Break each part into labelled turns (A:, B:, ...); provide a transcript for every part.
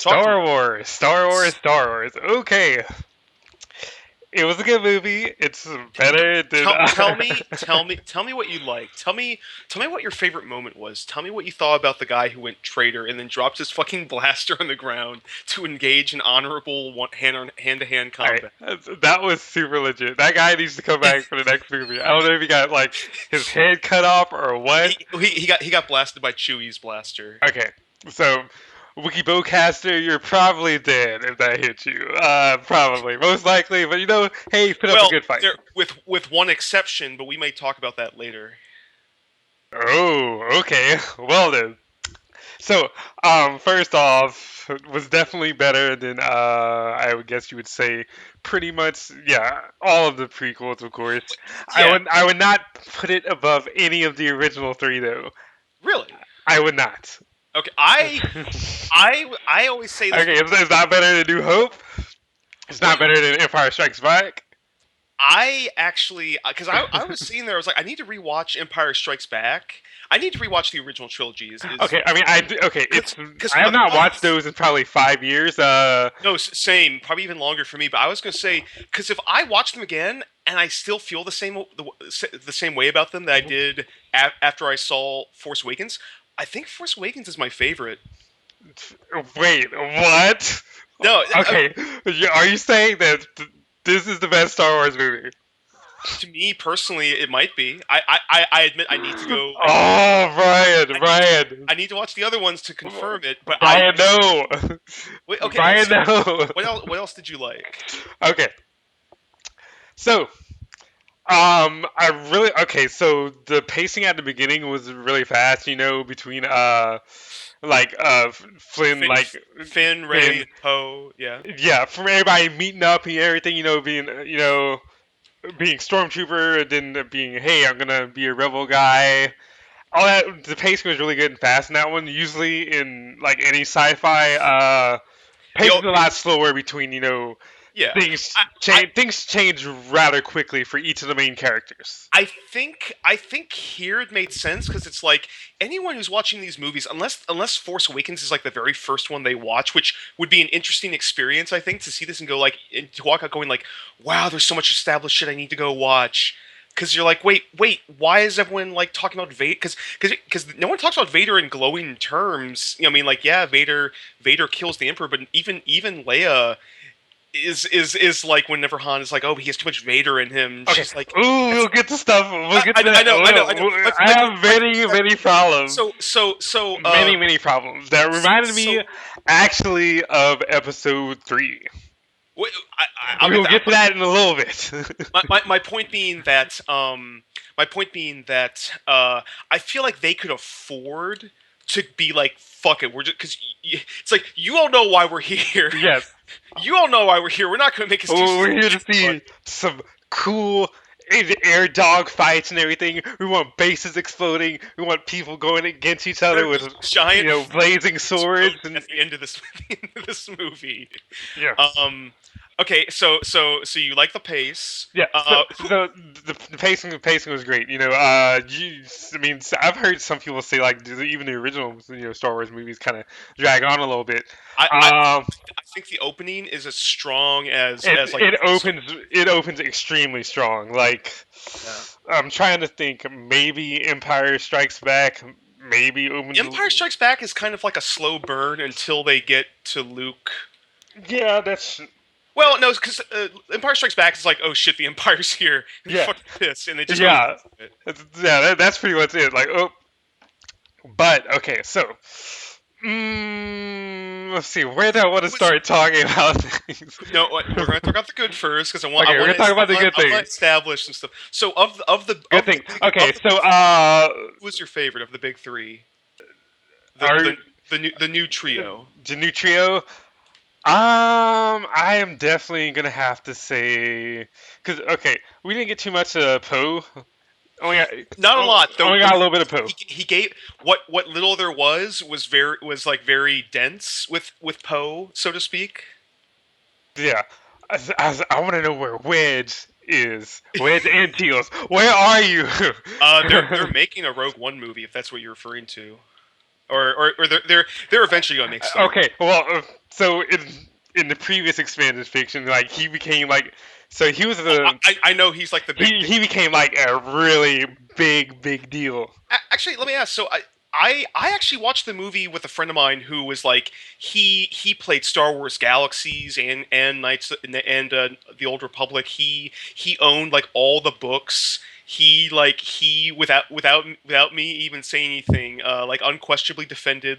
A: Star Wars. Okay, it was a good movie. It's better than.
B: Tell me what you like. Tell me what your favorite moment was. Tell me what you thought about the guy who went traitor and then dropped his fucking blaster on the ground to engage in honorable hand to hand
A: Alright,
B: combat.
A: that was super legit. That guy needs to come back for the next movie. I don't know if he got like his head cut off or what.
B: He got blasted by Chewie's blaster.
A: Okay, so Wiki Bowcaster, you're probably dead if that hit you. Probably, most likely. But hey, you put up a
B: Well,
A: good fight.
B: with one exception, but we may talk about that later.
A: Oh, okay. Well then. So, first off, was definitely better than I would guess you would say pretty much yeah, all of the prequels, of course.
B: Yeah,
A: I would not put it above any of the original three though.
B: really.
A: I would not.
B: Okay,
A: Okay,
B: I always say this.
A: it's not better than New Hope. It's not
B: Wait,
A: better than Empire Strikes Back.
B: I actually, because I was sitting there, I was like, I need to rewatch Empire Strikes Back. I need to rewatch the original trilogy.
A: Okay, I mean, it's
B: Because
A: I have not watched those in probably 5 years.
B: no, same, probably even longer for me. But I was gonna say, because if I watch them again and I still feel the same way about them that I did after I saw Force Awakens, I think Force Awakens is my favorite.
A: Wait, what?
B: No,
A: Okay, are you saying that this is the best Star Wars movie?
B: to me personally, it might be. I admit I need to go.
A: Oh, Brian,
B: I need to watch the other ones to confirm it. But
A: Brian, no,
B: wait, okay.
A: Brian,
B: So
A: no.
B: what else did you like?
A: Okay, so I really okay. So the pacing at the beginning was really fast. Between like Flynn,
B: Finn,
A: like
B: Finn,
A: Finn,
B: Ray, Poe. Yeah.
A: yeah, from everybody meeting up and everything. Being being stormtrooper and then being hey, I'm gonna be a rebel guy. All that the pacing was really good and fast in that one. Usually in like any sci-fi, pacing's a lot slower between
B: Yeah.
A: things
B: I, I
A: change. Things change rather quickly for each of the main characters.
B: I think here it made sense because it's like anyone who's watching these movies, unless Force Awakens is like the very first one they watch, which would be an interesting experience, I think, to see this and go like and to walk out going like, wow, there's so much established shit I need to go watch. Because you're like, wait, why is everyone like talking about Vader? Because no one talks about Vader in glowing terms. I mean, like, yeah, Vader kills the Emperor, but even Leia is like whenever Han is like, oh, he has too much Vader in him.
A: Okay.
B: She's like,
A: Ooh, we'll get to stuff. We'll get to that.
B: I know.
A: I have many problems.
B: So
A: Many problems that reminded me actually of episode 3.
B: wait,
A: We will get to that in a little bit.
B: my point being that I feel like they could afford to be like, fuck it, we're just because it's like you all know why we're here.
A: Yes.
B: You all know why we're here. We're not going to make excuses.
A: We're here to see some cool air dog fights and everything. We want bases exploding. We want people going against each other with
B: giant,
A: blazing swords.
B: And at the end of this movie.
A: Yeah.
B: Okay, so you like the pace?
A: Yeah. So the pacing was great. I mean, I've heard some people say like even the original Star Wars movies kind of drag on a little bit.
B: I think the opening is as strong as like
A: it opens extremely strong. Like I'm trying to think, maybe Empire Strikes Back. Maybe
B: Empire Strikes Back is kind of like a slow burn until they get to Luke.
A: Yeah, that's.
B: Well, no, because Empire Strikes Back is like, oh shit, the Empire's here.
A: Yeah.
B: Fuck this, and they just
A: that's pretty much it. Like, oh, but okay, so let's see, where do I want to start talking about things?
B: No, we're going to talk about the good first because I want.
A: Okay, we're going to talk about the good things.
B: I want to establish some stuff. So of the
A: good thing. Okay, so
B: who was your favorite of the big three?
A: The
B: new trio.
A: The new trio. I am definitely gonna have to say, because okay, we didn't get too much Poe.
B: Not a lot. Though,
A: only got a little bit of Poe.
B: He gave what little there was very dense with Poe, so to speak.
A: Yeah, I want to know where Wedge is. Wedge and Teals, where are you?
B: They're making a Rogue One movie, if that's what you're referring to. Or they're eventually going to make stuff.
A: Okay, well, so in the previous expanded fiction, like he became like so he was
B: Oh,
A: the
B: I know he's like the big.
A: he became like a really big deal.
B: Actually, let me ask. So I actually watched the movie with a friend of mine who was like he played Star Wars Galaxies and Knights and the Old Republic. He owned like all the books. He without me even saying anything, like unquestionably defended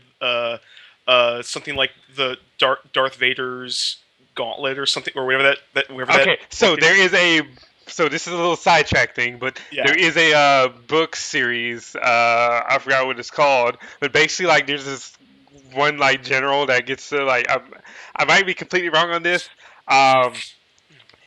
B: something like the Darth Vader's gauntlet or something or whatever that
A: Okay,
B: book
A: so
B: is.
A: there is a so this is a little sidetrack thing, but there
B: Yeah.
A: is a book series. I forgot what it's called, but basically like there's this one like general that gets to like I might be completely wrong on this. Um,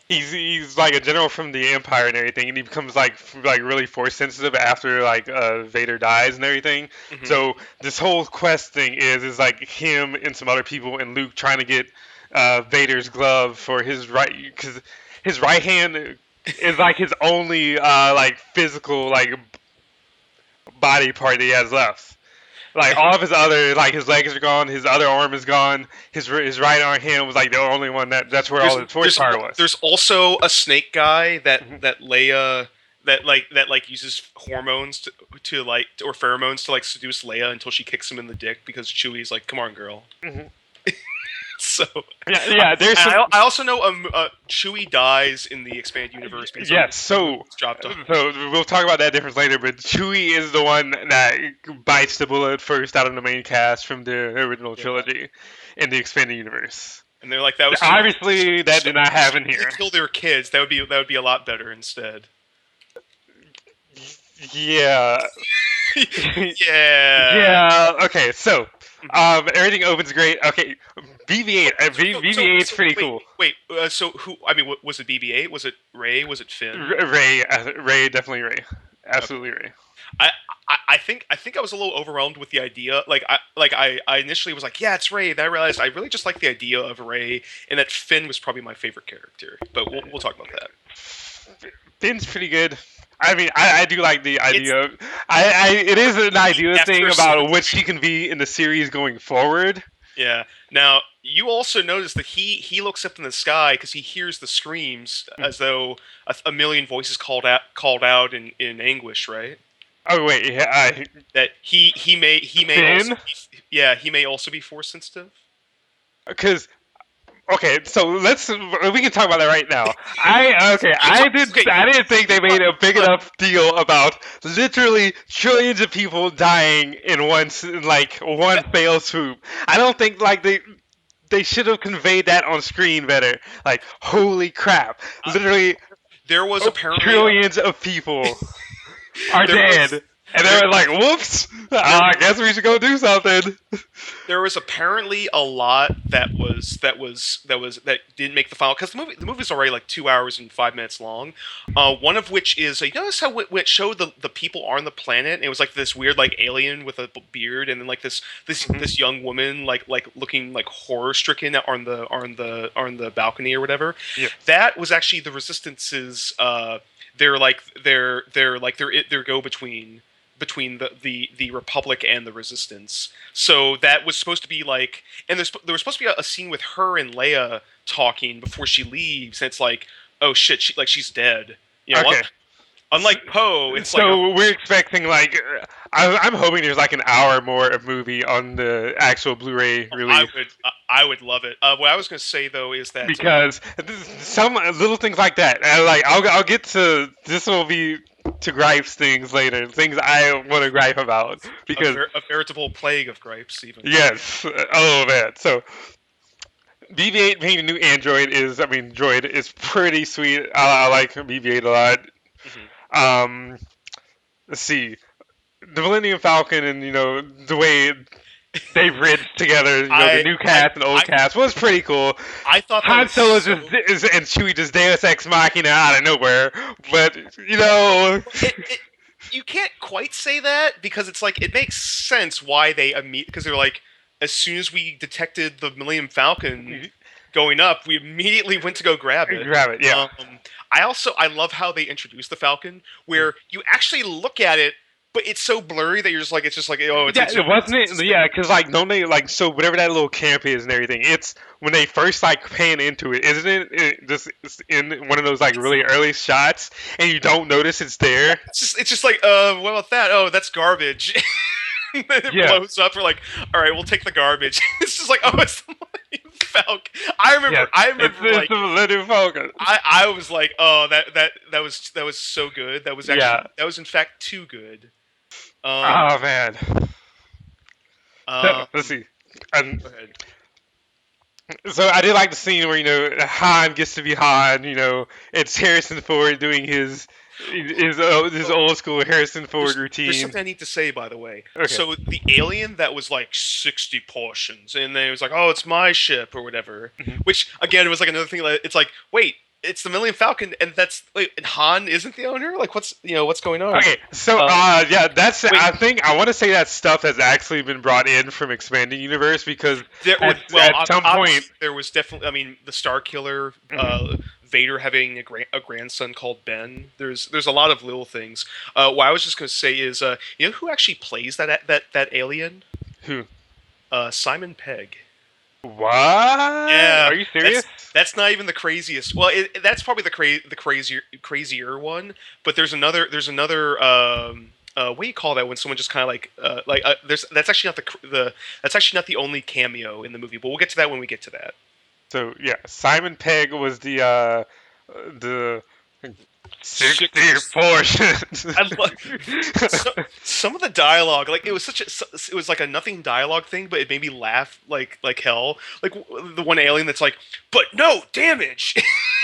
A: he's like a general from the Empire and everything, and he becomes like really force sensitive after like Vader dies and everything.
B: Hmm.
A: So this whole quest thing is like him and some other people and Luke trying to get Vader's glove for his right because his right hand is like his only like physical like body part that he has left. Like all of his other, like his legs are gone, his other arm is gone, his right arm hand was like the only one that's where all
B: There's
A: his force power was.
B: there's also a snake guy
A: Mhm.
B: that Leia that uses hormones to like or pheromones to like seduce Leia until she kicks him in the dick because Chewie's like, "Come on, girl."
A: Mhm.
B: So
A: Yeah, yeah. There's some.
B: I also know Chewie dies in the expanded universe because
A: Yes.
B: I'm doing his job done.
A: So we'll talk about that difference later. But Chewie is the one that bites the bullet first out of the main cast from the original
B: Yeah,
A: trilogy in the expanded universe.
B: and they're like, "That was too
A: Obviously, that did not happen
B: to
A: here.
B: kill their kids. That would be a lot better instead."
A: Yeah.
B: Yeah.
A: Yeah. Okay. So,
B: Mhm.
A: everything opens great. Okay. BB-8. BB-8's pretty
B: Wait,
A: cool.
B: wait. So who? I mean, was it BB-8? Was it Ray? Was it Finn?
A: Ray, definitely Ray.
B: Okay.
A: Absolutely Ray.
B: I, I think I was a little overwhelmed with the idea. I initially was like, yeah, it's Ray. Then I realized I really just like the idea of Ray, and that Finn was probably my favorite character. But we'll talk about that.
A: Finn's pretty good. I mean, I do like the
B: It's
A: idea. It is an idea
B: after
A: thing
B: a certain
A: about what she can be in the series going forward.
B: yeah. Now you also notice that he looks up in the sky because he hears the screams as though a million voices called out in anguish, right?
A: Oh wait, yeah,
B: That he may also
A: Finn,
B: be, yeah, he may also be force sensitive.
A: because okay, so we can talk about that right now. I didn't think they made a big
B: Hold on.
A: enough deal about literally trillions of people dying in like one fail swoop. I don't think like they should have conveyed that on screen better. Like holy crap, literally
B: There was apparently
A: trillions of people are
B: there
A: dead.
B: was
A: And they
B: there
A: were like, whoops,
B: there
A: I guess we should go do something.
B: there was apparently a lot that didn't make the final because the movie's already like 2 hours and 5 minutes long. One of which is you notice how when it showed the people on the planet, and it was like this weird like alien with a beard, and then like this young woman like looking like horror stricken on the balcony or whatever.
A: Yeah.
B: That was actually the Resistance's. Their go between the Republic and the Resistance. So that was supposed to be like, and there was supposed to be a scene with her and Leia talking before she leaves, and it's like, oh shit, she's dead. You know,
A: Okay.
B: unlike Poe, it's like,
A: So we're expecting like I'm hoping there's like an hour more of movie on the actual Blu-ray release
B: I would love it. What I was going to say though is that
A: because some little things like that. Like I'll get to this will be to gripes things later, things I want to gripe about because
B: a veritable plague of gripes, even.
A: yes, oh man. So BB-8 being a new android is I mean droid is pretty sweet. I like BB-8 a lot.
B: Hmm.
A: Let's see the Millennium Falcon and the way they bridged together, the new
B: I
A: cast and old
B: I
A: cast was pretty cool.
B: I thought that
A: Han
B: was
A: Solo
B: so.
A: and Chewie just Deus Ex Machina out of nowhere, but
B: It you can't quite say that because it's like it makes sense why they because they're like as soon as we detected the Millennium Falcon going up, we immediately went to go grab it.
A: grab it. Yeah.
B: I love how they introduced the Falcon, where you actually look at it but it's so blurry that you're just like, it's just like, oh,
A: Yeah, it wasn't
B: it's
A: it. Yeah, because like don't they like so whatever that little camp is and everything. It's when they first like pan into it, isn't it? It just it's in one of those like really early shots, and you don't notice it's there.
B: it's just like, what about that? Oh, that's garbage. And then it
A: Yeah,
B: blows up. We're like, all right, we'll take the garbage. It's just like, oh, it's the Millennium Falcon.
A: yeah.
B: I
A: It's
B: remember
A: it's
B: like
A: the Millennium Falcon.
B: I was like, oh, that was so good. That was actually
A: Yeah.
B: that was in fact too good. Um,
A: Oh man. So, let's see. And
B: go ahead.
A: so I did like the scene where Han gets to be Han. It's Harrison Ford doing his old school Harrison Ford
B: There's
A: routine.
B: something I need to say, by the way.
A: Okay.
B: So the alien that was like 60 portions, and then it was like, oh, it's my ship or whatever.
A: Mhm.
B: Which again was like another thing. That it's like, wait, it's the Millennium Falcon, and and Han isn't the owner. Like, what's going on?
A: Okay, so
B: Um,
A: yeah, that's
B: wait,
A: I think I want to say that stuff has actually been brought in from expanding universe because at some point.
B: obviously there was definitely. I mean, the Star Killer, Vader having a grandson called Ben. There's a lot of little things. What I was just going to say is, you know who actually plays that alien?
A: Who?
B: Simon Pegg.
A: What?
B: Yeah,
A: Are you serious?
B: that's not even the craziest. Well, that's probably the crazier one. But there's another. What do you call that when someone just kind of there's that's actually not the that's actually not the only cameo in the movie. But we'll get to that when we get to that.
A: So yeah, Simon Pegg was the 60 portions.
B: I love some of the dialogue. Like it was like a nothing dialogue thing, but it made me laugh like hell. Like the one alien that's like, but no damage.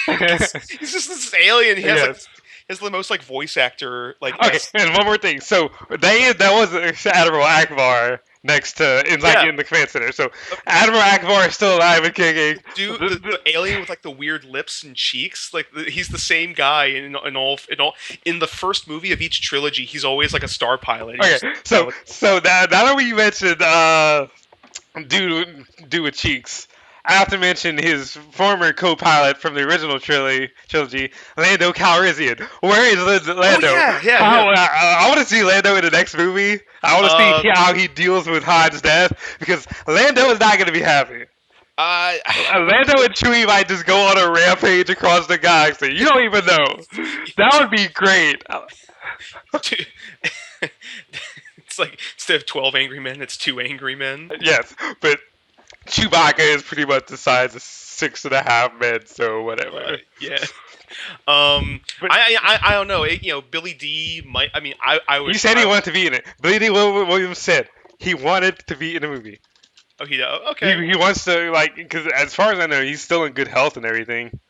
B: He's just this alien. He has
A: Yes.
B: he has the most like voice actor like.
A: Okay, and one more thing. So that was Admiral Akbar next to
B: Yeah,
A: in the command center. So Admiral Akbar is still alive and kicking.
B: dude, the alien with like the weird lips and cheeks. Like he's the same guy in all in the first movie of each trilogy. He's always like a star pilot.
A: Okay, so now that we mentioned dude with cheeks, I have to mention his former co-pilot from the original trilogy, Lando Calrissian. Where is Lando?
B: Oh yeah.
A: I want to see Lando in the next movie. I want to see how he deals with Han's death because Lando is not going to be happy.
B: Uh,
A: Lando and Chewie might just go on a rampage across the galaxy. You don't even know. That would be great.
B: it's like instead of 12 angry men, it's 2 angry men.
A: Yes, but Chewbacca is pretty much the size of 6.5 men, so whatever.
B: Yeah.
A: But
B: I don't know. Billy D might. I mean, I would.
A: he said he wanted to be in it. Billy D. Williams said he wanted to be in the movie.
B: Oh, okay.
A: He wants to because as far as I know, he's still in good health and everything.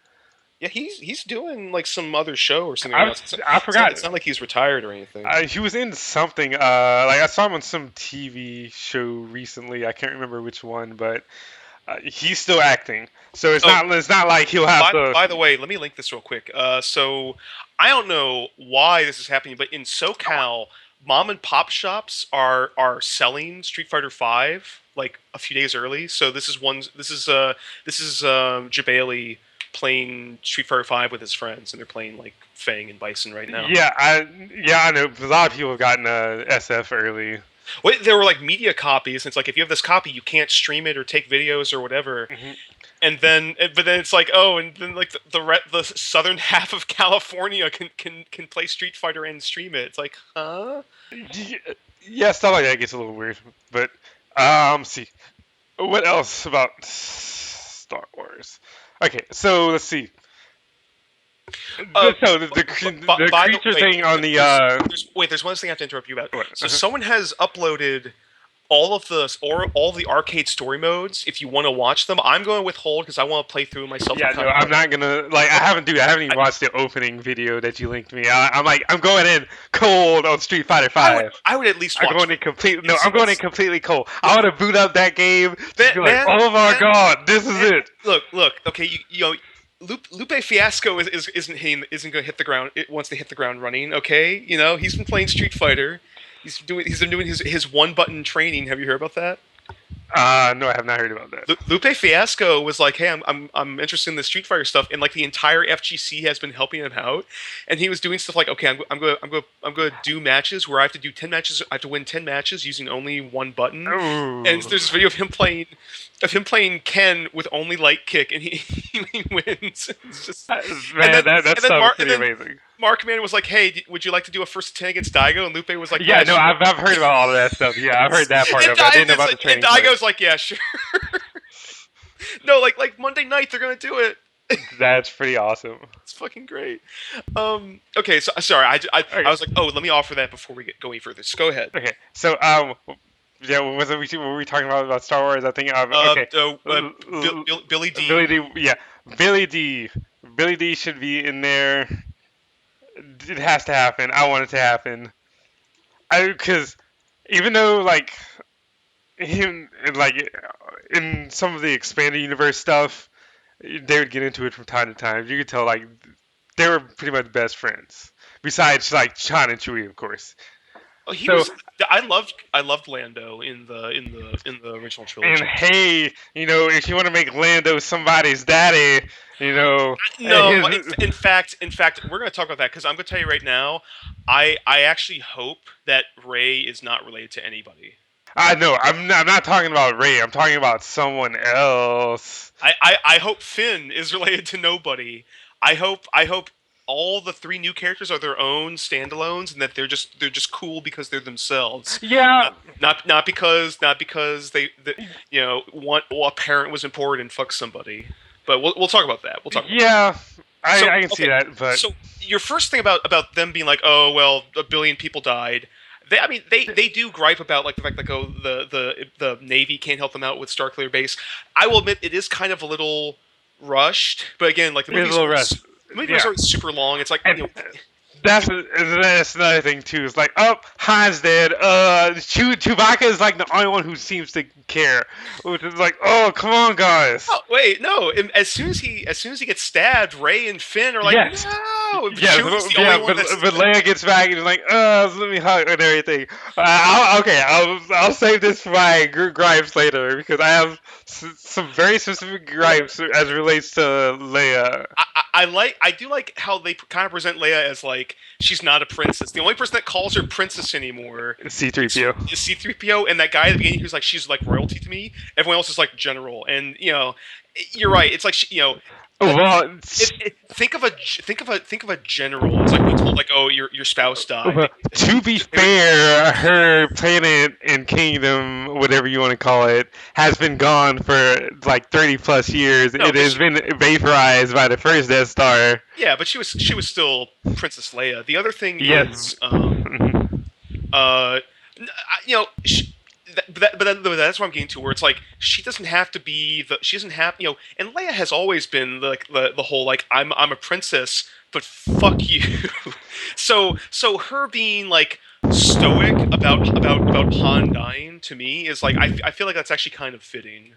B: Yeah, he's doing like some other show or something
A: I
B: else.
A: I forgot.
B: It's not like he's retired or anything.
A: He was in something. I saw him on some TV show recently. I can't remember which one, but he's still acting. So it's not like he'll have to.
B: By the way, let me link this real quick. So I don't know why this is happening, but in SoCal, mom and pop shops are selling Street Fighter Five like a few days early. So this is Jabali playing Street Fighter Five with his friends, and they're playing like Fang and Bison right now.
A: Yeah, I know. A lot of people have gotten SF early.
B: Well, there were like media copies, and it's like if you have this copy, you can't stream it or take videos or whatever.
A: Mhm.
B: But then it's like, oh, and then like the southern half of California can play Street Fighter and stream it. It's like, huh?
A: Yeah, stuff like that gets a little weird. But see, what else about Star Wars? Okay, so let's see. So the creature thing on the
B: there's one thing I have to interrupt you about.
A: What?
B: So someone has uploaded all the arcade story modes. If you want to watch them, I'm going to withhold because I want to play through myself.
A: Yeah, no, I'm not gonna I haven't even watched the opening video that you linked me. I'm going in cold on Street Fighter Five.
B: I would at least watch.
A: I'm going in completely cold. I want to boot up that game. Just be like,
B: Man,
A: oh my god, this is it.
B: Look. Okay, you know. Lupe Fiasco isn't going to hit the ground. It wants to hit the ground running. Okay, he's been playing Street Fighter. He's been doing his one button training. Have you heard about that?
A: No, I have not heard about that.
B: Lupe Fiasco was like, "Hey, I'm interested in the Street Fighter stuff," and like the entire FGC has been helping him out, and he was doing stuff like, "Okay, I'm going to do matches where I have to do 10 matches. I have to win 10 matches using only one button." And
A: Ooh,
B: there's this video of him playing Ken with only light kick, and he he wins. It's just,
A: man, that
B: and then
A: stuff is
B: And
A: pretty
B: then
A: amazing.
B: Mark Man was like, "Hey, would you like to do a first 10 against Daigo?" And Lupe was like,
A: Yeah,
B: "Yeah,
A: no,
B: sure."
A: I've heard about all of that stuff. Yeah, I've heard that part
B: And,
A: of it. I didn't know about the
B: And
A: training part.
B: Daigo's like, "Yeah, sure." No, like Monday night they're gonna do it.
A: That's pretty awesome.
B: It's fucking great. Okay, so sorry, I
A: Okay,
B: was like, oh, let me offer that before we get going further. So go ahead.
A: okay. So, yeah, were we talking about Star Wars? I think, okay.
B: Billy D.
A: Billy D, yeah, Billy D, Billy D should be in there. It has to happen. I want it to happen. Because even though like him like in some of the expanded universe stuff, they would get into it from time to time. You could tell like they were pretty much best friends. Besides like Chan and Chewie, of course.
B: Oh, he
A: So
B: was. I loved Lando in the original
A: and
B: trilogy.
A: hey, if you want to make Lando somebody's daddy,
B: No,
A: his
B: in fact, we're going to talk about that because I'm going to tell you right now. I actually hope that Ray is not related to anybody.
A: I know I'm not talking about Ray. I'm talking about someone else.
B: I hope Finn is related to nobody. I hope all the three new characters are their own standalones and that they're just cool because they're themselves.
A: Yeah,
B: Not because they one a parent was important and fucked somebody. But we'll talk about that. We'll talk about that.
A: yeah,
B: So
A: I can see
B: okay,
A: that, but
B: so your first thing about them being like, oh well, a billion people died. I mean, they do gripe about like the fact like, oh, the Navy can't help them out with Starkiller Base. I will admit it is kind of a little rushed, but again, like
A: it's a little rest.
B: the movie was
A: Yeah,
B: already super long. It's like
A: and that's another thing too. It's like, oh, Han's dead. Chewbacca is like the only one who seems to care, which is like, oh, come on, guys.
B: oh wait, no. As soon as he gets stabbed, Ray and Finn are like,
A: Yes.
B: no.
A: Yes,
B: Chewie's the
A: yeah,
B: only one that's
A: but Leia gets back and is like, let me hug and everything. Okay, I'll save this for my gripes later because I have some very specific gripes as it relates to Leia.
B: I do like how they kind of present Leia as like she's not a princess. The only person that calls her princess anymore
A: C-3PO.
B: is C-3PO, and that guy at the beginning who's like she's like royalty to me. Everyone else is like general, and you're right. It's like
A: Well,
B: think of a general. It's like being told like, oh, your spouse died.
A: to be fair, her planet and kingdom, whatever you want to call it, has been gone for like 30 plus years.
B: No,
A: It has been vaporized by the first Death Star.
B: yeah, but she was still Princess Leia. The other thing
A: Yes.
B: is, uh, you know, but that's what I'm getting to. Where it's like she doesn't have to be she doesn't have and Leia has always been like the whole like I'm a princess, but fuck you. So her being like stoic about Han dying to me is like I feel like that's actually kind of fitting.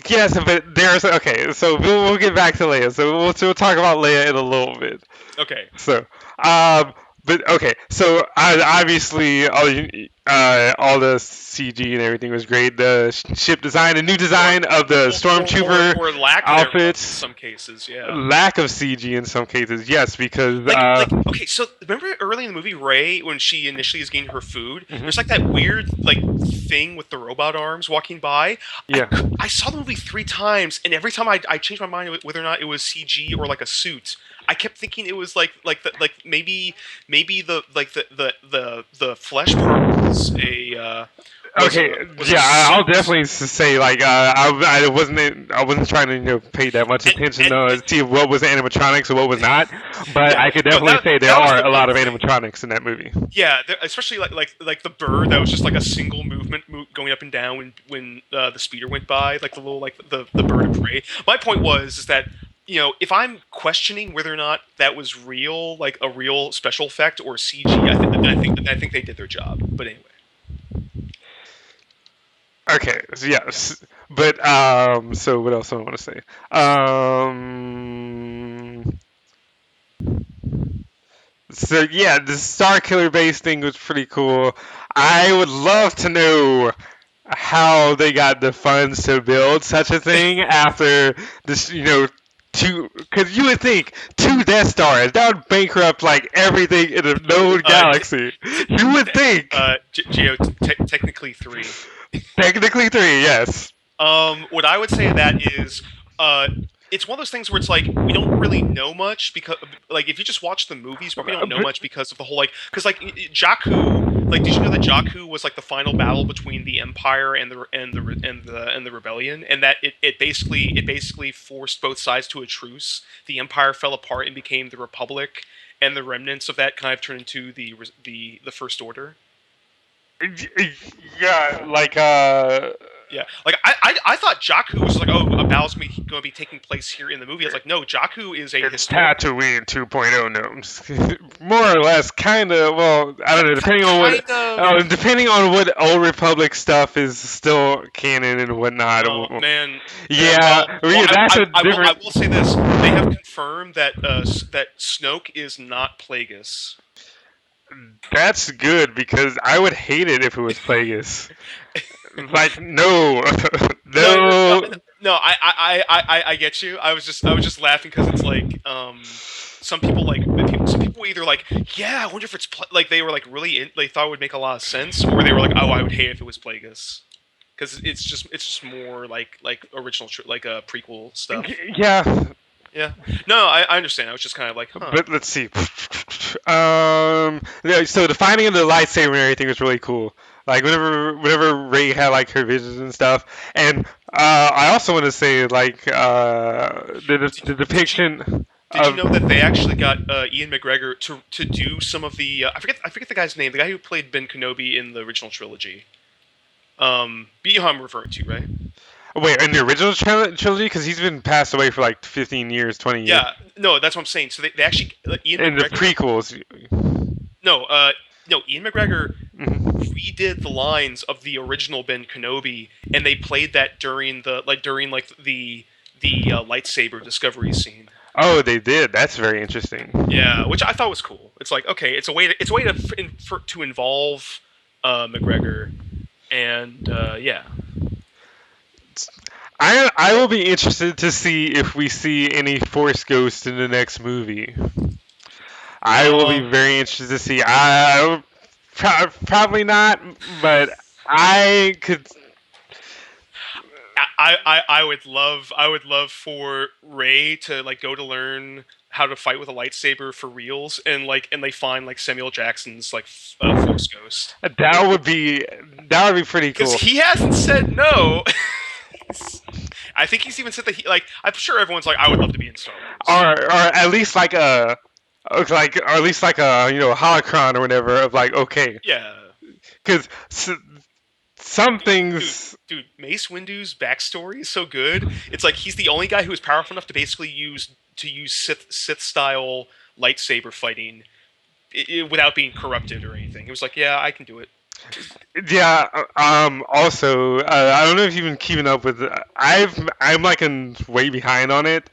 A: Yes, but there's okay. So we'll get back to Leia. So we'll talk about Leia in a little bit.
B: Okay.
A: So, but okay. So obviously, all the CG and everything was great. The ship design, the new design of the stormtrooper
B: or lack thereof in
A: outfits.
B: some cases, yeah.
A: Lack of CG in some cases, yes, because
B: Like okay, so remember early in the movie Ray when she initially is getting her food, there's like that weird like thing with the robot arms walking by.
A: yeah.
B: I saw the movie 3 times, and every time I changed my mind whether or not it was CG or like a suit. I kept thinking it was like maybe the flesh part was a
A: Okay,
B: was
A: yeah,
B: a
A: I'll
B: suit.
A: definitely say like I wasn't trying to pay that much attention to see what was animatronics and what was not, but
B: Yeah,
A: I could
B: no,
A: definitely say there
B: that was
A: are
B: the
A: a lot
B: one
A: of
B: thing.
A: animatronics in that movie.
B: Yeah, especially like the bird that was just like a single movement going up and down when the speeder went by, like the little like the bird of prey. My point was is that if I'm questioning whether or not that was real, like a real special effect or CG, I think they did their job. But anyway,
A: Okay, so yes, but so what else do I want to say? So yeah, the Star Killer base thing was pretty cool. I would love to know. how they got the funds to build such a thing after this, two, because you would think two Death Stars that would bankrupt like everything in a known
B: T-
A: galaxy. You would think
B: Technically three.
A: technically three, yes.
B: What I would say to that is, uh, it's one of those things where it's like we don't really know much because, like, if you just watch the movies, you probably don't know
A: But
B: much because of the whole because Jakku, like, did you know that Jakku was like the final battle between the Empire and the Rebellion, and that it basically forced both sides to a truce. The Empire fell apart and became the Republic, and the remnants of that kind of turned into the First Order.
A: yeah,
B: Yeah, like I thought Jakku was like, oh, a battle's going to be taking place here in the movie. I was like, no, Jakku is a
A: it's
B: historical.
A: Tatooine 2.0 gnomes, more or less, kind of. Well, I don't know,
B: Kind of.
A: depending on what Old Republic stuff is still canon and whatnot.
B: Oh man.
A: Yeah,
B: Well,
A: that's a
B: I
A: different.
B: will say this: they have confirmed that that Snoke is not Plagueis.
A: That's good because I would hate it if it was Plagueis. Like, no,
B: No, no, no,
A: no.
B: no. I get you. I was just laughing because it's like some people were either like, yeah, I wonder if it's like they were like they thought it would make a lot of sense, or they were like, oh, I would hate it if it was Plagueis because it's just more like original like prequel stuff.
A: Yeah,
B: Yeah. No, I understand. I was just kind of like, huh.
A: but let's see. Yeah, so the finding of the lightsaber and everything was really cool. Like whenever Ray had like her visions and stuff, and I also want to say like
B: Did,
A: the
B: did you
A: depiction
B: did you
A: of
B: know that they actually got Ian McGregor to do some of the I forget the guy's name, the guy who played Ben Kenobi in the original trilogy. But you know who I'm referring to, right?
A: wait, in the original trilogy, because he's been passed away for like 15 years, 20 years.
B: Yeah, no, that's what I'm saying. So they actually Ian
A: In the
B: McGregor.
A: prequels.
B: No, no, Ian McGregor
A: Mhm.
B: redid the lines of the original Ben Kenobi, and they played that during the lightsaber discovery scene.
A: Oh, they did. That's very interesting.
B: Yeah, which I thought was cool. It's like, okay, it's a way to involve McGregor, and yeah.
A: I will be interested to see if we see any Force Ghost in the next movie. I will be
B: Um,
A: very interested to see. I probably not, but I could.
B: I would love for Ray to like go to learn how to fight with a lightsaber for reals, and they find like Samuel Jackson's like Force Ghost
A: That would be pretty
B: because
A: cool.
B: he hasn't said no. I think he's even said that he like. I'm sure everyone's like, I would love to be in Star Wars.
A: Or at least like or at least like a holocron or whatever of like okay,
B: Yeah,
A: because some
B: dude,
A: things.
B: Mace Windu's backstory is so good. It's like he's the only guy who is powerful enough to basically use Sith style lightsaber fighting without being corrupted or anything. It was like, yeah, I can do it.
A: Yeah. Also, I don't know if you've been keeping up with. I'm like way behind on it,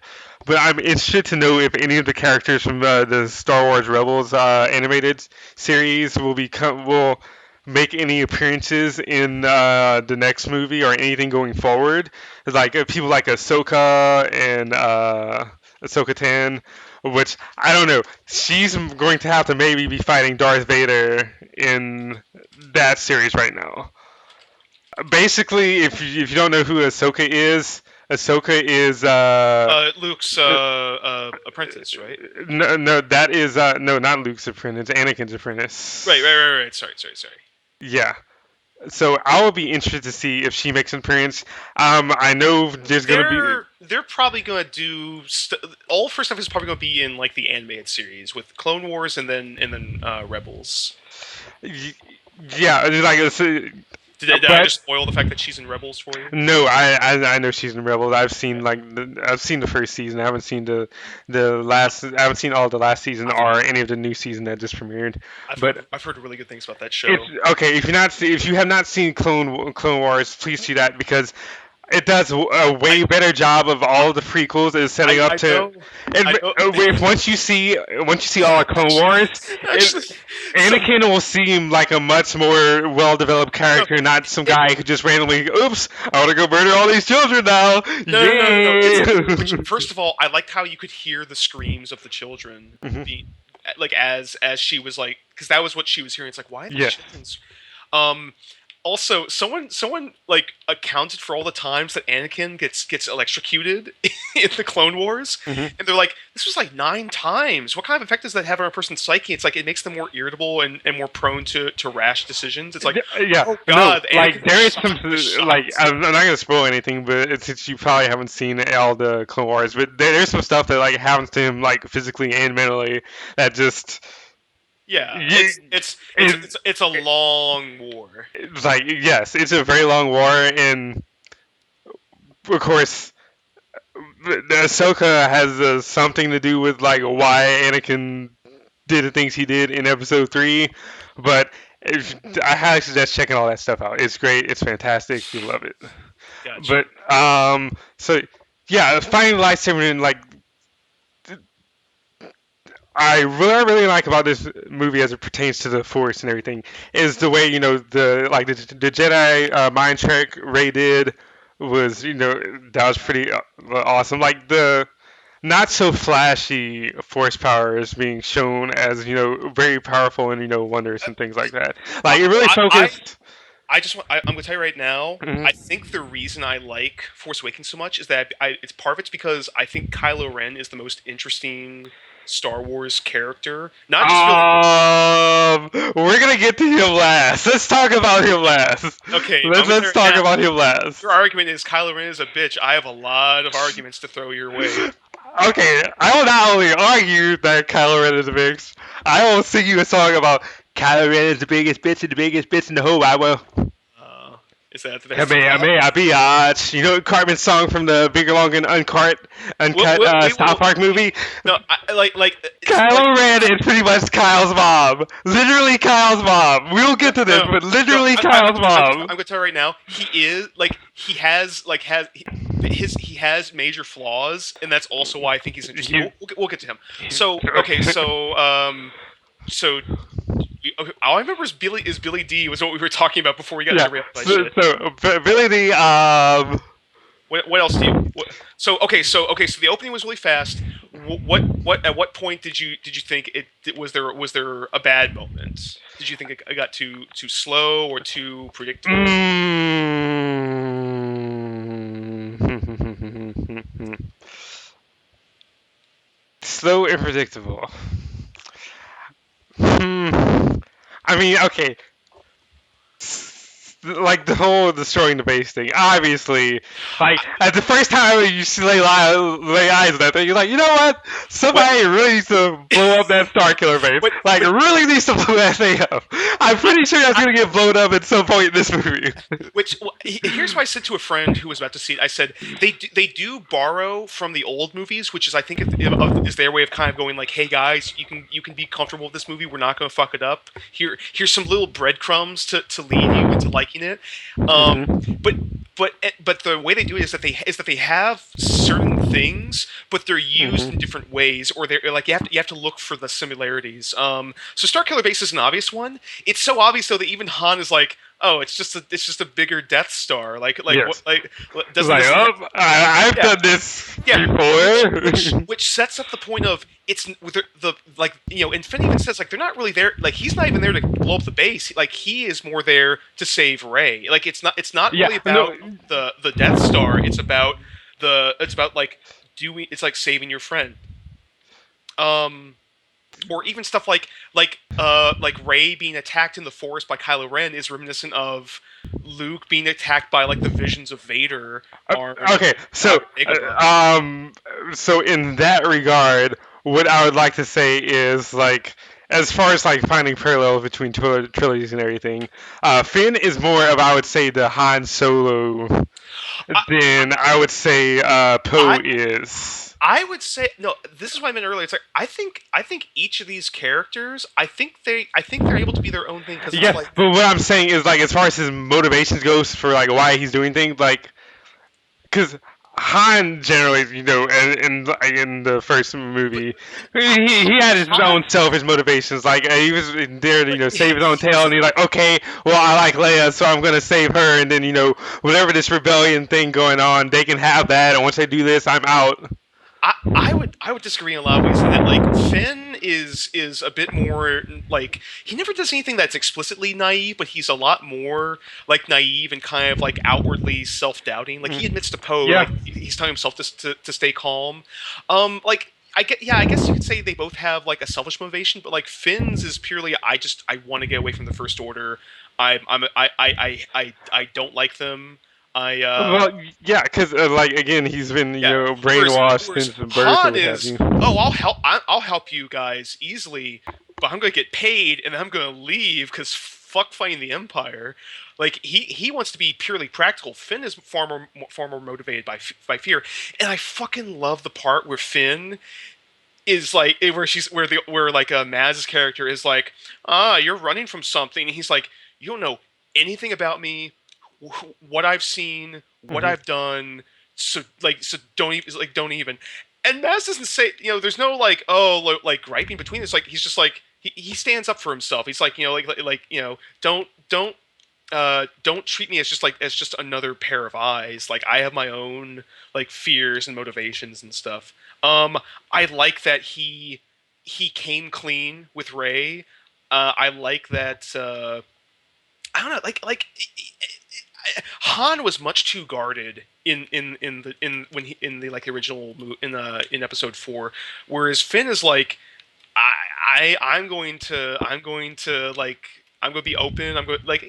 A: but I'm interested to know if any of the characters from the Star Wars Rebels animated series will make any appearances in the next movie or anything going forward. Like people like Ahsoka and Ahsoka Tan, which I don't know. She's going to have to maybe be fighting Darth Vader in that series right now. Basically, if you don't know who Ahsoka is
B: Luke's apprentice, right?
A: no, that is no, not Luke's apprentice, Anakin's apprentice.
B: Right. Sorry.
A: Yeah. So I will be interested to see if she makes an appearance. I know there's gonna be.
B: They're probably gonna do all first stuff is probably gonna be in like the animated series with Clone Wars and then Rebels.
A: Yeah, like
B: Did I
A: but
B: just spoil the fact that she's in Rebels for you?
A: no, I know she's in Rebels. I've seen the first season. I haven't seen the last. I haven't seen all the last season
B: I've,
A: or any of the new season that just premiered.
B: I've
A: But
B: heard I've heard really good things about that show.
A: it's okay if you have not seen Clone Wars, please see that because it does a
B: I
A: way better job of all the prequels is setting up
B: I
A: to.
B: know.
A: And
B: I know.
A: if once you see all the Clone
B: actually,
A: Wars, it,
B: actually, so
A: Anakin will seem like a much more well-developed
B: no,
A: character, not some
B: it,
A: guy who just randomly, oops, I want to go murder all these children now.
B: no. It's
A: Yay!
B: which first of all, I liked how you could hear the screams of the children
A: Mhm.
B: being like as she was like because that was what she was hearing. It's like why are these
A: Yeah.
B: children? Um, Also, someone like accounted for all the times that Anakin gets electrocuted in the Clone Wars,
A: Hmm.
B: and they're like, this was like 9 times. What kind of effect does that have on a person's psyche? It's like it makes them more irritable and more prone to rash decisions. It's like,
A: Yeah,
B: oh
A: no,
B: god,
A: like
B: Anakin
A: there is some
B: was
A: like
B: shocked.
A: I'm not gonna spoil anything, but since you probably haven't seen all the Clone Wars, but there's some stuff that like happens to him like physically and mentally that just
B: Yeah,
A: you,
B: it's a long war.
A: it's like yes, it's a very long war, and of course, the Ahsoka has something to do with like why Anakin did the things he did in Episode 3. But I highly suggest checking all that stuff out. It's great. It's fantastic. You love it.
B: Gotcha.
A: But so yeah, finding the lightsaber and like what I really like about this movie as it pertains to the Force and everything is the way the Jedi mind trick Rey did was that was pretty awesome. Like the not so flashy Force power is being shown as very powerful and wondrous and things like that.
B: I,
A: Like it really
B: I,
A: focused.
B: I just want, I'm going to tell you right now.
A: Mhm.
B: I think the reason I like Force Awakens so much is that it's part of it's because I think Kylo Ren is the most interesting Star Wars character, not just villain.
A: We're gonna get to him last. Let's talk about him last.
B: Okay, I'm
A: Let's
B: going to tell
A: let's
B: you right
A: talk
B: now.
A: about him last.
B: Your argument is Kylo Ren is a bitch. I have a lot of arguments to throw your way.
A: Okay, I will not only argue that Kylo Ren is a bitch, I will sing you a song about Kylo Ren is the biggest bitch and the biggest bitch in the whole wide world.
B: Uh, is that
A: I
B: that's
A: may, I
B: that?
A: may, I be Cartman's song from the Bigger, Long, and Uncut South Park movie.
B: No, like it's like
A: Kylo Ren is pretty much Kyle's mom. Literally Kyle's mom. We'll get to this,
B: no,
A: but
B: no.
A: literally Kyle's mom.
B: I'm gonna tell you right now. He is like he has major flaws, and that's also why I think he's interesting.
A: You,
B: We'll get to him. So okay, so all I remember is Billy D was what we were talking about before we got
A: yeah.
B: derailed by
A: So,
B: shit.
A: Billy the
B: What else do you? So the opening was really fast. What at what point did you think was there a bad moment? Did you think it got too slow or too predictable?
A: slow and predictable. Hmm. I mean, okay, like the destroying the base thing. Obviously, like at the first time you see lay eyes on that thing, you're like, you know what?
B: What?
A: Somebody really needs to blow up that Star Killer base.
B: But
A: Like,
B: but
A: really needs to blow that thing up. I'm pretty sure that's gonna get blown up at some point in this movie.
B: here's what I said to a friend who was about to see it. I said they do borrow from the old movies, which is I think is their way of kind of going like, hey guys, you can be comfortable with this movie. We're not going to fuck it up. Here's some little breadcrumbs to lead you into liking it. Um,
A: Hmm.
B: but but the way they do it is that they have certain things, but they're used in
A: Hmm.
B: different ways, or they're like you have to look for the similarities. So Starkiller Base is an obvious one. It's so obvious though that even Han is like, oh, it's just a bigger Death Star.
A: Yes. It's
B: Doesn't
A: like,
B: this
A: oh, I've
B: yeah
A: done this
B: yeah
A: before.
B: which sets up the point of it's with the like Infinity even says like they're not really there, like he's not even there to blow up the base, like he is more there to save Rey. Like it's not
A: Yeah,
B: really
A: no,
B: about the Death Star, it's about like doing, it's like saving your friend. um or even stuff like Rey being attacked in the forest by Kylo Ren is reminiscent of Luke being attacked by like the visions of Vader on
A: okay, so
B: Dagobah.
A: so in that regard, what I would like to say is like, as far as like finding parallels between trilogies and everything, Finn is more of, I would say, the Han Solo
B: I,
A: than I would say Poe
B: I
A: is.
B: I would say no. This is what I meant earlier. It's like I think each of these characters, I think they're able to be their own thing because it's
A: Yeah,
B: like
A: but what I'm saying is like, as far as his motivations goes for like why he's doing things, like because Han generally, in the first movie, he had his
B: Han,
A: own selfish motivations. Like he was there to
B: like,
A: save his own tail, and he's like, okay, well I like Leia, so I'm gonna save her, and then whatever this rebellion thing going on, they can have that, and once they do this, I'm out.
B: I would disagree in a lot of ways in that like Finn is a bit more like he never does anything that's explicitly naive, but he's a lot more like naive and kind of like outwardly self-doubting. Like he
A: Mm.
B: admits to Poe
A: Yeah.
B: like he's telling himself to stay calm. Like I guess you could say they both have like a selfish motivation, but like Finn's is purely I want to get away from the First Order. I don't like them. I
A: Well, yeah, because like again, he's been
B: Yeah.
A: brainwashed
B: Whereas
A: since birth or
B: Han
A: what have
B: is,
A: you.
B: oh, I'll help you guys easily, but I'm gonna get paid and then I'm gonna leave because fuck fighting the Empire. Like he wants to be purely practical. Finn is far more motivated by fear, and I fucking love the part where Finn is like where like Maz's character is like, you're running from something. And he's like, you don't know anything about me, what I've seen, what
A: Hmm.
B: I've done. So don't even. And Maz doesn't say, there's no like like griping between us. Like he's just like he stands up for himself. He's like don't treat me as just another pair of eyes. Like I have my own like fears and motivations and stuff. Um, I like that he came clean with Ray. I like that. I don't know. Han was much too guarded in the like original in episode 4, whereas Finn is like I'm going to like I'm going to be open. I'm going like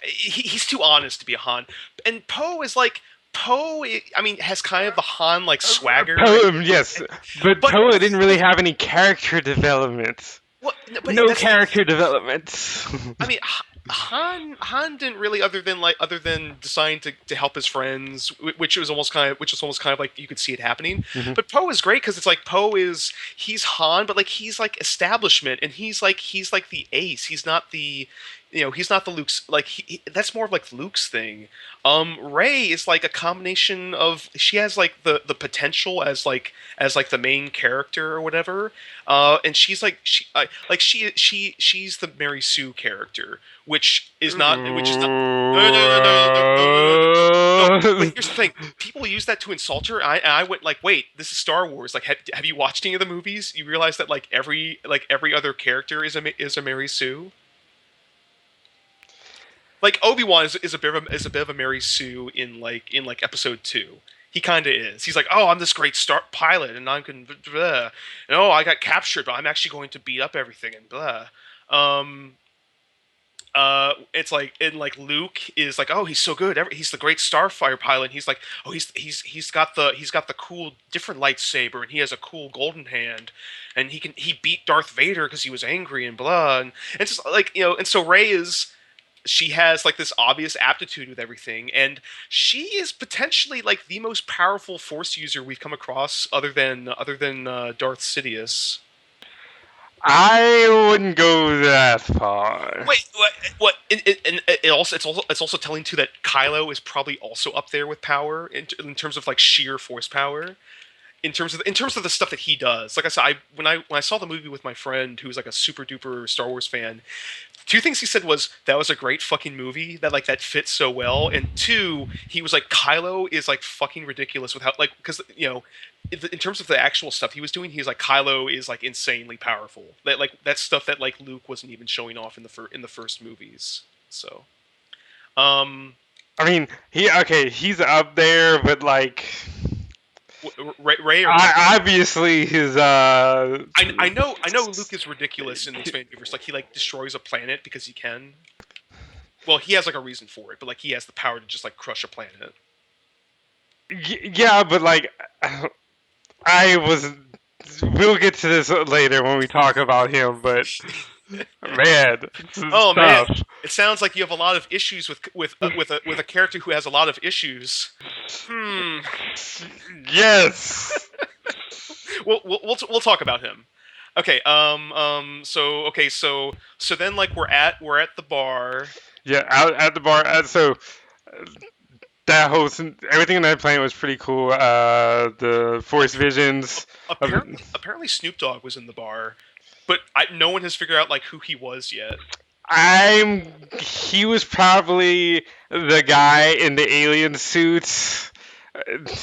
B: he's too honest to be a Han, and Poe is like Poe. I mean, has kind of the Han like swagger,
A: Poe, yes, but
B: but
A: Poe didn't really have any character development.
B: what? But
A: No
B: that's the
A: character development.
B: I mean, Han didn't really other than deciding to help his friends, which was almost kind of like you could see it happening.
A: Mhm.
B: But Poe is great because it's like he's Han, but like he's like establishment, and he's like the ace. He's not the he's not the Luke's like that's more of like Luke's thing. Ray is like a combination of she has like the potential as like the main character or whatever, and she's like she's the Mary Sue character, which is not. No, no, no, no, no, no, no, no, no, no, no. No, but here's the thing: people use that to insult her. I went like, wait, this is Star Wars. Like, have you watched any of the movies? You realize that like every other character is a Mary Sue. Like Obi-Wan is a bit of a Mary Sue in like episode 2. He kind of is. He's like, "Oh, I'm this great star pilot and I'm going blah. And, oh, I got captured, but I'm actually going to beat up everything and blah." Um it's like and like Luke is like, "Oh, he's so good. He's the great starfire pilot." And he's like, "Oh, he's got the cool different lightsaber and he has a cool golden hand and he beat Darth Vader because he was angry and blah." And it's just like, and so Rey is she has like this obvious aptitude with everything, and she is potentially like the most powerful force user we've come across other than Darth Sidious.
A: I wouldn't go that far.
B: Wait, what? It's also telling too that Kylo is probably also up there with power in terms of like sheer force power. In terms of the stuff that he does, like I said, when I saw the movie with my friend who's like a super duper Star Wars fan, two things he said was that was a great fucking movie that fits so well, and two, he was like Kylo is like fucking ridiculous with how like because in terms of the actual stuff he was doing, he was like Kylo is like insanely powerful. That like that stuff that like Luke wasn't even showing off in the first movies. So, um,
A: I mean, he's up there, but like,
B: Ray or Kylo.
A: obviously his
B: I know Luke is ridiculous in the expanded universe. Like he like destroys a planet because he can. Well, he has like a reason for it, but like he has the power to just like crush a planet.
A: yeah, but like, I was. We'll get to this later when we talk about him, but man, it's
B: Oh man,
A: tough.
B: it sounds like you have a lot of issues with a character who has a lot of issues. Hmm.
A: Yes.
B: We'll talk about him. Okay. So okay. So then like we're at the bar.
A: Yeah, out at the bar. So that whole everything in that planet was pretty cool. The Force visions of it.
B: Apparently Snoop Dogg was in the bar, but no one has figured out like who he was yet.
A: I'm. He was probably the guy in the alien suits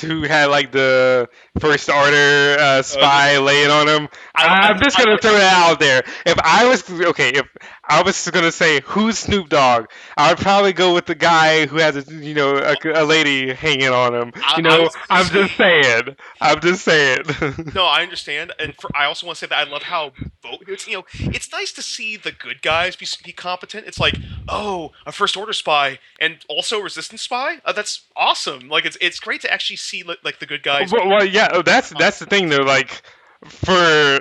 A: who had like the first order
B: The,
A: spy laying on him.
B: I,
A: I'm just
B: I,
A: gonna throw that out there. If I was okay, if I was gonna say who's Snoop Dogg, I would probably go with the guy who has a lady hanging on him.
B: I was gonna
A: I'm
B: say
A: just saying. I'm just saying.
B: no. I understand, and I also want to say that I love how it's nice to see the good guys be competent. It's like, oh, a first order spy and also resistance spy. That's awesome. Like it's great to actually see like the good guys be
A: Well, yeah, that's the
B: competent.
A: thing though. Like for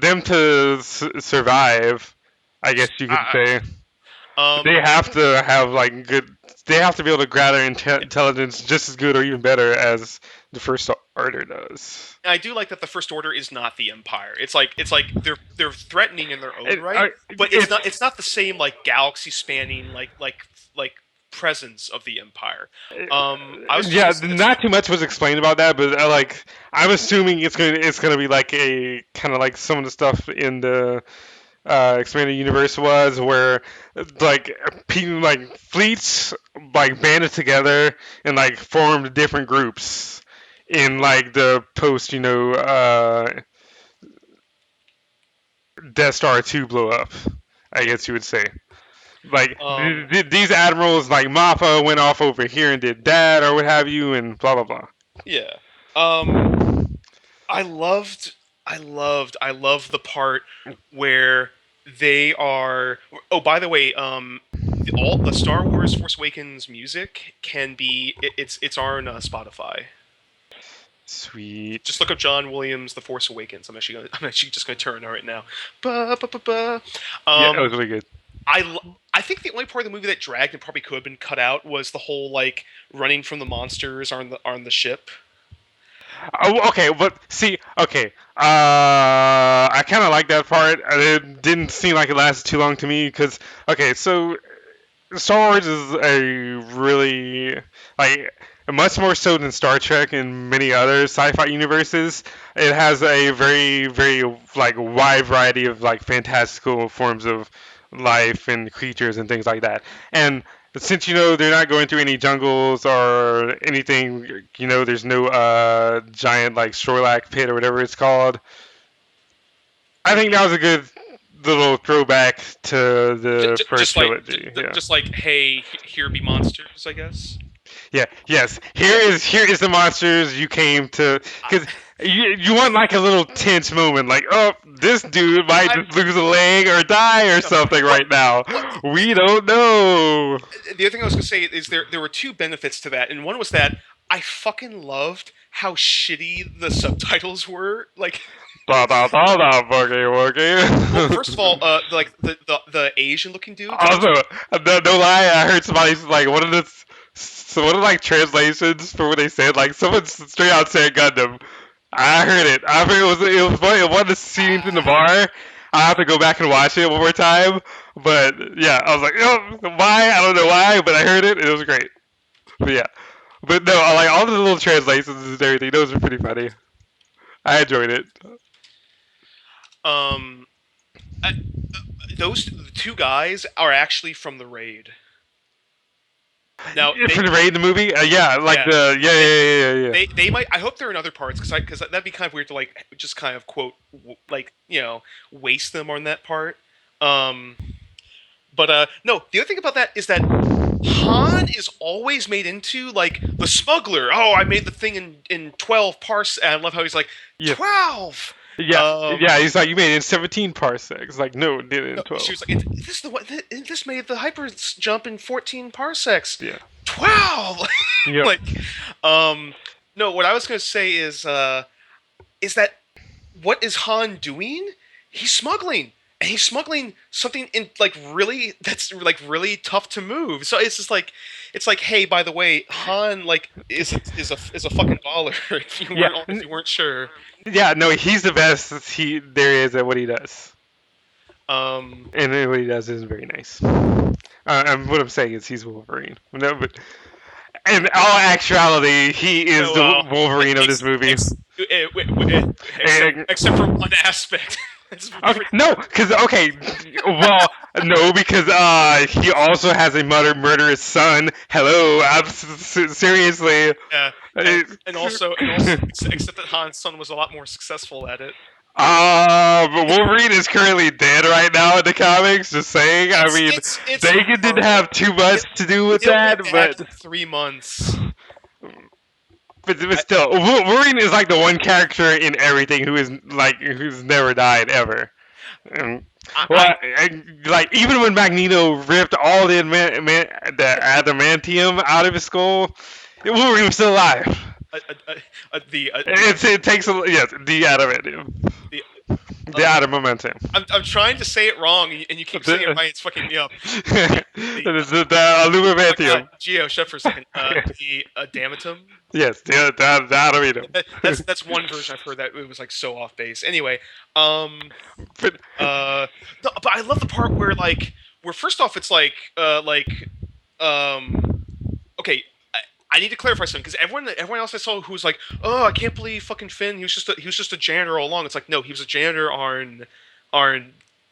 A: them to survive, I guess you could
B: I,
A: say they
B: um,
A: have to have like good. They have to be able to gather intelligence just as good or even better as the first order does.
B: I do like that the First Order is not the Empire. It's like they're threatening in their own
A: It,
B: right, but
A: it's
B: it's not the same like galaxy spanning like presence of the Empire. I was just
A: yeah,
B: gonna say
A: not too much was explained about that, but I'm assuming it's gonna be like a kind of like some of the stuff in the expanded universe was where like people like fleets like banded together and like formed different groups in like the post Death Star 2 blow up, I guess you would say. Like
B: um
A: these admirals like Mappa went off over here and did that or what have you and blah blah blah.
B: yeah. Um, I loved I loved the part where they are. Oh, by the way, all the Star Wars Force Awakens music can be it's on Spotify.
A: Sweet.
B: Just look up John Williams, The Force Awakens. I'm actually just gonna turn it right now. Ba, ba, ba, ba.
A: Yeah, it
B: Um,
A: was really good.
B: I think the only part of the movie that dragged and probably could have been cut out was the whole like running from the monsters on the ship.
A: Oh, okay, but see, okay, I kind of like that part. It didn't seem like it lasted too long to me because, okay, so Star Wars is a really like much more so than Star Trek and many other sci-fi universes. It has a very like wide variety of like fantastical forms of life and creatures and things like that. And since they're not going through any jungles or anything, there's no giant like Snorlax pit or whatever it's called. I think that was a good little throwback to the first trilogy. Yeah.
B: Just like hey, here be monsters, I guess.
A: Yeah. Yes. Here is the monsters you came to, because you want like a little tense moment, like, oh, this dude might
B: I,
A: just lose a leg or die or
B: no,
A: something
B: what
A: right now.
B: what
A: We don't know.
B: the other thing I was gonna say is there were two benefits to that, and one was that I fucking loved how shitty the subtitles were. Like,
A: Da da da da boogie
B: well,
A: woogie.
B: first of all, like the Asian looking dudes, like
A: Also, no lie, I heard somebody's like one of like translations for what they said. Like someone straight out said Gundam. I heard it. I think it was funny. One of the scenes in the bar. I have to go back and watch it one more time. But yeah, I was like, why? I don't know why, but I heard it. And it was great. But yeah, but no, I like all the little translations and everything. Those were pretty funny. I enjoyed it.
B: um, I, those two guys are actually from the raid. Now
A: For the raid in the movie, yeah, like
B: yeah,
A: the yeah
B: they,
A: yeah yeah yeah yeah.
B: they might. I hope they're in other parts because that'd be kind of weird to like just kind of quote like waste them on that part. Um, but no, the other thing about that is that Han is always made into like the smuggler. Oh, I made the thing in 12 parsecs. And I love how he's like
A: Yeah.
B: 12.
A: Yeah, yeah. He's like, you made it in 17 parsecs. Like, no, it did it in
B: No, she
A: 12.
B: was like, this the one. This made the hyper jump in 14 parsecs.
A: Yeah.
B: 12.
A: Yep.
B: like, no. What I was gonna say is that what is Han doing? He's smuggling, and he's smuggling something in like really that's like really tough to move. So it's like, hey, by the way, Han like is a fucking baller.
A: Yeah.
B: If you weren't sure.
A: Yeah. No, he's the best. There is at what he does,
B: Um,
A: and what he does is very nice. And what I'm saying is he's Wolverine. No, but In all actuality, he is the
B: Well,
A: Wolverine of this
B: ex,
A: movie.
B: ex, except
A: And,
B: except for one aspect. That's
A: okay,
B: pretty.
A: no, because okay, well, no, because he also has a murderous son. Hello, seriously.
B: Yeah, and
A: Uh,
B: and also, except that Han's son was a lot more successful at it.
A: But Wolverine is currently dead right now in the comics. Just saying. I mean,
B: It's
A: Dagan didn't
B: Marvel.
A: have too much
B: It,
A: to do with
B: he'll be
A: that,
B: back
A: but
B: in 3 months.
A: but
B: I,
A: still, Wolverine is like the one character in everything who's never died ever. Um,
B: I,
A: well,
B: I'm
A: like even when Magneto ripped all the adamantium out of his skull, Wolverine was still alive.
B: uh, uh, the
A: It takes yes, the adamantium,
B: the
A: the
B: uh,
A: adamantium.
B: I'm trying to say it wrong, and you keep saying it
A: The,
B: right. It's fucking me up. The
A: the
B: Oh my god,
A: aluminum.
B: Geo, shut for a second. The Adamantum.
A: Yes, the adamantium.
B: That's one version I've heard that it was like so off base. Anyway, um,
A: But
B: no, but I love the part where where first off it's um, okay. I need to clarify something because everyone else I saw who was like, oh, I can't believe fucking Finn. He was just a janitor all along. It's like no, he was a janitor on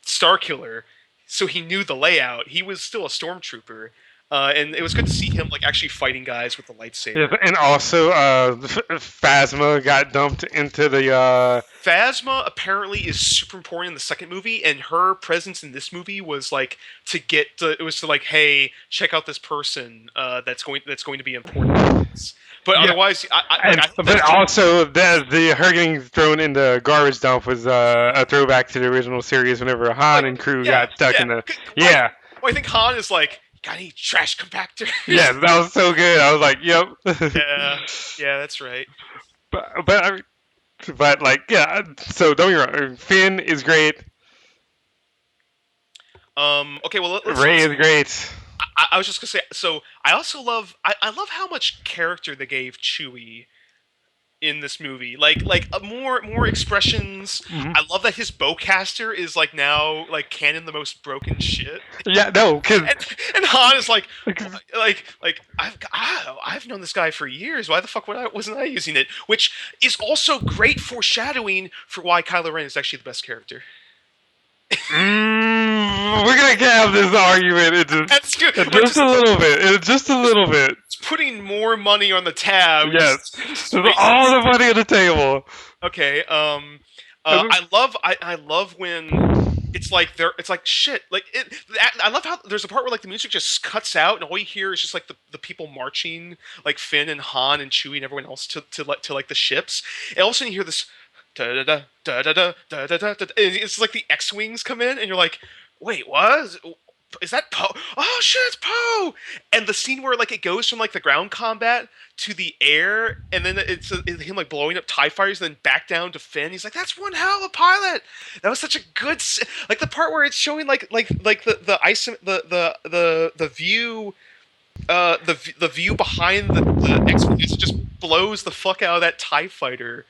B: Starkiller, so he knew the layout. He was still a stormtrooper. And it was good to see him like actually fighting guys with the
A: yes,
B: lightsaber.
A: and also Phasma got dumped into the
B: Phasma apparently is super important in the second movie, and her presence in this movie was like it was to like, hey, check out this person that's going to be important. But
A: yeah.
B: otherwise,
A: And
B: I hope
A: but
B: that's
A: also the her getting thrown in the garbage dump was a throwback to the original series whenever Han
B: like
A: and crew
B: yeah
A: got stuck
B: yeah.
A: in the yeah.
B: I think Han is like, got any trash compactors?
A: Yes, that was so good. I was like, yep.
B: Yeah, yeah, that's right.
A: But but like yeah. So don't get me wrong. Finn is great.
B: Okay, well
A: Ray is great.
B: I was just gonna say. So I also love I love how much character they gave Chewie in this movie. More expressions.
A: Hmm.
B: I love that his bowcaster is like now like canon the most broken shit.
A: Yeah, no, because
B: And Han is I've known this guy for years. Why the fuck wasn't I using it? Which is also great foreshadowing for why Kylo Ren is actually the best character.
A: we're gonna have this argument.
B: That's good.
A: It's
B: We're
A: just a
B: just
A: little bit. It's just a little bit.
B: putting more money on the tab.
A: Yes,
B: Just
A: there's
B: raising.
A: all the money on the table.
B: Okay.
A: And
B: I love when it's like shit. I love how there's a part where like the music just cuts out and all you hear is just like the people marching, like Finn and Han and Chewie and everyone else to like the ships. And all of a sudden you hear this da da da da da da da da da da. It's like the X-wings come in and you're like, wait, what? Is that Poe? Oh shit, it's Poe! And the scene where like it goes from like the ground combat to the air, and then it's him like blowing up Tie fighters, and then back down to Finn. He's like, "That's one hell of a pilot." That was such a good, like the part where it's showing like the ice the view the view behind the X it just blows the fuck out of that Tie fighter.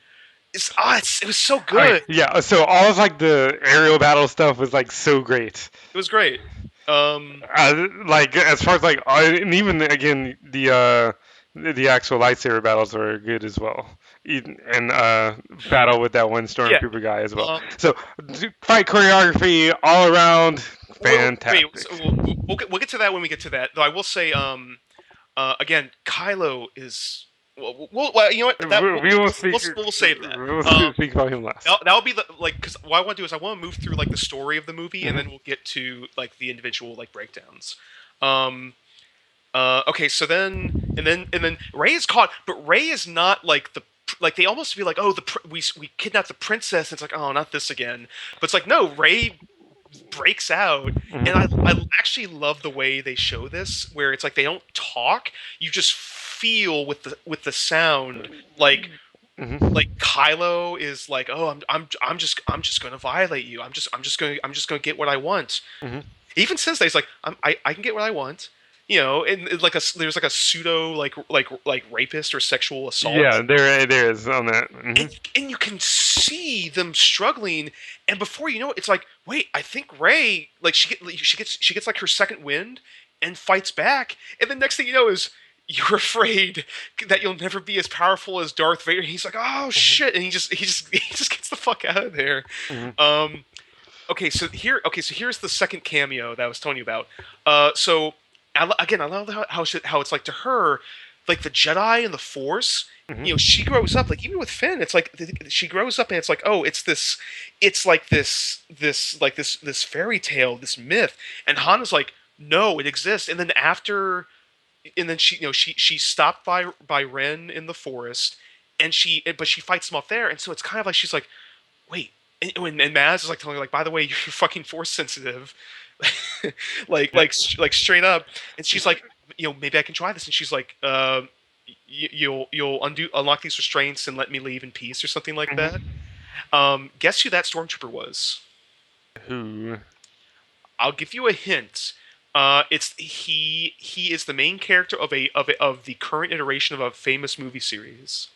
B: It was so
A: okay,
B: good.
A: yeah, so all of like the aerial battle stuff was like so great.
B: It was great. Um,
A: Like as far as like and even again the actual lightsaber battles were good as well. And battle with that one
B: yeah.
A: stormtrooper guy as well.
B: Um,
A: So fight choreography all around
B: Wait,
A: fantastic.
B: so we'll get to that when we get to that. Though I will say, again, Kylo is. Well, you know what? That
A: We will speak.
B: we'll save that.
A: We will speak about him last.
B: That'll be the because what I want to do is I want to move through like the story of the movie, and
A: Mhm.
B: then we'll get to like the individual like breakdowns. Um, okay, so then Ray is caught, but Ray is not like like they almost feel like oh we kidnapped the princess. And it's like oh not this again, but it's like no Ray breaks out, and
A: Mhm.
B: I actually love the way they show this, where it's like they don't talk, you just feel with the sound,
A: Mhm.
B: like Kylo is like, oh, I'm just gonna violate you. I'm just gonna get what I want.
A: Mhm.
B: He even says that he's like, I can get what I want. You know, and there's like a pseudo like rapist or sexual assault,
A: Yeah, there is on that. Mhm.
B: and you can see them struggling, and before you know it, it's like, wait, I think Ray like she gets like her second wind and fights back, and the next thing you know is you're afraid that you'll never be as powerful as Darth Vader. He's like, oh
A: Mhm.
B: shit, and he just gets the fuck out of there.
A: Mhm.
B: Um, okay, so here's the second cameo that I was telling you about. So again, I love how it's like to her, like the Jedi and the Force.
A: Mhm.
B: You know, she grows up like even with Finn. It's like she grows up and it's like, oh, it's like this fairy tale, this myth, and Han is like, no, it exists. And then she she's stopped by Ren in the forest, and but she fights him off there, and so it's kind of like she's like, wait, and Maz is like telling her like, by the way, you're fucking force sensitive,
A: Yep.
B: like straight up, and she's like, maybe I can try this, and she's like, you'll unlock these restraints and let me leave in peace or something like that.
A: Mhm.
B: Guess who that stormtrooper was?
A: Who?
B: I'll give you a hint. It's he is the main character of the current iteration of a famous movie series.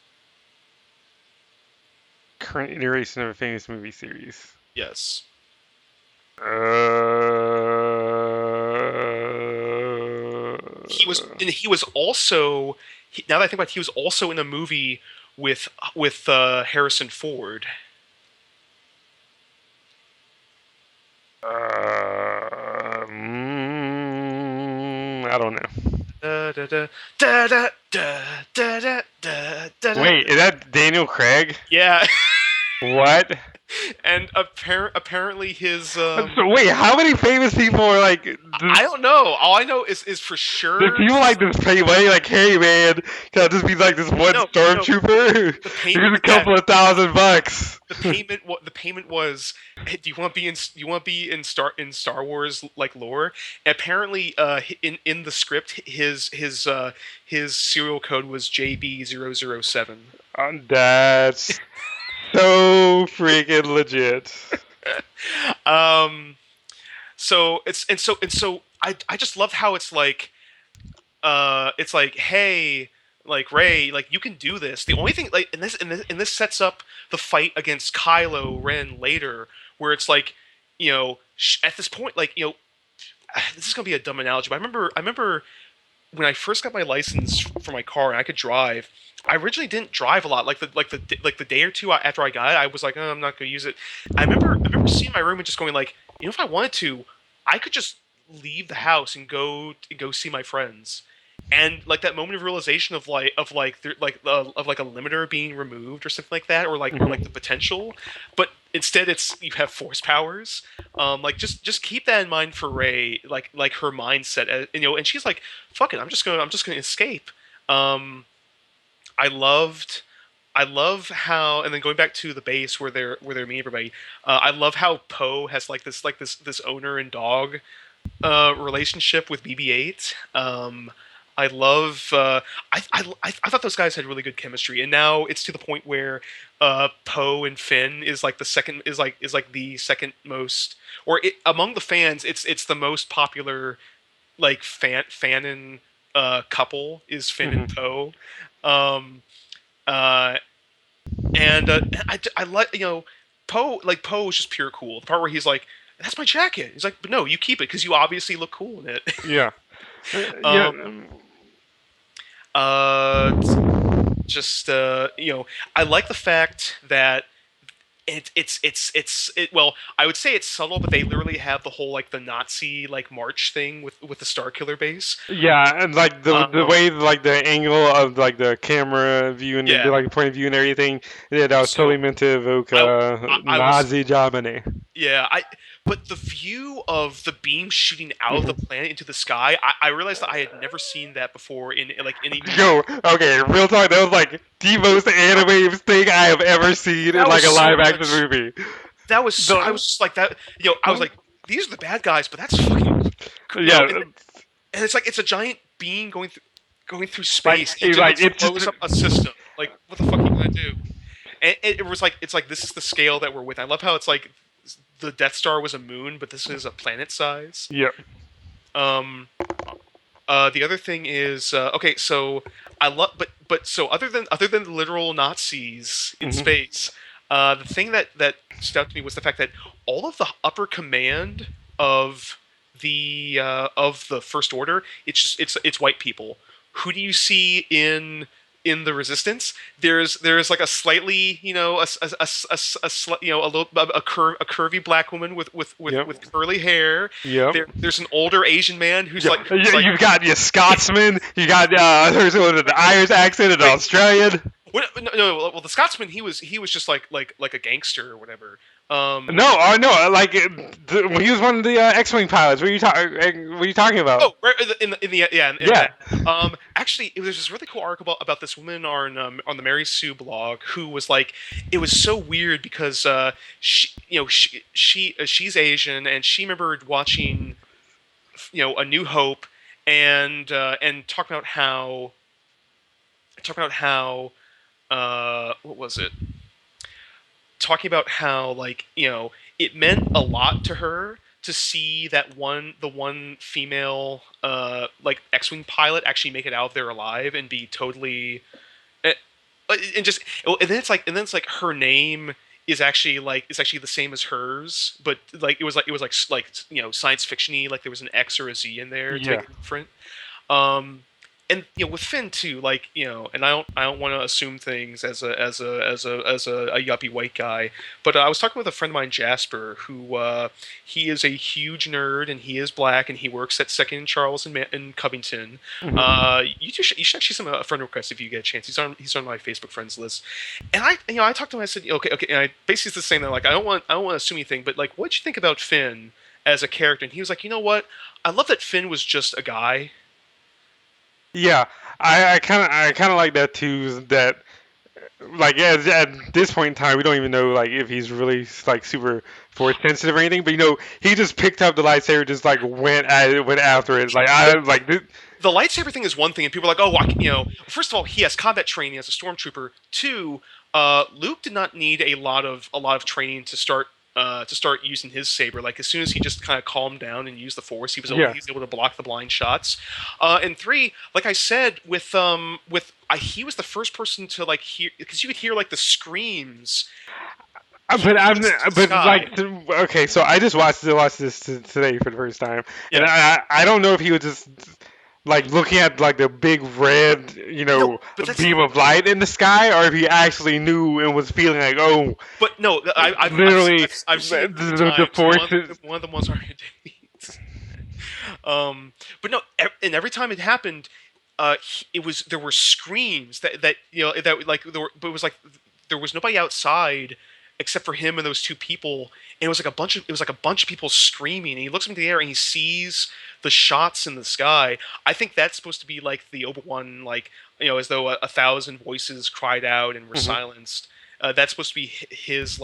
A: Current iteration of a famous movie series.
B: Yes. He was also now that I think about it, he was also in a movie with Harrison Ford.
A: I don't know.
B: Da, da, da, da, da, da, da, da, da, da, da.
A: Wait, is that Daniel Craig?
B: Yeah,
A: What?
B: and apparently his
A: So wait, how many famous people are like?
B: I don't know. All I know is for
A: There's
B: sure.
A: people like this pay money, like, hey man, can I just be like this one
B: No, no.
A: stormtrooper?
B: The payment,
A: Here's a
B: yeah,
A: couple of $1,000.
B: the payment was, hey, do you want to be in Star Wars like lore? And apparently, in the script, his serial code was JB007.
A: That's so freaking legit.
B: Um, so I just love how it's like, hey, like Ray, like you can do this. The only thing, like, and this sets up the fight against Kylo Ren later, where it's like, at this point, like, this is gonna be a dumb analogy, but I remember when I first got my license for my car and I could drive. I originally didn't drive a lot. Like the day or two after I got it, I was like, oh, I'm not gonna use it. I remember seeing my room and just going like, if I wanted to, I could just leave the house and go see my friends. And like that moment of realization of like a limiter being removed or something like that, or like
A: Mhm.
B: the potential, but instead it's you have force powers. Like just keep that in mind for Ray, like her mindset, and she's like, fuck it, I'm just gonna escape. Um, I loved. I love how, and then going back to the base where they're meeting everybody. I love how Poe has this owner and dog relationship with BB-8. I love. I thought those guys had really good chemistry, and now it's to the point where Poe and Finn is like the second is like the second most, among the fans, it's the most popular like fanon couple is Finn and
A: Mhm.
B: Poe. Um, uh, and I like Poe is just pure cool. The part where he's like, "That's my jacket." He's like, "But no, you keep it because you obviously look cool in it."
A: Yeah. Yeah.
B: um, uh, just I like the fact that well, I would say it's subtle, but they literally have the whole like the Nazi like march thing with the Star Killer base.
A: Yeah, and like the
B: Um,
A: way like the angle of like the camera view and
B: yeah.
A: the like point of view and everything, yeah, that was totally
B: So
A: meant to evoke
B: I was
A: Nazi Germany.
B: yeah I but the view of the beam shooting out of the
A: Mhm.
B: planet into the sky, I realized that I had never seen that before in like any movie.
A: Yo, okay, real talk. That was like the most animated thing I have ever seen in
B: That was
A: like a
B: so
A: live action
B: much.
A: movie.
B: I
A: The
B: was just like that. I was like, these are the bad guys, but that's fucking
A: yeah,
B: and it's like it's a giant beam going through
A: like
B: space and
A: it,
B: it
A: like
B: just
A: it's just
B: blows up a system. Like, what the fuck are you gonna do? And it was like it's like this is the scale that we're with. I love how it's like the Death Star was a moon, but this is a planet size.
A: yeah.
B: Um, the other thing is okay. So I love, but so other than the literal Nazis in
A: Hmm.
B: space, the thing that stood out to me was the fact that all of the upper command of the First Order, it's white people. who do you see in the Resistance? There's like a slightly, a little a curvy black woman
A: Yep.
B: with curly hair.
A: Yep.
B: There's an older Asian man
A: Yeah,
B: who's like
A: you've got your Scotsman, you got there's the Irish accent, and
B: wait.
A: Australian.
B: No, well, the Scotsman, he was just like a gangster or whatever.
A: No, no, like when he was one of the X-wing pilots. What are you talking about?
B: Oh, right in
A: Yeah.
B: that. Actually, there's this really cool article about this woman on the Mary Sue blog who was like, it was so weird because she's Asian and she remembered watching A New Hope and talking about how what was it? Talking about how like it meant a lot to her to see the one female like X-wing pilot actually make it out of there alive and be totally eh, and just and then it's like her name is actually the same as hers, but like it was like science fictiony, like there was an X or a Z in there to make
A: Yeah.
B: it different. Um, and with Finn too, like and I don't want to assume things as a yuppie white guy, but I was talking with a friend of mine, Jasper, who he is a huge nerd and he is black and he works at Second and Charles in Covington.
A: Hmm.
B: You should actually send him a friend request if you get a chance. He's on my Facebook friends list, and I talked to him. I said okay, and I basically the same thing. Like I don't want to assume anything, but like what'd you think about Finn as a character? And he was like, you know what? I love that Finn was just a guy.
A: Yeah, I kind of like that too. That like at this point in time, we don't even know like if he's really like super force sensitive or anything. But he just picked up the lightsaber, just like went after it. Like I like this.
B: The lightsaber thing is one thing, and people are like, first of all, he has combat training as a stormtrooper. Two, Luke did not need a lot of training to start using his saber. Like as soon as he just kind of calmed down and used the Force,
A: Yeah.
B: he was able to block the blind shots. And three, like I said, he was the first person to like hear because you could hear like the screams. He
A: But I'm
B: was to the
A: but
B: sky.
A: like okay, so I just watched this today for the first time, and
B: Yeah.
A: I don't know if he was just like looking at like the big red
B: No, but that's
A: beam of light in the sky, or if he actually knew and was feeling like, oh,
B: but no.
A: literally
B: I've seen it three
A: the
B: times.
A: force is.
B: One of them was already. But no, and every time it happened, it was there were screams that that like but it was like there was nobody outside except for him and those two people, and it was like a bunch of people screaming. And he looks into the air and he sees the shots in the sky. I think that's supposed to be like the Obi-Wan, like as though a thousand voices cried out and were
A: Mhm.
B: silenced. That's supposed to be his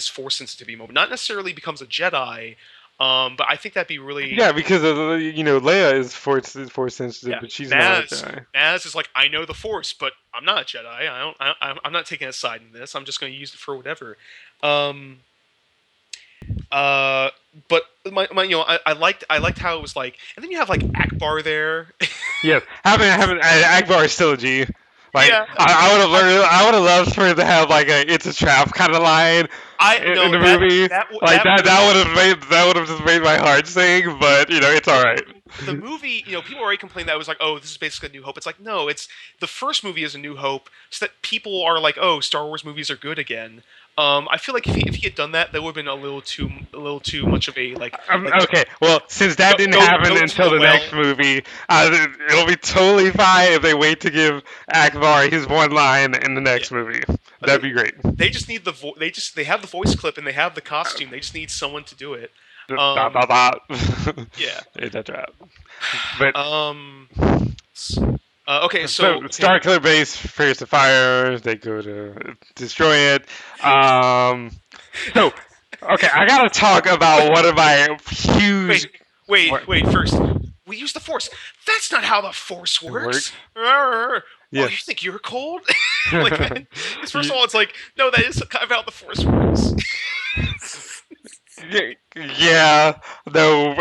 B: force sensitivity moment. Not necessarily becomes a Jedi, but I think that'd be really.
A: Yeah, because Leia is force sensitive,
B: Yeah,
A: but she's not a Jedi.
B: Maz is like, I know the Force, but I'm not a Jedi. I'm not taking a side in this. I'm just going to use it for whatever. Um, uh, but I liked how it was like, and then you have like Akbar there.
A: Yes, having Akbar is still a G. Like
B: Yeah,
A: I would have loved for it to have like a "it's a trap" kind of line
B: I
A: in
B: no
A: the movie. Like
B: that
A: that would have just made my heart sing. But it's all right.
B: the movie, people already complained that it was like, oh, this is basically a New Hope. It's like, no, it's the first movie is a New Hope, so that people are like, oh, Star Wars movies are good again. I feel like if he had done that, that would have been a little too much of a like
A: Okay, well, since that didn't happen
B: go to
A: until
B: the
A: the
B: well.
A: next movie, it'll be totally fine if they wait to give Akbar his one line in the
B: Yeah,
A: next movie. That'd
B: they
A: be great.
B: they just need they have the voice clip and they have the costume. They just need someone to do it.
A: Dot, dot,
B: Um,
A: dot.
B: yeah.
A: That's right. But
B: Um. Okay, so
A: so Star Killer Base fears the fire. They go to destroy it. Um. So okay, I gotta talk about one of my
B: wait,
A: huge. What
B: wait. First, we use the Force. That's not how the Force
A: it
B: works.
A: works?
B: Oh,
A: Yes.
B: you think you're cold? Like, because first of all, it's like, no, that is kind of how the Force works.
A: Yeah, though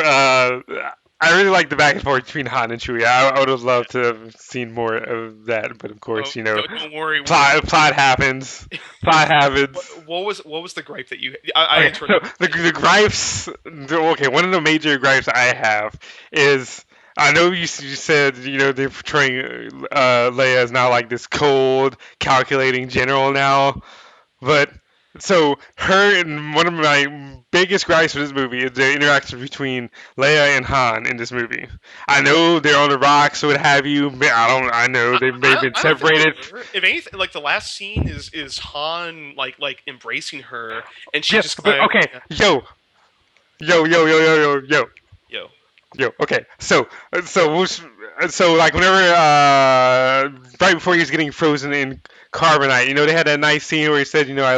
A: I really like the back and forth between Han and Chewie. I would have loved to have seen more of that, but of
B: Oh,
A: course,
B: don't worry.
A: plot happens. Plot happens.
B: What was the gripe that you? I
A: Okay, so
B: interrupted.
A: the gripes. Okay, one of the major gripes I have is I know you said they're portraying Leia as now like this cold, calculating general now, but so her and one of my biggest gripes with this movie is the interaction between Leia and Han in this movie. I know they're on the rocks, or what have you. I don't. I know they may have been
B: I don't think they
A: separated.
B: were. If anything, like the last scene is Han like embracing her, and she
A: Yes,
B: just
A: but
B: kind of
A: okay, yo.
B: yo.
A: Yo, okay. So like whenever right before he was getting frozen in carbonite, they had that nice scene where he said, I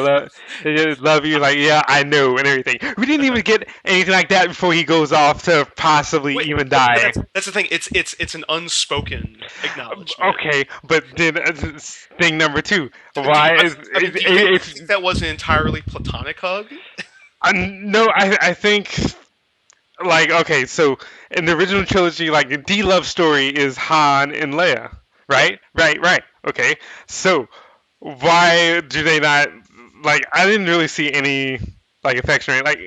A: love you, like yeah, I know, and everything. We didn't even get anything like that before he goes off to possibly
B: Wait,
A: even
B: but
A: die.
B: that's the thing. It's an unspoken acknowledgement.
A: Okay, but then thing number two,
B: Do you,
A: why is
B: I mean, do you think that was an entirely platonic hug?
A: no, I think like okay, so in the original trilogy, like the love story is Han and Leia,
B: Yep.
A: right. Okay, so why do they not like? I didn't really see any like affection. Like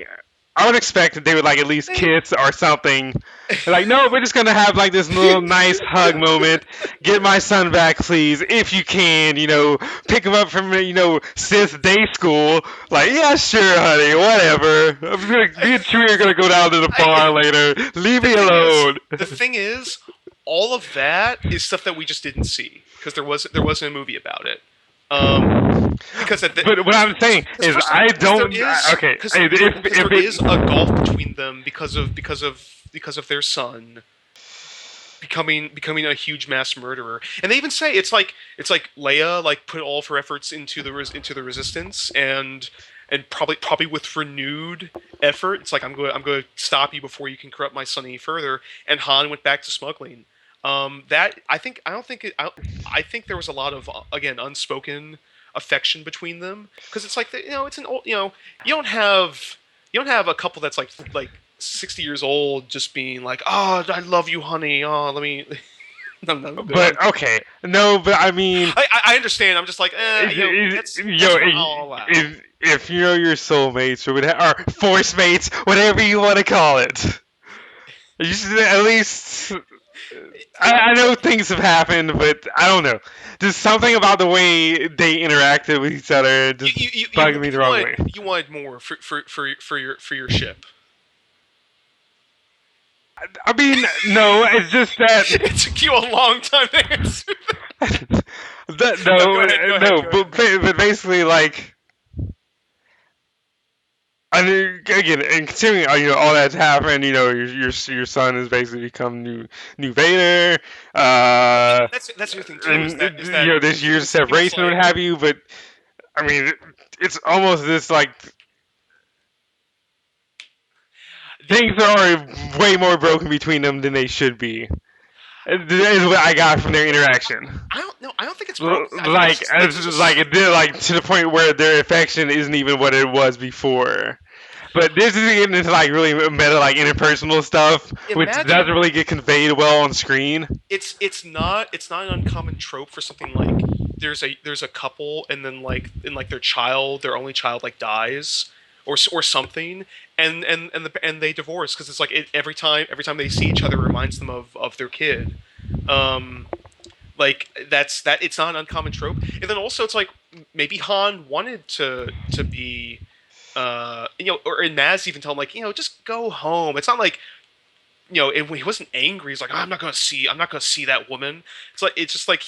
A: I would expect that they would like at least
B: They,
A: kiss or something. They're like, no, we're just gonna have like this little nice hug moment. Get my son back, please, if you can. Pick him up from Sith day school. Like, yeah, sure, honey, whatever. Me and Chewie are gonna go down to the
B: I,
A: bar later. Leave
B: the
A: me
B: thing is,
A: alone.
B: the thing is, all of that is stuff that we just didn't see because there wasn't a movie about it. Um, because
A: But what I'm saying
B: because
A: is,
B: first off,
A: I
B: because there
A: don't.
B: is
A: Okay,
B: because
A: if
B: there is
A: it
B: a gulf between them because of their son becoming a huge mass murderer. And they even say it's like Leia like put all of her efforts into into the resistance and probably with renewed effort. It's like I'm going to stop you before you can corrupt my son any further. And Han went back to smuggling. That I don't think I think there was a lot of again unspoken affection between them because it's like it's an old you don't have a couple that's like 60 years old just being like, oh, I love you, honey, oh, let me no, go on.
A: but okay, no, but I mean,
B: I understand. I'm just like, that's all allow.
A: if you know your soulmates or whatever, or force mates, whatever you want to call it, you should at least. I know things have happened, but I don't know. Just something about the way they interacted with each other just bugged me the wrong way.
B: You wanted more for your ship.
A: I mean, no, it's just that.
B: It took you a long time to answer.
A: that
B: No,
A: no,
B: go ahead.
A: but basically, like, I mean, again, and considering all that's happened, your son has basically become new Vader,
B: That's your thing too.
A: and
B: Is that
A: this year's
B: he was
A: separation,
B: like
A: what have you. But I mean, it's almost this like
B: the
A: things are way more broken between them than they should be. Is what I got from their interaction.
B: I don't know. I don't think it's broken. I think it's
A: Like,
B: just like there's
A: like
B: just
A: it did, like to the point where their affection isn't even what it was before. But this is getting into like really meta, like interpersonal stuff, which
B: imagine
A: doesn't really get conveyed well on screen.
B: it's not an uncommon trope for something like there's a couple and then like their only child like dies or something and they divorce because it's like every time they see each other it reminds them of their kid. Um, like that it's not an uncommon trope. And then also it's like maybe Han wanted to be or and Maz even tell him like just go home. It's not like he wasn't angry. He's like, oh, I'm not gonna see that woman. It's just like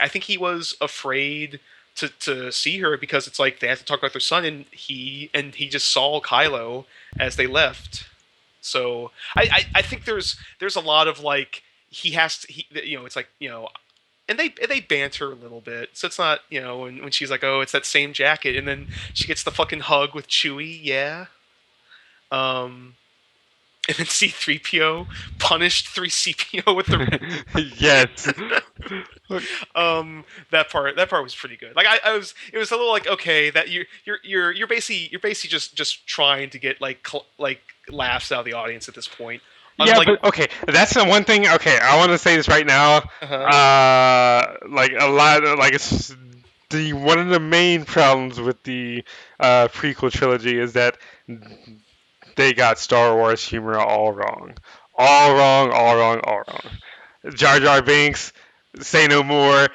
B: I think he was afraid to see her because it's like they had to talk about their son, and he just saw Kylo as they left. So I think there's a lot of like he has to it's like and they banter a little bit. So it's not when she's like, oh, it's that same jacket, and then she gets the fucking hug with Chewie, yeah. Um, and then C-3PO punished 3CPO with the
A: Yes.
B: that part was pretty good. Like I was it was a little like okay that you're basically just trying to get like like laughs out of the audience at this point.
A: Yeah,
B: Unlike
A: but okay, that's the one thing. Okay, I want to say this right now.
B: uh
A: Like a lot, like it's the one of the main problems with the prequel trilogy is that they got Star Wars humor all wrong. All wrong, all wrong, all wrong. Jar Jar Binks, Say No More.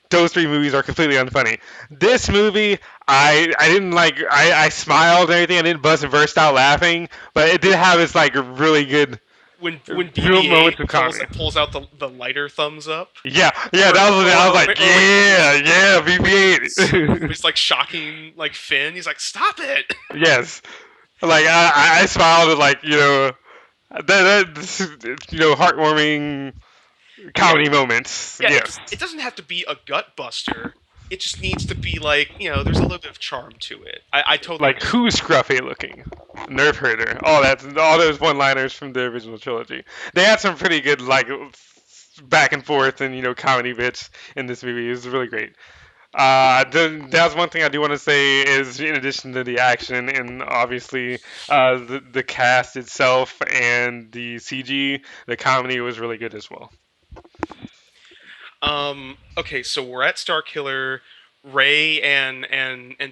A: Those three movies are completely unfunny. This movie, I didn't like. I smiled and everything. I didn't bust and burst out laughing, but it did have its like really good
B: When
A: real
B: BB-8
A: moments of comedy.
B: pulls out the lighter thumbs up,
A: Yeah, yeah,
B: or
A: that was. I was like,
B: when
A: yeah, yeah,
B: he's
A: BB-8.
B: like shocking like Finn. He's like, "Stop it!"
A: Yes, like I smiled at like that's heartwarming
B: Yeah,
A: comedy moments.
B: yeah.
A: Yes.
B: It doesn't have to be a gut buster. It just needs to be like, there's a little bit of charm to it. I totally
A: Like
B: understand.
A: who's scruffy looking? Nerf herder. All those one-liners from the original trilogy. They had some pretty good like back and forth and comedy bits in this movie. It was really great. That's one thing I do want to say is in addition to the action and obviously the cast itself and the CG, the comedy was really good as well.
B: Okay, so we're at Starkiller. Ray and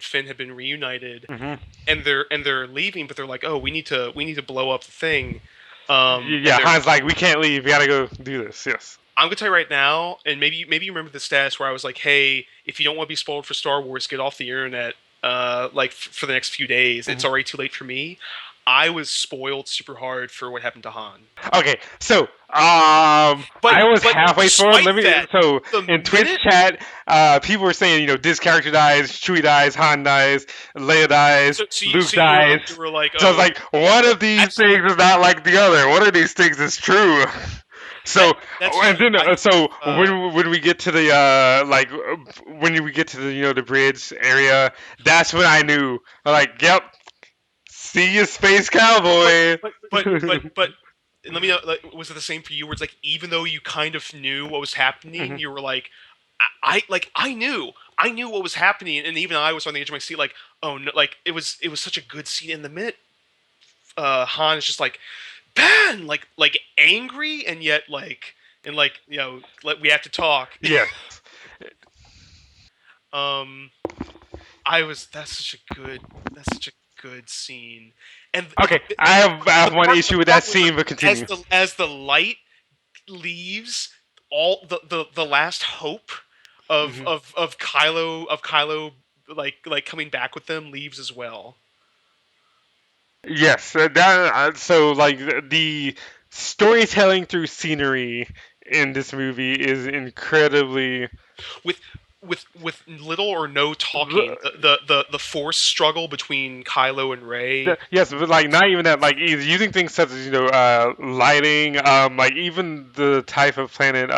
B: Finn have been reunited,
A: Hmm.
B: and they're leaving, but they're like, "Oh, we need to blow up the thing." And
A: Yeah,
B: they're
A: Han's like, we can't leave. We gotta go do this. Yes.
B: I'm gonna tell you right now, and maybe you remember the status where I was like, "Hey, if you don't want to be spoiled for Star Wars, get off the internet. Like for the next few days. It's
A: Mhm.
B: already too late for me." I was spoiled super hard for what happened to Han.
A: Okay, so
B: But
A: I was
B: but
A: halfway spoiled.
B: despite
A: Let me
B: that,
A: so
B: the
A: in Twitch
B: minute
A: chat, people were saying, this character dies, Chewie dies, Han dies, Leia dies, Luke
B: you
A: dies.
B: were like,
A: So I was
B: "Oh,
A: like, one of these
B: that's
A: things is not like the other. One of these things is true.
B: that
A: So
B: that's
A: and
B: funny."
A: then so
B: Uh,
A: when we get to the when we get to the the bridge area, that's when I knew. I'm like, yep, see you, space
B: but
A: cowboy.
B: but and let me know. Like, was it the same for you? Where it's like, even though you kind of knew what was happening,
A: Mhm.
B: you were like, I knew what was happening, and even I was on the edge of my seat, like, oh no, like it was such a good scene. In the minute, Han is just like, Ben, like angry, and yet like we have to talk.
A: Yes.
B: um, I was that's such a good scene, and
A: Okay, I
B: the
A: have one
B: the
A: issue with that
B: part where
A: scene, but continue.
B: as the light leaves, all the last hope of
A: Hmm.
B: Kylo like coming back with them leaves as well.
A: Yes, that so like the storytelling through scenery in this movie is incredibly.
B: with with little or no talking, the force struggle between Kylo and Rey,
A: Yes, but like not even that. Like using things such as lighting, like even the type of planet,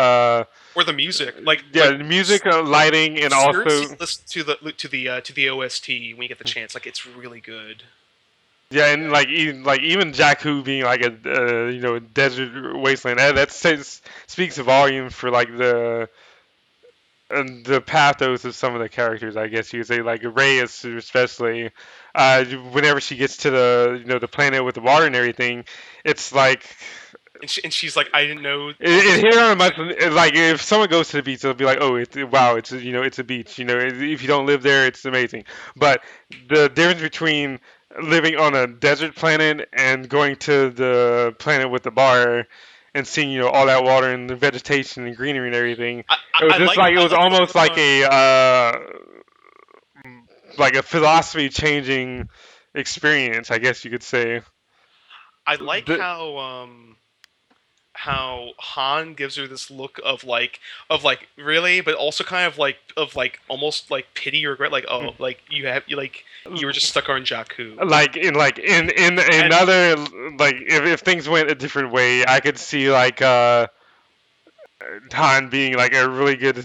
B: or the music,
A: yeah, music, lighting, and
B: seriously
A: also
B: listen to the OST when you get the chance. Like, it's really good.
A: yeah, and like even Jakku being like a desert wasteland, that says, speaks volumes for like the and the pathos of some of the characters. I guess you could say like Reyes especially. Whenever she gets to the the planet with the water and everything, it's like
B: And she's like, I didn't know all
A: it
B: this.
A: hit on a much like if someone goes to the beach, they'll be like, oh, it's wow, it's it's a beach. If you don't live there, it's amazing. But the difference between living on a desert planet and going to the planet with the bar and seeing all that water and the vegetation and greenery and everything, it was just like it
B: I
A: was
B: like the
A: almost
B: look on.
A: like a philosophy changing experience, I guess you could say.
B: I like
A: The,
B: how Han gives her this look of like really, but also kind of like almost like pity or regret. Like, oh, like you were just stuck on Jakku.
A: in
B: And
A: another like if things went a different way, I could see like Han being like a really good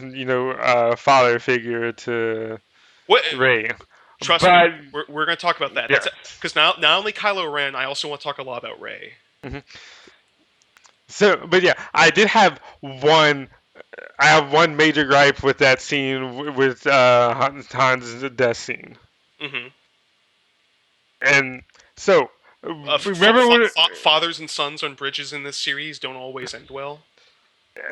A: father figure to
B: what?
A: Rey.
B: Trust me,
A: But
B: we're gonna talk about that. That's
A: yes.
B: because now not only Kylo Ren, I also want to talk a lot about Rey.
A: Mhm. So, but yeah, I did have one. I have one major gripe with that scene with Han's death scene,
B: Hmm.
A: and so remember when?
B: Fathers and sons on bridges in this series don't always end well.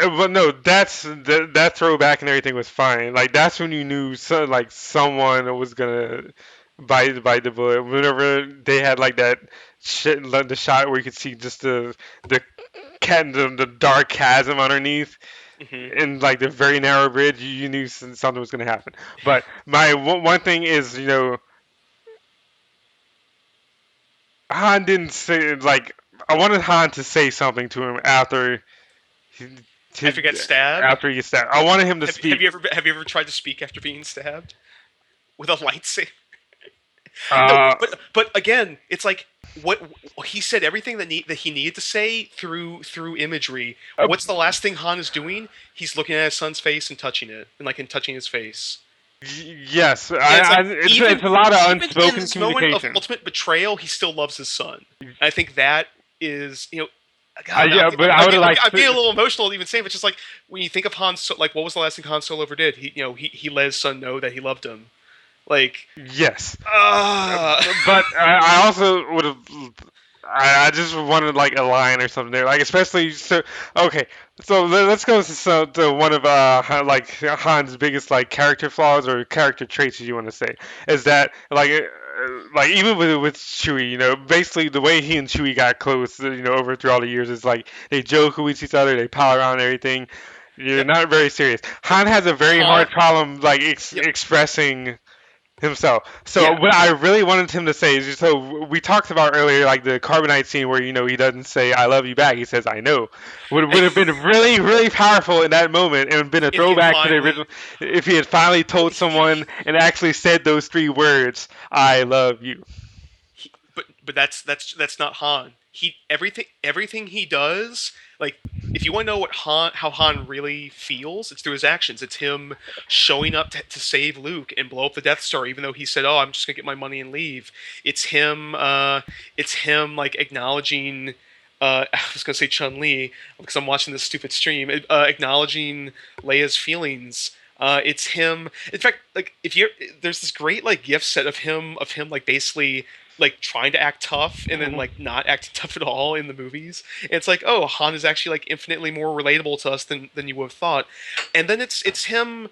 A: But no, that throwback and everything was fine. Like that's when you knew like someone was gonna by the bullet. Whenever they had like that shit, like the shot where you could see just the the dark chasm underneath,
B: Hmm.
A: in like the very narrow bridge, you knew something was going to happen. But my one thing is, Han didn't say like I wanted Han to say something to him he,
B: After
A: to,
B: you get stabbed,
A: after he stabbed. I wanted him to
B: have
A: speak.
B: you ever tried to speak after being stabbed with a lightsaber? No,
A: Uh,
B: but again, it's like what he said everything that he needed to say through imagery.
A: uh,
B: What's the last thing Han is doing? He's looking at his son's face and touching it, and touching his face.
A: yes,
B: And it's like
A: it's a lot of
B: even in
A: unspoken
B: this moment of
A: communication.
B: ultimate betrayal, he still loves his son. And I think that is, God,
A: Yeah, but I would have liked
B: I'm being a
A: to.
B: little emotional even saying, but just like when you think of like what was the last thing Han Solo ever did? He let his son know that he loved him. Like,
A: Yes,
B: ah,
A: but I also would have. I just wanted like a line or something there, like especially so. Okay, so let's go to one of like Han's biggest like character flaws or character traits, as you want to say, is that like even with Chewie, basically the way he and Chewie got close, over through all the years is like they joke with each other, they pal around and everything. You're
B: yep.
A: not very serious.
B: But
A: Han has a very
B: Han,
A: hard problem like
B: yep,
A: expressing himself. So
B: yeah.
A: what I really wanted him to say is, so we talked about earlier, like the carbonite scene where he doesn't say "I love you" back. He says "I know." Would have been really really powerful in that moment and been a
B: If he had
A: throwback to the original
B: finally,
A: if he had finally told someone and actually said those three words, "I love you."
B: but that's not Han. He everything he does, like if you want to know how Han really feels, it's through his actions. It's him showing up to save Luke and blow up the Death Star, even though he said, "Oh, I'm just gonna get my money and leave." It's him. It's him like acknowledging. I was gonna say Chun Li because I'm watching this stupid stream. Acknowledging Leia's feelings. It's him. In fact, like if you there's this great like gift set of him like basically like trying to act tough and then
A: Mhm.
B: like not acting tough at all in the movies. And it's like, oh, Han is actually like infinitely more relatable to us than you would have thought. And then it's him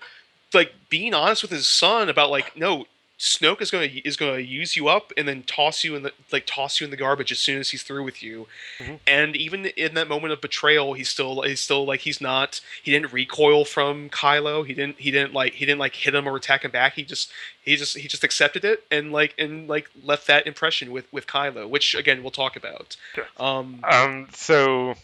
B: like being honest with his son about like, no, Snoke is gonna use you up and then toss you in the garbage as soon as he's through with you.
A: Mhm.
B: And even in that moment of betrayal, he's still like he didn't recoil from Kylo. He didn't like hit him or attack him back. He just accepted it and like left that impression with Kylo, which again we'll talk about.
A: Sure.
B: Um,
A: So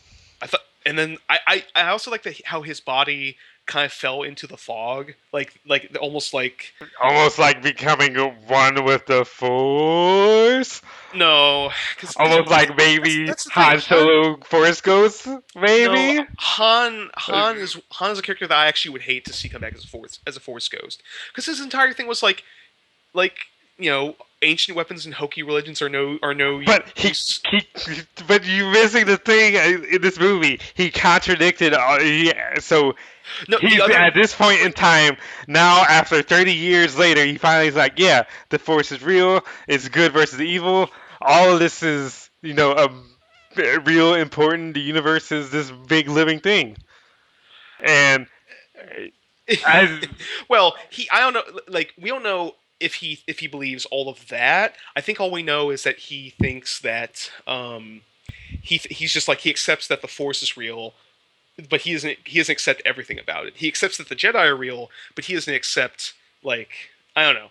B: I thought, and then I also like how his body kind of fell into the fog, like almost like
A: almost like becoming one with the Force.
B: no, because
A: Almost like maybe
B: that's the thing.
A: Han Solo Force Ghost,
B: No,
A: maybe.
B: Han is a character that I actually would hate to see come back as a force ghost because his entire thing was like ancient weapons and hokey religions are no
A: But
B: use.
A: but you missing the thing in this movie. He contradicted. So
B: No, the
A: he's
B: other
A: at this point in
B: like
A: time now. After 30 years later, he finally is like, yeah, the Force is real. It's good versus evil. All of this is, a real important. The universe is this big living thing, and I
B: well, he I don't know like we don't know if he believes all of that. I think all we know is that he thinks that he's just like he accepts that the force is real, but he doesn't accept everything about it. He accepts that the Jedi are real, but he doesn't accept like I don't know.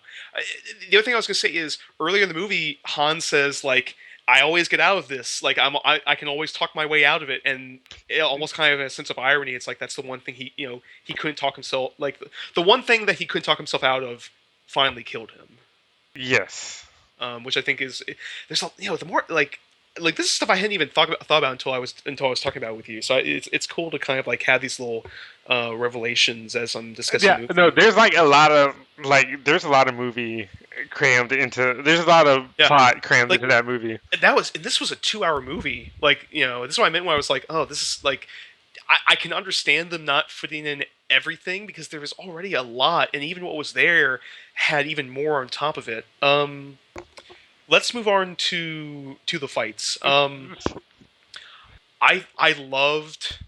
B: The other thing I was gonna say is earlier in the movie, Han says like I always get out of this. Like I can always talk my way out of it, and almost kind of a sense of irony. It's like that's the one thing he couldn't talk himself like the one thing that he couldn't talk himself out of finally killed him.
A: yes.
B: Which I think is there's the more like this is stuff I hadn't even thought about until I was talking about it with you. So it's cool to kind of like have these little revelations as I'm discussing
A: Yeah,
B: the
A: no,
B: movie.
A: there's like a lot of there's a lot of movie crammed into there's a lot of
B: Yeah,
A: plot crammed
B: like
A: into that movie.
B: and this was a 2 hour movie. Like this is what I meant when I was like, oh, this is like I can understand them not fitting in everything because there was already a lot, and even what was there had even more on top of it. Let's move on to the fights. I loved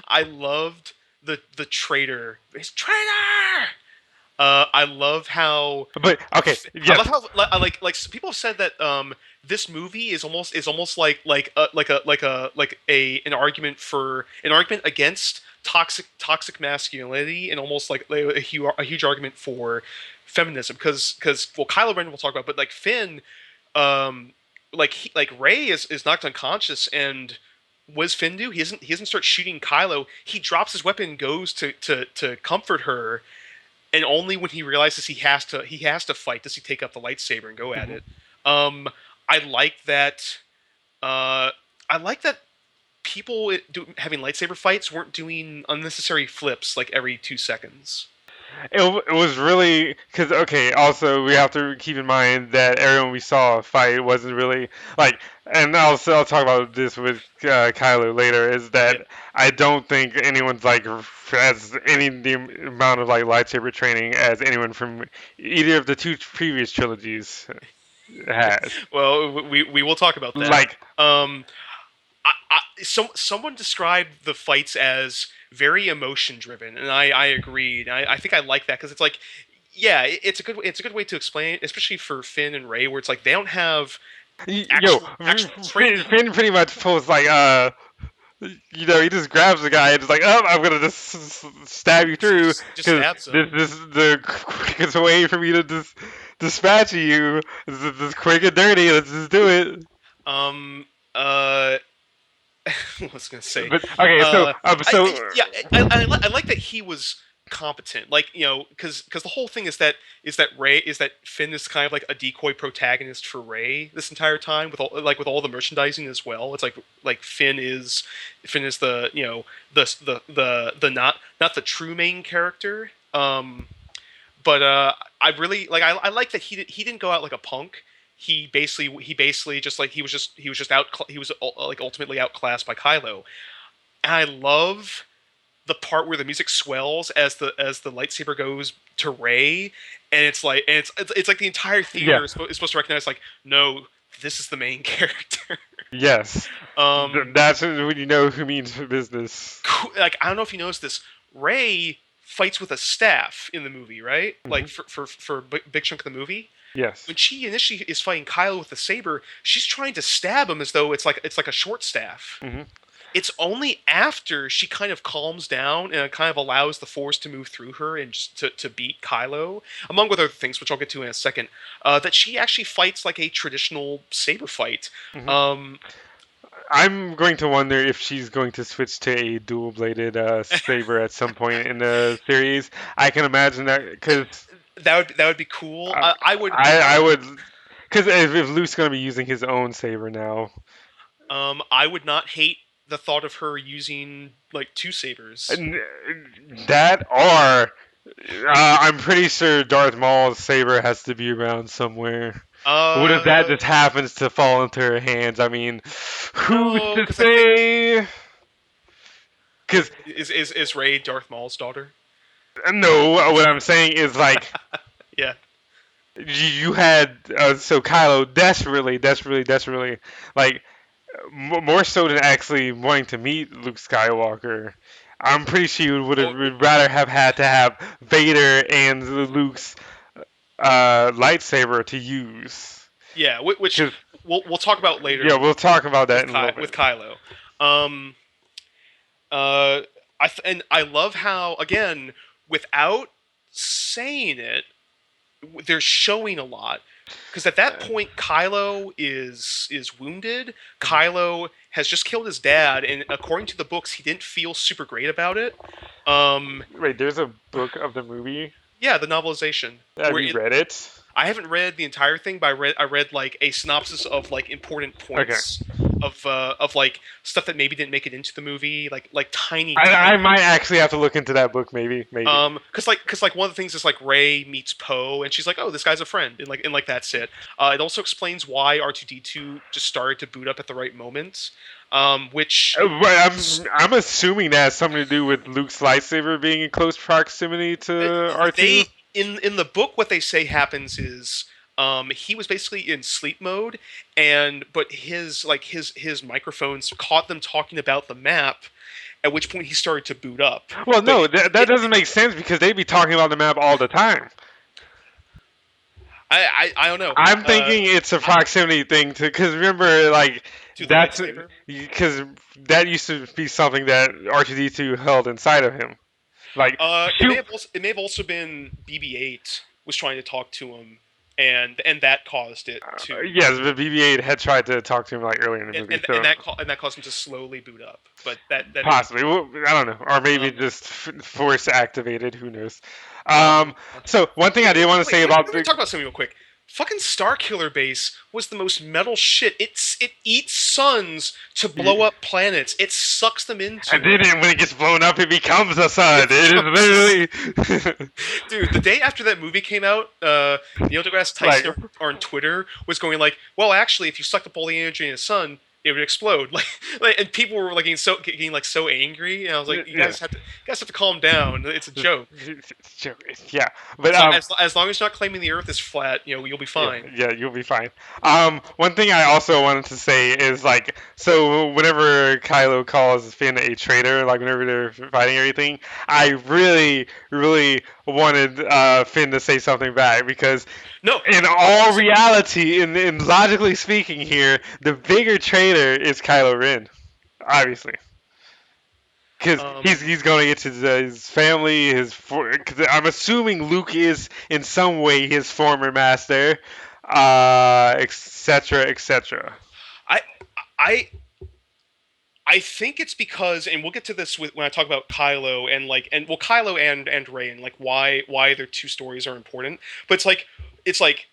B: I loved the traitor. It's traitor. I love how
A: But okay,
B: I
A: yes,
B: love how people have said that this movie is almost like a an argument against toxic masculinity, and almost like a huge argument for feminism, because well, Kylo Ren we'll talk about, but like Finn, um like Rey is knocked unconscious, and what does Finn do? He doesn't start shooting Kylo. He drops his weapon and goes to comfort her, and only when he realizes he has to fight does he take up the lightsaber and go at
A: mhm.
B: it. Um, I like that. Uh, I like that having lightsaber fights weren't doing unnecessary flips like every 2 seconds.
A: It was really because okay. Also, we have to keep in mind that everyone we saw fight wasn't really like, and I'll talk about this with Kylo later. Is
B: Yeah.
A: that I don't think anyone's like has any the amount of like lightsaber training as anyone from either of the two previous trilogies has.
B: Well, we will talk about that.
A: Like,
B: Um, someone described the fights as very emotion driven, and I agreed. I think I like that, because it's like, yeah, it's a good way to explain it, especially for Finn and Rey, where it's like they don't have
A: yo,
B: actual
A: Finn,
B: training.
A: Finn pretty much pulls like he just grabs the guy and just like, oh, I'm gonna just stab you
B: He
A: through
B: just
A: because
B: stabs him.
A: this is the quickest way for me to dispatch you. This quick and dirty. Let's just do it.
B: Um. Uh. What was I gonna say?
A: But okay, so
B: Yeah. I like that he was competent. Like, because the whole thing is that Finn is kind of like a decoy protagonist for Rey this entire time, with all the merchandising as well. It's like Finn is the not the true main character. But I really I like that he didn't go out like a punk. He basically just like he was like ultimately outclassed by Kylo. And I love the part where the music swells as the lightsaber goes to Rey, and it's like the entire
A: yeah,
B: theater is supposed to recognize, like, no, this is the main character.
A: yes,
B: um
A: that's when you know who means business.
B: like, I don't know if you noticed this. Rey fights with a staff in the movie, right?
A: Hmm.
B: Like, for a big chunk of the movie.
A: Yes.
B: When she initially is fighting Kylo with the saber, she's trying to stab him as though it's like a short staff.
A: Hmm.
B: It's only after she kind of calms down and kind of allows the Force to move through her and just to beat Kylo, among other things, which I'll get to in a second, that she actually fights like a traditional saber fight.
A: Hmm.
B: Um,
A: I'm going to wonder if she's going to switch to a dual-bladed saber at some point in the series. I can imagine that because
B: that would be cool.
A: I,
B: I would
A: I would because if Luke's going to be using his own saber now,
B: I would not hate the thought of her using like two sabers.
A: and that or I'm pretty sure Darth Maul's saber has to be around somewhere. What if that
B: Uh,
A: just happens to fall into her hands? I mean, who's
B: no,
A: to
B: because I think
A: say? Because
B: is Rey Darth Maul's daughter?
A: no, what I'm saying is like
B: Yeah.
A: you had so Kylo desperately like more so than actually wanting to meet Luke Skywalker. I'm pretty sure you would have
B: Oh,
A: would rather have had to have Vader and Luke's lightsaber to use.
B: yeah. Which
A: Cause
B: we'll talk about
A: yeah,
B: later
A: we'll talk about that
B: with
A: in a little
B: with
A: bit.
B: Kylo. Um. And I love how, again, without saying it, they're showing a lot, because at that
A: Uh,
B: point Kylo is wounded.
A: mhm.
B: Kylo has just killed his dad, and according to the books, he didn't feel super great about it. Um,
A: Wait, there's a book of the movie.
B: yeah, the novelization.
A: Have you read it?
B: I haven't read the entire thing, but I read like a synopsis of like important
A: Okay.
B: points of like stuff that maybe didn't make it into the movie, like
A: I
B: tiny.
A: might actually have to look into that book, maybe.
B: Because one of the things is like Ray meets Poe, and she's like, "Oh, this guy's a friend," and that's it. It also explains why R2D2 just started to boot up at the right moment, which
A: But I'm assuming that has something to do with Luke's lightsaber being in close proximity to R2.
B: they in the book, what they say happens is, he was basically in sleep mode, but his microphones caught them talking about the map, at which point he started to boot up.
A: Well,
B: But
A: no, that doesn't make sense because they'd be talking about the map all the time.
B: I don't know.
A: I'm thinking it's a
B: I,
A: proximity thing to because remember like
B: to the
A: that's
B: lightsaber.
A: because that used to be something that R2D2 held inside of him. Like shoot,
B: It may have also been BB-8 was trying to talk to him, and that caused it to
A: yes, but BB-8 had tried to talk to him like earlier in the movie, so
B: and that caused him to slowly boot up. But that may be
A: possibly. Well, I don't know, or maybe
B: um
A: just force activated. Who knows?
B: um.
A: Um, so one thing I did want to say about
B: Let me talk about something real quick. Fucking Starkiller Base was the most metal shit. It eats suns to blow
A: the
B: up planets. It sucks them
A: and
B: into it.
A: then when it gets blown up, it becomes a sun.
B: It
A: It
B: becomes
A: is literally
B: Dude, the day after that movie came out, Neil deGrasse
A: like
B: Tyson on Twitter was going like, "Well, actually, if you sucked up all the energy in the sun, it would explode." And people were like getting like so angry, and I was like,
A: yeah.
B: you guys have to calm down. It's a joke.
A: Yeah, but
B: As long as you're not claiming the Earth is flat, you'll be
A: yeah,
B: fine.
A: yeah, you'll be fine. One thing I also wanted to say is like, so whenever Kylo calls Finn a traitor, like whenever they're fighting everything, I really, really wanted Finn to say something back because
B: No,
A: in all reality, in logically speaking here, the bigger traitor is Kylo Ren, obviously. Because
B: um,
A: he's going to get his family, cause I'm assuming Luke is in some way his former master, etc., etc.
B: I I I think it's because, and we'll get to this when I talk about Kylo Kylo and Rey and like why their two stories are important. But it's like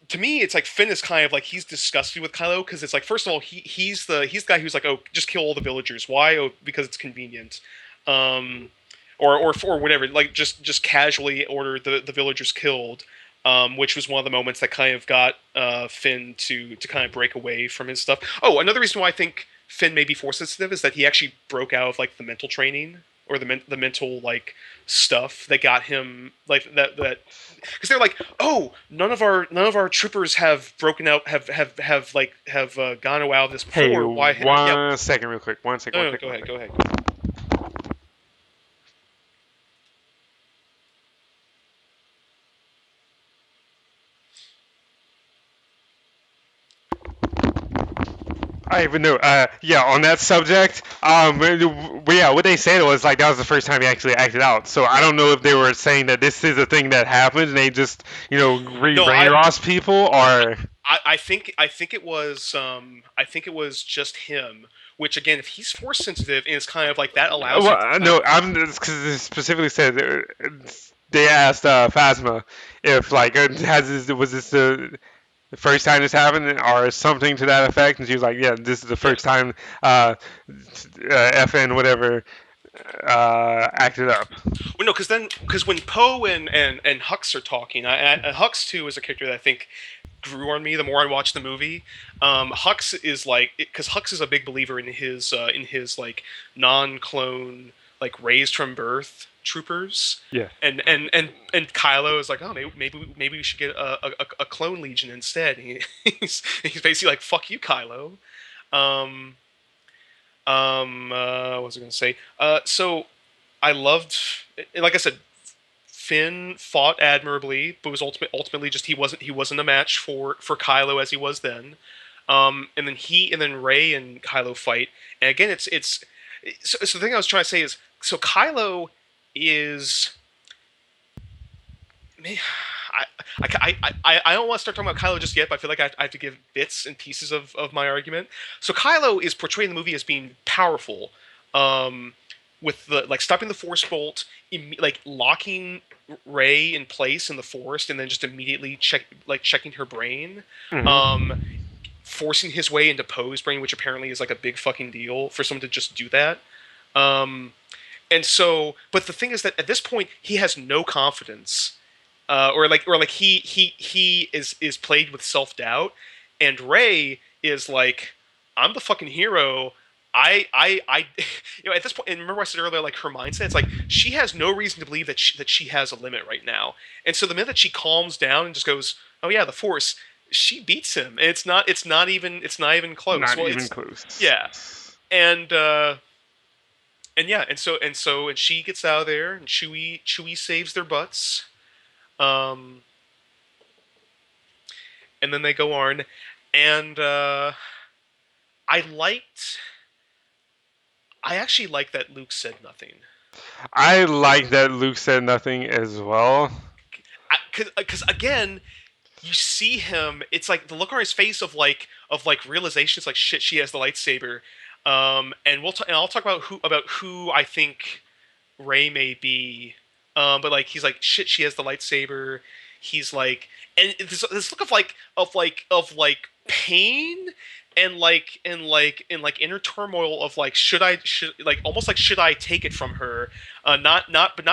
B: to me, it's like Finn is kind of like he's disgusted with Kylo because it's like first of all he's the guy who's like, oh, just kill all the villagers. Why? Oh, because it's convenient. Um, or whatever, like just casually order the villagers killed, which was one of the moments that kind of got Finn to kind of break away from his stuff. Oh, another reason why I think Finn may be force sensitive is that he actually broke out of like the mental training or the mental like stuff that got him like that because they're like, oh, none of our troopers have broken out have gone out of this
A: Hey,
B: before. Why? Yeah,
A: one second, real quick. One second, one
B: no, no,
A: second, one
B: go
A: second.
B: ahead.
A: I even know. Yeah, on that subject, yeah, what they said was like that was the first time he actually acted out. So I don't know if they were saying that this is a thing that happens and they just,
B: No,
A: re-brainwash people, or
B: I think it was just him. Which again, if he's force sensitive, and it's kind of like that allows him
A: well,
B: to kind
A: no,
B: of
A: I'm because it specifically said they asked Phasma if like was this the first time this happened or something to that effect, and she was like, yeah, this is the
B: yeah.
A: first time FN whatever acted up.
B: Well, no, because when Poe and Hux are talking, Hux too is a character that I think grew on me the more I watched the movie. Hux is like because Hux is a big believer in his like non-clone like raised from birth troopers.
A: Yeah.
B: And Kylo is like, oh, maybe we should get a clone legion instead. He's basically like, fuck you, Kylo. Um, what was I going to say? So I loved, like I said, Finn fought admirably, but was ultimately just he wasn't a match for Kylo as he was then. And then Rey and Kylo fight, and again so the thing I was trying to say is so Kylo is man, I don't want to start talking about Kylo just yet, but I feel like I have to give bits and pieces of my argument. So Kylo is portrayed in the movie as being powerful, um, with the like stopping the Force bolt, like locking Rey in place in the Forest, and then just immediately checking her brain,
A: Hmm.
B: um, forcing his way into Poe's brain, which apparently is like a big fucking deal for someone to just do that. Um, and so, but the thing is that at this point he has no confidence, or like he is plagued with self doubt, and Ray is like, I'm the fucking hero. I at this point, and remember I said earlier, like her mindset, it's like she has no reason to believe that she has a limit right now, and so the minute that she calms down and just goes, oh yeah, the Force, she beats him, and it's not even close.
A: Not
B: Well,
A: even
B: it's
A: close.
B: yeah, and and yeah, and she gets out of there, and Chewie saves their butts. Um, and then they go on, and I liked. I actually like that Luke said nothing.
A: I like that Luke said nothing as well.
B: Because again, you see him. It's like the look on his face of realization. It's like shit. She has the lightsaber. And and I'll talk about who I think Ray may be. But like he's like shit. She has the lightsaber. He's like, and this look of pain and inner turmoil of like should like almost like should I take it from her, not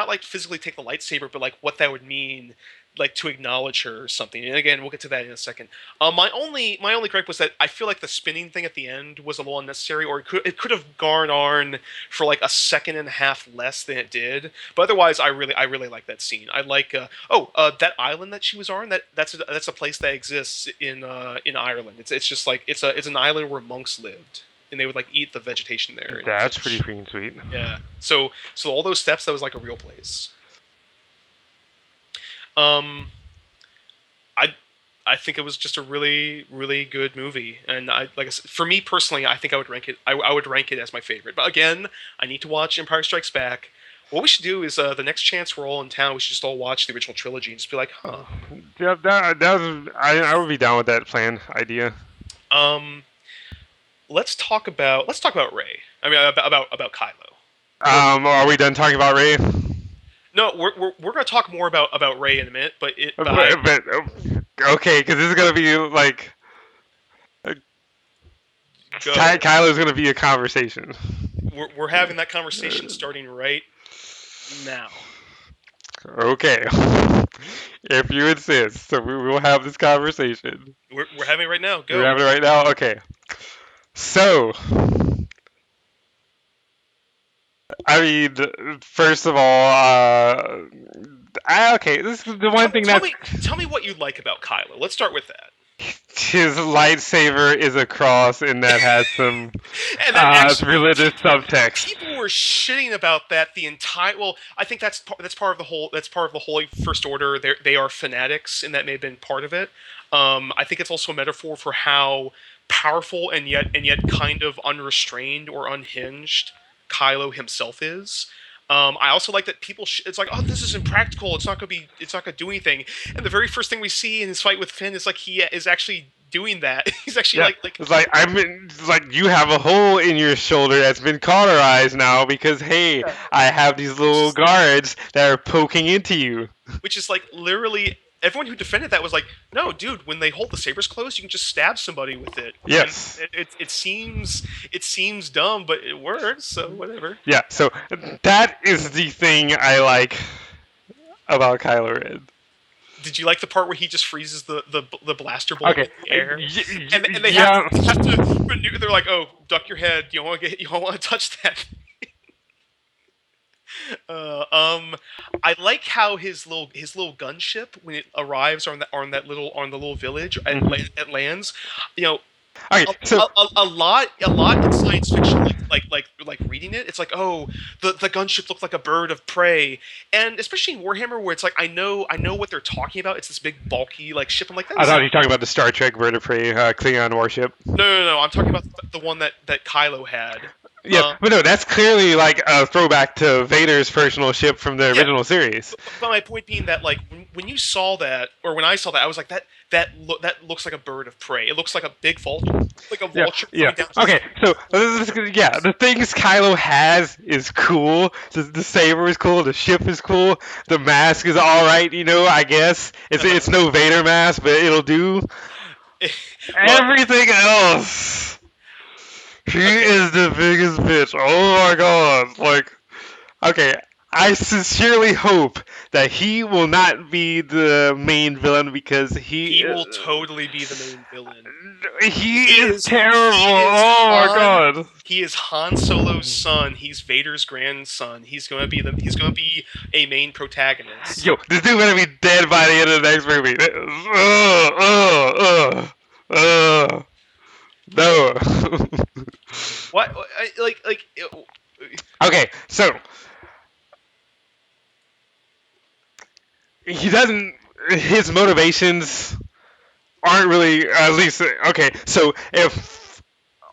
B: like physically take the lightsaber, but like what that would mean, like to acknowledge her or something. And again, we'll get to that in a second. My only gripe was that I feel like the spinning thing at the end was a little unnecessary, or it could have gone on for like a second and a half less than it did. But otherwise, I really like that scene. I like that island that she was on. That's a place that exists in Ireland. It's just like it's an island where monks lived, and they would like eat the vegetation there and
A: That's pretty
B: fish.
A: freaking sweet.
B: Yeah. So all those steps, that was like a real place. Um, I I think it was just a really really good movie, and I like I said, for me personally, I think I would rank it. I would rank it as my favorite. But again, I need to watch Empire Strikes Back. What we should do is the next chance we're all in town, we should just all watch the original trilogy and just be like, huh.
A: Yeah, I would be down with that plan idea.
B: Um, let's talk about Ray. I mean about Kylo. Or
A: Are we done talking about Ray?
B: no, we're gonna talk more about Ray in a minute, but
A: Okay, because this is gonna be like
B: go.
A: Kylo's gonna be a conversation.
B: We're having that conversation starting right now.
A: Okay, if you insist, so we will have this conversation.
B: We're having it right now.
A: We're
B: Go.
A: having it right now. Okay, so I mean, first of all, okay, this is the one
B: Tell,
A: thing
B: tell
A: that
B: me tell me what you like about Kylo. Let's start with that.
A: his lightsaber is a cross, and that has some
B: And that actually
A: religious subtext.
B: people were shitting about that the entire. Well, I think that's part of the whole. That's part of the Holy First Order. They are fanatics, and that may have been part of it. I think it's also a metaphor for how powerful and yet kind of unrestrained or unhinged Kylo himself is. I also like that people. It's like, oh, this is impractical. It's not gonna be. It's not gonna do anything. And the very first thing we see in his fight with Finn is like he is actually doing that. He's actually
A: Yeah,
B: like
A: it's like it's like you have a hole in your shoulder that's been cauterized now because hey, I have these little guards that are poking into you.
B: which is like literally everyone who defended that was like, no, dude, when they hold the sabers closed, you can just stab somebody with it. And
A: Yes.
B: it seems dumb, but it works. So whatever.
A: Yeah. So that is the thing I like about Kylo Ren.
B: Did you like the part where he just freezes the blaster bolt
A: Okay.
B: in the air? And they
A: Yeah.
B: have to maneuver. They're like, oh, duck your head. You don't want to touch that. I like how his little gunship when it arrives on the little village and it lands. You know,
A: Okay. So
B: a lot in science fiction, like reading it, it's like, oh, the gunship looked like a bird of prey, and especially in Warhammer, where it's like I know what they're talking about. It's this big bulky like ship. I'm like,
A: I thought you were talking about the Star Trek Bird of Prey Klingon warship.
B: no. I'm talking about the one that Kylo had.
A: Yeah, but no, that's clearly like a throwback to Vader's personal ship from the
B: Yeah,
A: original series.
B: but my point being that like when you saw that, or when I saw that, I was like that looks like a bird of prey. It looks like a big vulture, like a
A: Yeah,
B: vulture
A: yeah.
B: coming down.
A: Okay, so yeah, the things Kylo has is cool. The saber is cool. The ship is cool. The mask is all right. I guess it's no Vader mask, but it'll do.
B: Well,
A: Everything else, he
B: okay.
A: is the biggest bitch. Oh my god! Like, okay, I sincerely hope that he will not be the main villain because
B: He will totally be the main villain.
A: he
B: He
A: is
B: is
A: terrible.
B: he is
A: Oh my
B: Han.
A: god.
B: He is Han Solo's son. He's Vader's grandson. He's gonna be a main protagonist.
A: Yo, this dude better be dead by the end of the next movie. No.
B: What? Like
A: Okay, so he doesn't. His motivations aren't really, at least, okay. So if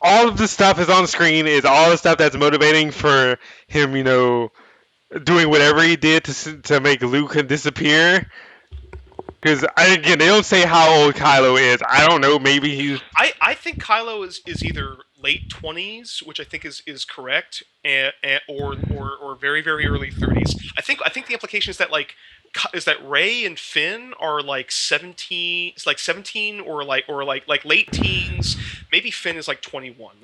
A: all of the stuff is on screen, is all the stuff that's motivating for him, doing whatever he did to make Luke disappear. Because again, they don't say how old Kylo is. I don't know. Maybe he's
B: I think Kylo is either late 20s, which I think is correct, or very very early 30s. I think the implication is that Rey and Finn are like 17, it's like 17 or like late teens. Maybe Finn is like 21.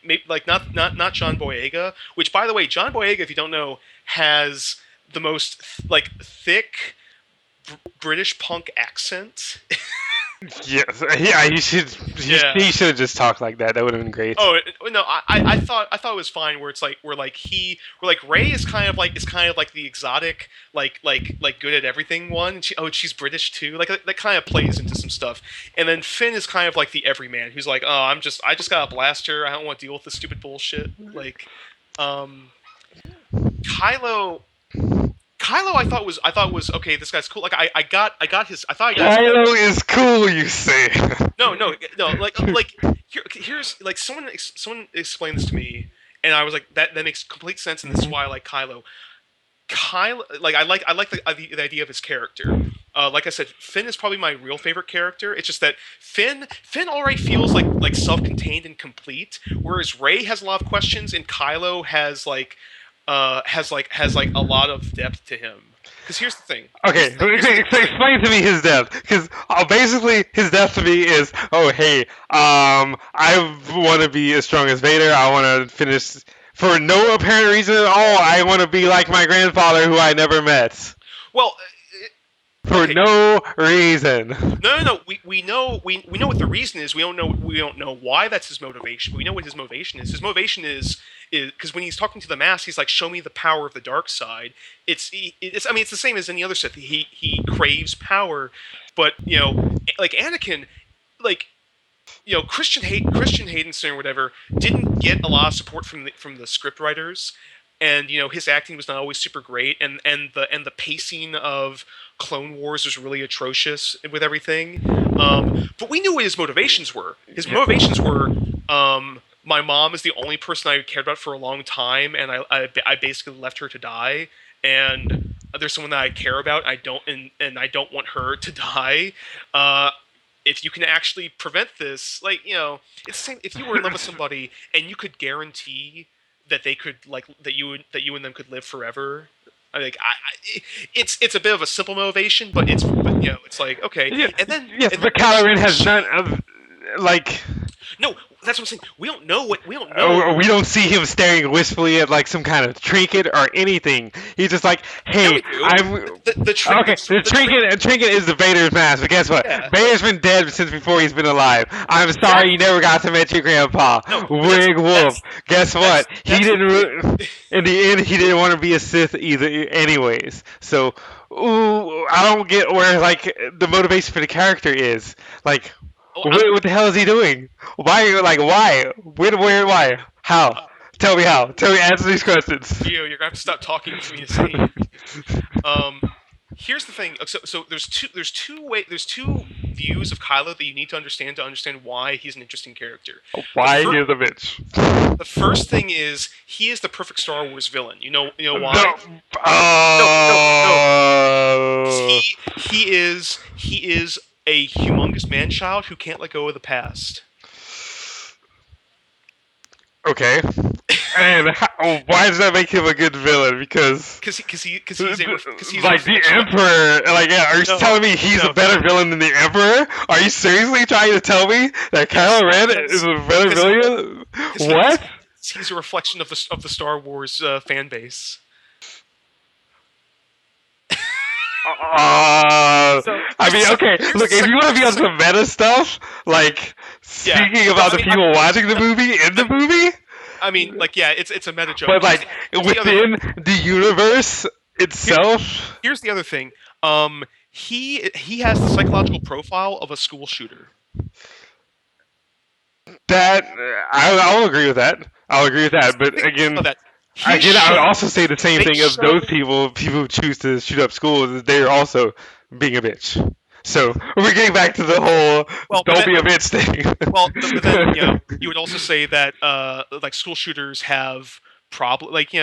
B: Maybe like not John Boyega, which by the way, John Boyega, if you don't know, has the most like thick British punk accent.
A: yes, yeah. He should
B: Yeah.
A: he should have just talked like that. That would have been great.
B: Oh no, I thought it was fine. Where it's like where like Ray is kind of like the exotic like good at everything one. She's British too. Like that kind of plays into some stuff. And then Finn is kind of like the everyman who's like, oh, I just got a blaster. I don't want to deal with this stupid bullshit. Like, um, Kylo. Kylo, I thought was okay. This guy's cool. Like I got his. I thought I got his.
A: Kylo is cool, you say?
B: No. Here's like someone explained this to me, and I was like, that makes complete sense, and this is why I like Kylo. Kylo, like I like the idea of his character. Like I said, Finn is probably my real favorite character. It's just that Finn already feels like self-contained and complete, whereas Rey has a lot of questions, and Kylo has like a lot of depth to him. Because here's the thing.
A: Okay, explain to me his death, because basically his death to me is, oh hey, I want to be as strong as Vader. I want to finish for no apparent reason at all. I want to be like my grandfather, who I never met,
B: Well,
A: for
B: okay.
A: no reason.
B: No. We know what the reason is. We don't know why that's his motivation. We know what his motivation is. His motivation is because when he's talking to the mask, he's like, "Show me the power of the dark side." It's I mean, it's the same as any other Sith. He craves power, but like Anakin, like Christian Haydenson or whatever didn't get a lot of support from the script writers, and his acting was not always super great, and the pacing of Clone Wars was really atrocious with everything. But we knew what his motivations were. His motivations were, my mom is the only person I cared about for a long time, and I basically left her to die, and there's someone that I care about. And I don't want her to die. If you can actually prevent this, it's the same. If you were in love with somebody and you could guarantee that they could that you and them could live forever, it's a bit of a simple motivation, but it's like okay,
A: Yeah, yes,
B: and then
A: but Kylo Ren has none of like.
B: no, that's what I'm saying. We don't know.
A: We don't see him staring wistfully at like some kind of trinket or anything. He's just like,
B: Yeah,
A: "Hey,
B: we do.
A: I'm
B: The
A: okay." The trinket is the Vader's mask. But guess what?
B: yeah.
A: Vader's been dead since before he's been alive. I'm sorry you
B: Exactly.
A: never got to meet your grandpa,
B: No, but
A: Wig Wolf. Guess what? He
B: that's the
A: didn't.
B: thing.
A: In the end, he didn't want to be a Sith either, anyways. So, ooh, I don't get where like the motivation for the character is. Like,
B: Oh,
A: what the hell is he doing? Why? Like, why? When? Where? Why? How? Tell me how. Tell me. Answer these questions.
B: you're gonna have to stop talking for me to say. Um, Here's the thing. So there's two views of Kylo that you need to understand why he's an interesting character. The
A: Why
B: first
A: he's a bitch?
B: the first thing is he is the perfect Star Wars villain. You know why?
A: No.
B: No. 'Cause
A: Oh.
B: he is a humongous man child who can't let go of the past.
A: Okay. And why does that make him a good villain? Because
B: Because he's a
A: like the
B: reflection.
A: Emperor, like yeah, are you
B: No,
A: telling me he's
B: no,
A: a better villain than the Emperor? Are you seriously trying to tell me that
B: yes,
A: Kylo Ren is
B: because
A: a better
B: because
A: villain?
B: because
A: What?
B: he's a reflection of the Star Wars fan base. So
A: I mean, okay.
B: here's the
A: Look, if you want to be on
B: here's the
A: some meta stuff, like
B: yeah.
A: speaking
B: No,
A: about the people watching the movie in the movie,
B: I mean, like, yeah, it's a meta joke.
A: but like
B: Here's the other
A: within the universe
B: here,
A: itself,
B: here's the other thing. He has the psychological profile of a school shooter.
A: that I'll agree with that. I'll agree with that. But
B: Think about
A: again,
B: that. He
A: Again, I would
B: shows
A: also say the same
B: they
A: thing of those
B: show
A: people who choose to shoot up schools. They're also being a bitch. So we're getting back to the whole
B: well,
A: "don't be a bitch"
B: but then
A: thing.
B: you would also say that like school shooters have problem like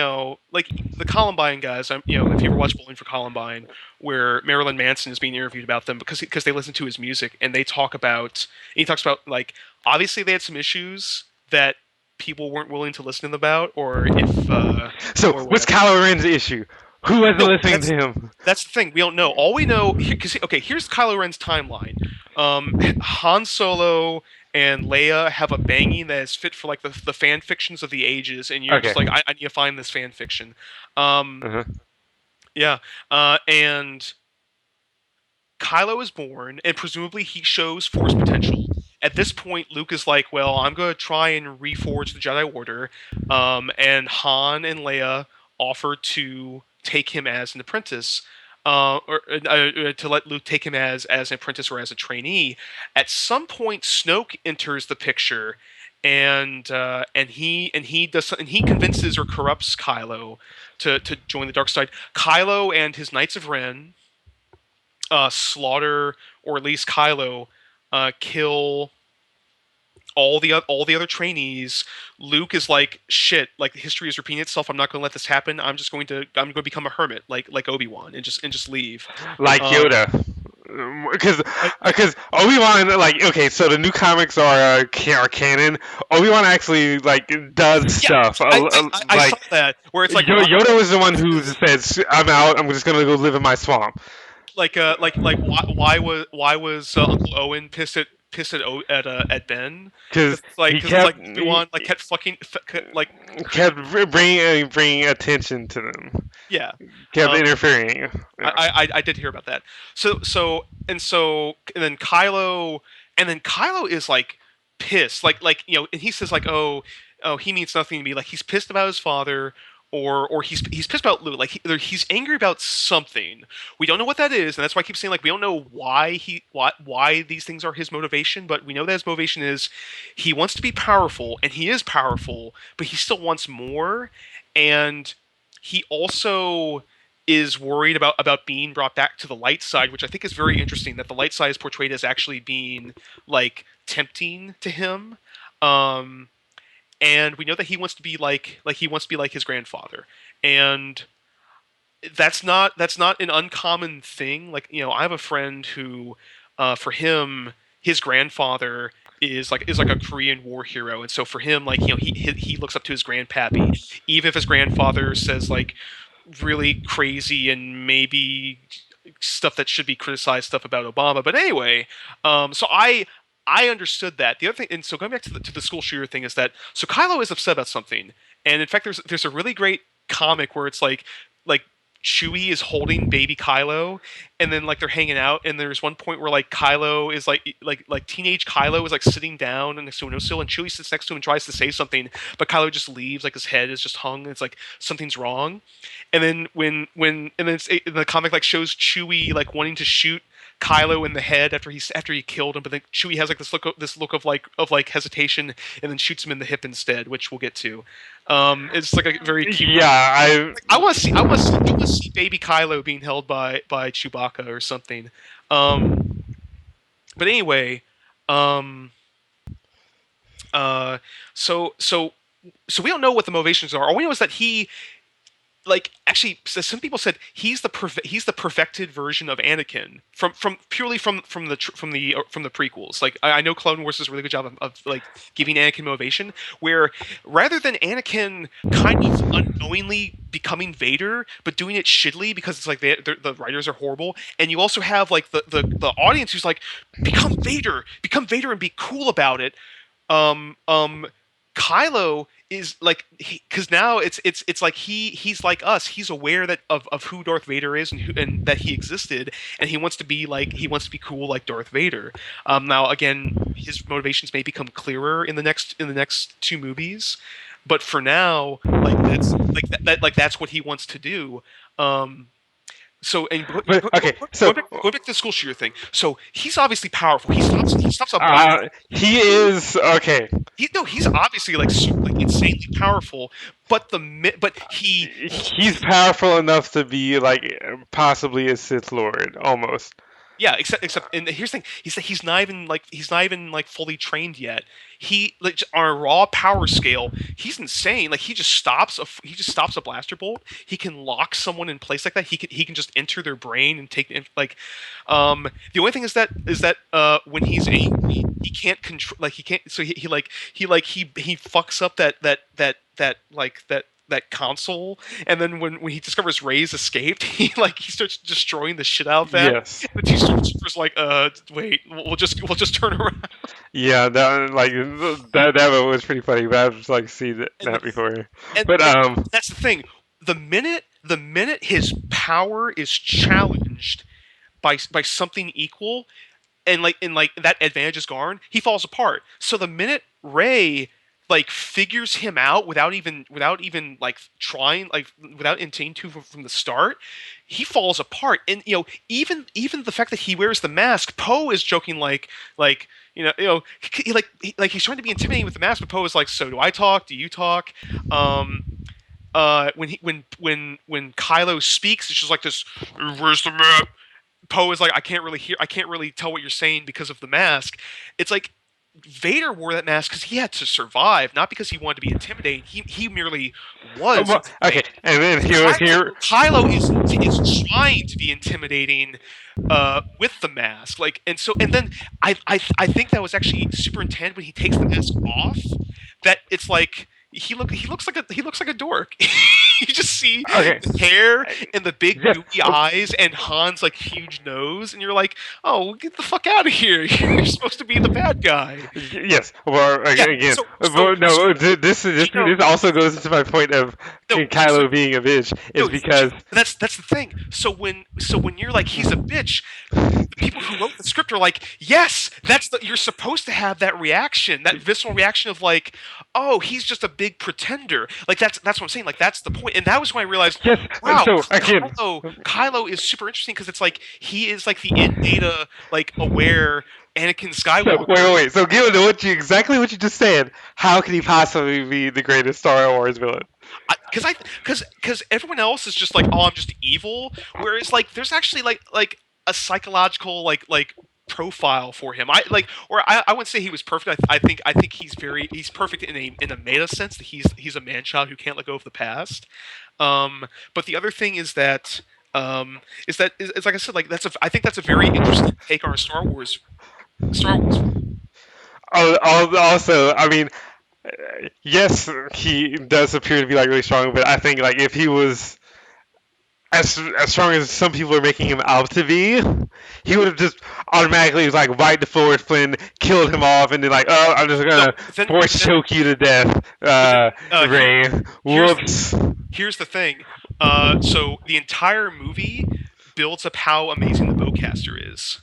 B: like the Columbine guys. If you ever watch Bowling for Columbine, where Marilyn Manson is being interviewed about them because they listen to his music and they talk about he talks about like obviously they had some issues that people weren't willing to listen to them about or if
A: So
B: or
A: what's
B: whatever.
A: Kylo Ren's issue? Who wasn't
B: No,
A: listening to him?
B: that's the thing. We don't know. All we know, because okay, here's Kylo Ren's timeline. Han Solo and Leia have a banging that is fit for like the fan fictions of the ages, and you're
A: Okay.
B: just like, I need to find this fan fiction. Um,
A: Uh-huh.
B: yeah, and Kylo is born, and presumably he shows Force potential. At this point, Luke is like, "Well, I'm going to try and reforge the Jedi Order," and Han and Leia offer to take him as an apprentice, or to let Luke take him as an apprentice or as a trainee. At some point, Snoke enters the picture, and he convinces or corrupts Kylo to join the dark side. Kylo and his Knights of Ren slaughter or at least Kylo kill all the other trainees. Luke is like shit. Like history is repeating itself. I'm not going to let this happen. I'm going to become a hermit like Obi-Wan and just leave.
A: Like
B: Um,
A: Yoda. Because
B: I,
A: because Obi Wan like okay, so the new comics are canon. Obi Wan actually like does
B: yeah,
A: stuff
B: I
A: like
B: saw that where it's like
A: Yoda was the one who
B: is
A: says I'm out. I'm just gonna go live in my swamp.
B: why was Uncle Owen pissed at Ben
A: Because he
B: because it's
A: kept
B: like Obi-Wan like kept fucking like
A: kept bringing attention to them,
B: yeah.
A: kept
B: Um,
A: interfering. Yeah.
B: I did hear about that. And then Kylo is like pissed, and he says like, oh, he means nothing to me. Like he's pissed about his father, or he's pissed about Luke. Like he's angry about something. We don't know what that is, and that's why I keep saying like we don't know why these things are his motivation, but we know that his motivation is he wants to be powerful, and he is powerful, but he still wants more, and he also is worried about being brought back to the light side, which I think is very interesting. That the light side is portrayed as actually being like tempting to him, um, and we know that he wants to be like he wants to be like his grandfather, and that's not an uncommon thing. Like I have a friend who, for him, his grandfather is like a Korean War hero, and so for him, like he looks up to his grandpappy, even if his grandfather says like really crazy and maybe stuff that should be criticized stuff about Obama. But anyway, so I understood that. The other thing, and so going back to the school shooter thing, is that so Kylo is upset about something, and in fact, there's a really great comic where it's like Chewie is holding baby Kylo, and then like they're hanging out, and there's one point where like Kylo is like teenage Kylo is like sitting down next to a windowsill, and Chewie sits next to him and tries to say something, but Kylo just leaves, like his head is just hung, and it's like something's wrong, and then and then the comic like shows Chewie like wanting to shoot Kylo in the head after he killed him, but then Chewie has like this look of like hesitation, and then shoots him in the hip instead, which we'll get to. It's like a very cute
A: Yeah,
B: moment.
A: I
B: Like, I want to see baby Kylo being held by Chewbacca or something. But anyway, um, uh, so so so we don't know what the motivations are. All we know is that he like actually some people said he's the perfected version of Anakin from purely from the prequels. Like I know Clone Wars does a really good job of like giving Anakin motivation, where rather than Anakin kind of unknowingly becoming Vader but doing it shittily because it's like the writers are horrible, and you also have like the audience who's like become Vader and be cool about it. um um Kylo is like because now it's like he's like us. He's aware that of who Darth Vader is and that he existed, and he wants to be cool like Darth Vader. Now again, his motivations may become clearer in the next two movies, but for now, like that's like that's what he wants to do. Um, So and
A: But okay, so
B: going back to the school shooter thing. So he's obviously powerful. He stops a blast.
A: he is okay.
B: He's obviously like like insanely powerful. But but
A: He's powerful enough to be like possibly a Sith Lord almost.
B: yeah, except and here's the thing, he's not even like fully trained yet. He like on a raw power scale, he's insane. Like he just stops a blaster bolt. He can lock someone in place like that. He can just enter their brain and take like the only thing is that when he's angry, he can't control like he can't so he fucks up that console, and then when he discovers Ray's escaped, he starts destroying the shit out of that.
A: Yes.
B: The two stormtroopers like, wait, we'll just turn around.
A: Yeah, that was pretty funny. But I've just like seen
B: And
A: that before. But
B: and that's the thing. The minute his power is challenged by something equal, and like that advantage is gone, he falls apart. So the minute Ray like figures him out without even like trying like without intending to from the start, he falls apart. And even the fact that he wears the mask, Poe is joking like like he's trying to be intimidating with the mask, but Poe is like, so do I talk? Do you talk? Um, when Kylo speaks, it's just like this. Where's the map? Poe is like, I can't really tell what you're saying because of the mask. It's like Vader wore that mask because he had to survive, not because he wanted to be intimidating. He merely was.
A: well, okay, and then
B: Kylo is trying to be intimidating with the mask, like, and then I think that was actually super intense when he takes the mask off. That it's like he looks like a dork. You just see
A: okay.
B: the hair and the big
A: Yes.
B: gooey eyes and Han's like huge nose, and you're like, oh, get the fuck out of here! You're supposed to be the bad guy.
A: Yes. Well,
B: Yeah.
A: again,
B: So
A: no. This also goes into my point of
B: no,
A: Kylo being a bitch is
B: no,
A: because
B: that's the thing. So when you're like he's a bitch, the people who wrote the script are like, yes, you're supposed to have that reaction, that visceral reaction of like, oh, he's just a big pretender. Like that's what I'm saying. Like that's the point. And that was when I realized,
A: yes.
B: wow,
A: So again,
B: Kylo is super interesting because it's like he is like the in data like aware Anakin
A: so
B: Skywalker.
A: wait. So given exactly what you just said, how can he possibly be the greatest Star Wars villain?
B: Because everyone else is just like, oh, I'm just evil, whereas like there's actually like a psychological like profile for him. I wouldn't say he was perfect. I think he's perfect in a meta sense, that he's a man child who can't let go of the past. But the other thing is that is like I said, like I think that's a very interesting take on Star Wars.
A: Also, I mean, yes, he does appear to be like really strong, but I think like if he was as strong as some people are making him out to be, he would have just automatically like wiped the forward Flynn, killed him off, and then like, oh, I'm just
B: No,
A: gonna force choke you to death, Ray. Whoops.
B: Here's the thing. So the entire movie builds up how amazing the bowcaster is.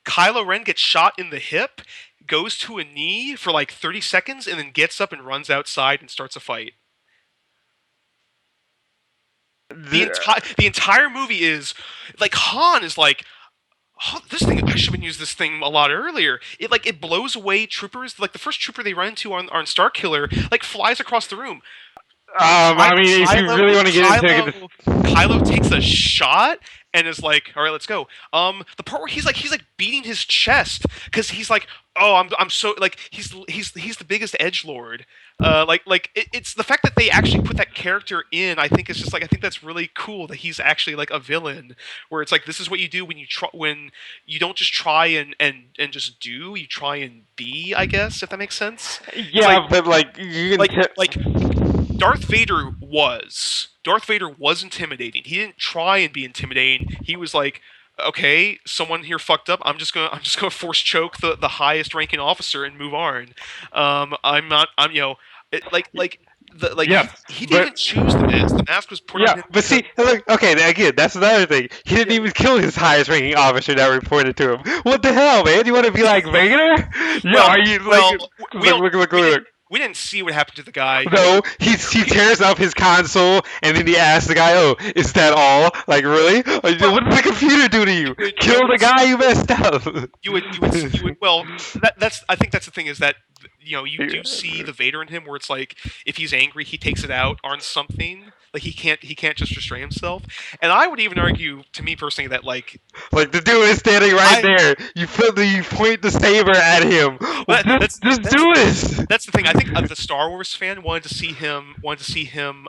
B: Kylo Ren gets shot in the hip, goes to a knee for like 30 seconds, and then gets up and runs outside and starts a fight. The entire movie is like Han is like, oh, this thing, I should have used this thing a lot earlier. It blows away troopers. Like the first trooper they run into on Starkiller like flies across the room.
A: I mean, if you really want to get into it,
B: Kylo takes a shot and is like, "All right, let's go." The part where he's like beating his chest because he's like, "Oh, I'm so like he's the biggest edge lord." It's the fact that they actually put that character in. I think it's just like I think that's really cool that he's actually like a villain. Where it's like this is what you do when you don't just try and just do, you try and be. I guess if that makes sense.
A: yeah, but like you can
B: Like Darth Vader was intimidating. He didn't try and be intimidating. He was like, okay, someone here fucked up. I'm just gonna force choke the highest ranking officer and move on. I'm not. I'm
A: yeah,
B: he didn't even choose the mask. The mask was put on
A: yeah,
B: him.
A: but see, look, okay, again, that's another thing. He didn't even kill his highest ranking officer that reported to him. What the hell, man? You want to be like Vader? Yeah,
B: Well,
A: are you
B: well,
A: like? Look.
B: we didn't see what happened to the guy.
A: No, he tears up his console and then he asks the guy, "Oh, is that all? Like really? Like,
B: Well,
A: what did the computer do to
B: you
A: you?
B: would you
A: Kill the
B: would
A: guy you messed up."
B: you would well that's I think that's the thing is that you do see the Vader in him where it's like if he's angry he takes it out on something like he can't just restrain himself, and I would even argue to me personally that like
A: Like the dude is standing right
B: I
A: there. You point the saber at him. Well,
B: that,
A: just do it.
B: that's the thing. I think the Star Wars fan wanted to see him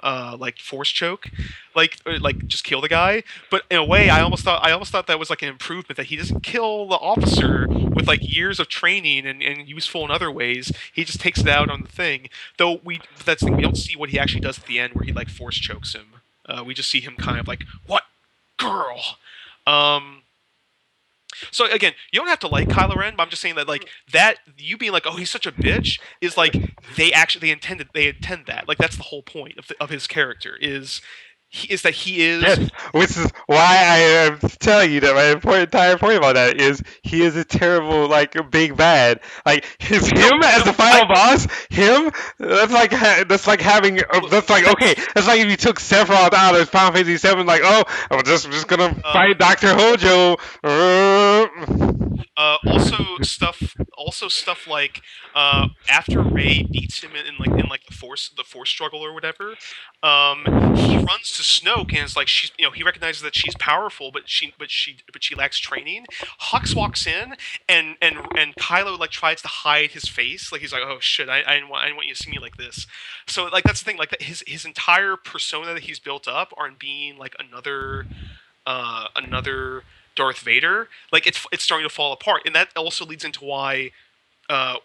B: like force choke, like just kill the guy. But in a way, I almost thought that was like an improvement that he doesn't kill the officer with like years of training and useful in other ways. He just takes it out on the thing. Though that's the thing. We don't see what he actually does at the end where he like force chokes him. We just see him kind of like what girl. Um, so again, you don't have to like Kylo Ren, but I'm just saying that like that you being like, oh, he's such a bitch is like they intend that. Like that's the whole point of his character is that he is.
A: Yes, which is why I am telling you that my entire point about that is he is a terrible like big bad. Like his
B: No,
A: him as
B: no,
A: the final boss, him that's like having that's like okay,
B: that's
A: that's like if you took Sephiroth out of Final Fantasy 7, like oh I'm just gonna fight Doctor Hojo.
B: Also stuff like after Rey beats him in like the force struggle or whatever, he runs to Snoke and it's like he recognizes that she's powerful, but she lacks training. Hux walks in and Kylo like tries to hide his face, like he's like, oh shit, I didn't want you to see me like this. So like that's the thing, like that his entire persona that he's built up on being like another Darth Vader, like it's starting to fall apart, and that also leads into why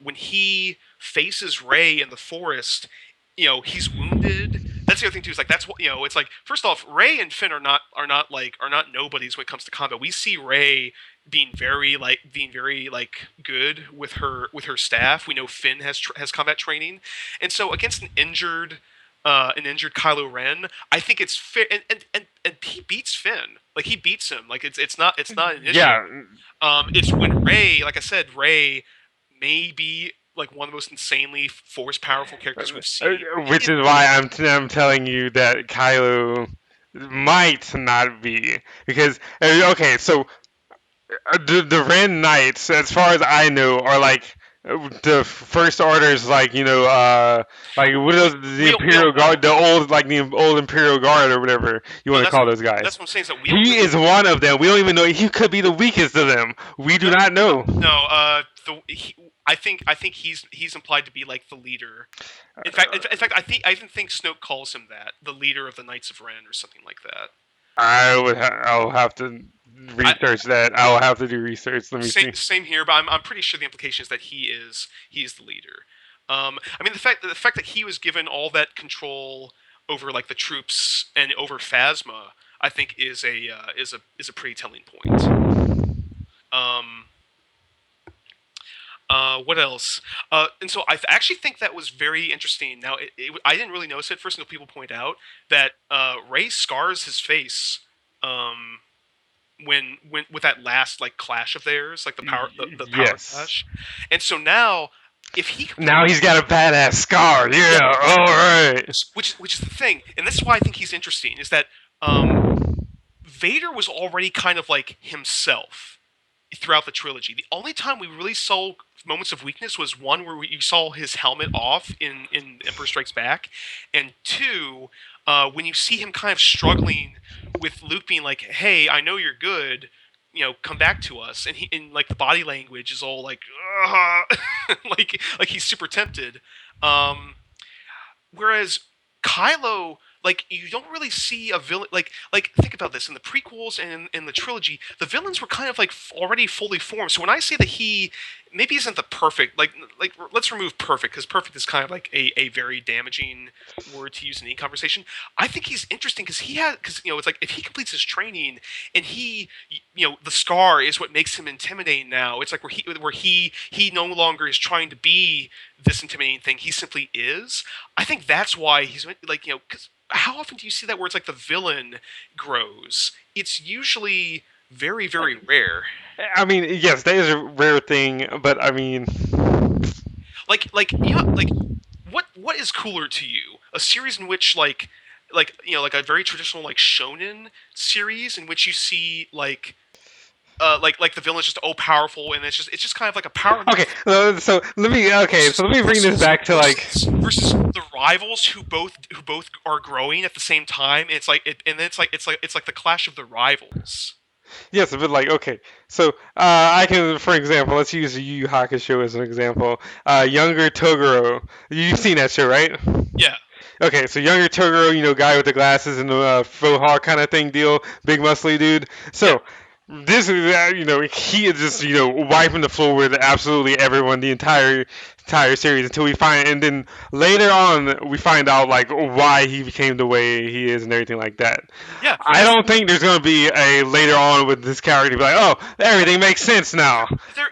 B: when he faces Rey in the forest, he's wounded. That's the other thing too. Is like that's what it's like. First off, Rey and Finn are not nobodies when it comes to combat. We see Rey being very good with her staff. We know Finn has combat training, and so against an injured Kylo Ren, I think it's fair, and he beats Finn. Like he beats him. Like it's not an issue.
A: Yeah,
B: It's when Rey, like I said, Rey may be like one of the most insanely force powerful characters we've seen.
A: which is why I'm telling you that Kylo might not be because okay, so the Ren Knights, as far as I know, are like the First Orders, like like what are those, the
B: We don't, we don't
A: Imperial Guard, the old Imperial Guard or whatever you
B: no,
A: want to call those
B: that's
A: guys.
B: what I'm saying. Is that we don't
A: He
B: really
A: is one of them. We don't even know. He could be the weakest of them. We do
B: no
A: not know.
B: no I think he's implied to be like the leader. In fact, I even think Snoke calls him that, the leader of the Knights of Ren or something like that.
A: I'll have to
B: I,
A: research that. I'll have to do research. Let me see.
B: same here, but I'm pretty sure the implication is that he is the leader. I mean the fact that he was given all that control over like the troops and over Phasma, I think is a pretty telling point. Um, what else? And so I actually think that was very interesting. Now, I didn't really notice it at first until people point out that Ray scars his face um, when with that last like clash of theirs, like the power
A: Yes.
B: clash. And so now, if he
A: Now he's got a badass scar.
B: yeah,
A: Yeah. All right.
B: which is the thing, and this is why I think he's interesting, is that Vader was already kind of like himself throughout the trilogy. The only time we really saw moments of weakness was one where you saw his helmet off in Emperor Strikes Back, and two, when you see him kind of struggling with Luke being like, "Hey, I know you're good, come back to us," and he in like the body language is all like, like he's super tempted. Um, Whereas Kylo, like you don't really see a villain. Like think about this in the prequels and in the trilogy, the villains were kind of like already fully formed. So when I say that he maybe isn't the perfect, like let's remove perfect because perfect is kind of like a very damaging word to use in any conversation. I think he's interesting because it's like if he completes his training and the scar is what makes him intimidating now. It's like where he no longer is trying to be this intimidating thing. He simply is. I think that's why he's like because how often do you see that where it's like the villain grows? It's usually very very rare.
A: I mean, yes, that is a rare thing, but I mean,
B: Like what is cooler to you? A series in which like like a very traditional like shonen series in which you see like the villain's just all powerful and it's just kind of like a power
A: Okay,
B: move
A: so let me bring this back to like
B: versus the rivals who both are growing at the same time. It's like and then it's like the clash of the rivals.
A: yes, but like okay, so I can, for example, let's use Yu Yu Hakusho as an example. Younger Toguro, you've seen that show, right?
B: Yeah,
A: Okay, so younger Toguro, guy with the glasses and the faux hawk kind of thing deal, big muscly dude.
B: yeah,
A: So this is, he is just, wiping the floor with absolutely everyone the entire series until we find, and then later on we find out like why he became the way he is and everything like that.
B: yeah.
A: I
B: That's
A: don't think there's gonna be a later on with this character be like, oh, everything makes sense now.
B: there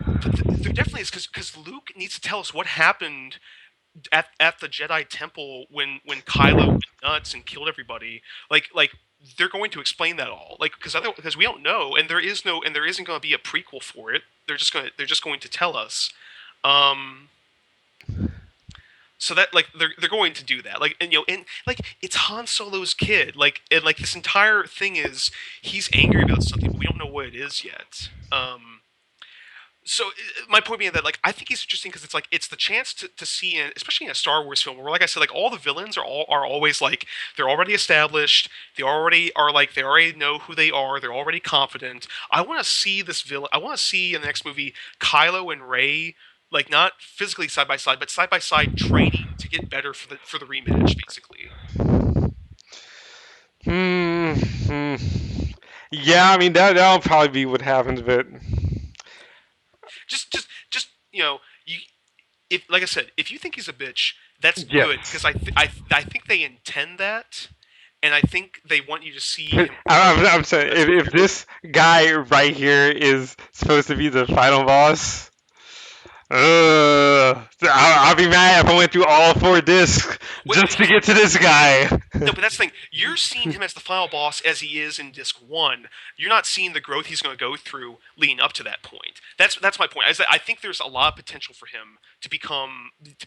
B: definitely is because Luke needs to tell us what happened at the Jedi Temple when Kylo went nuts and killed everybody. Like they're going to explain that all. Like because we don't know, and there isn't going to be a prequel for it. They're just going to tell us. Um, so that like they're going to do that. Like and like it's Han Solo's kid. Like and like this entire thing is he's angry about something, but we don't know what it is yet. So my point being that like I think he's interesting because it's like it's the chance to see in, especially in a Star Wars film where like I said like all the villains are always like they're already established, they already know who they are, they're already confident. I want to see this villain. I want to see in the next movie Kylo and Rey like not physically side by side training to get better for the rematch basically.
A: Hmm. hmm. Yeah, I mean that'll probably be what happens, but
B: Just you if like I said if you think he's a bitch that's good because
A: yes.
B: I think they intend that and I think they want you to see
A: But
B: him
A: I'm saying
B: that's
A: if this guy right here is supposed to be the final boss, I'll be mad if I went through all four discs
B: what
A: just to get to this guy.
B: no, but that's the thing. You're seeing him as the final boss as he is in disc one. You're not seeing the growth he's going to go through leading up to that point. That's my point. I think there's a lot of potential for him to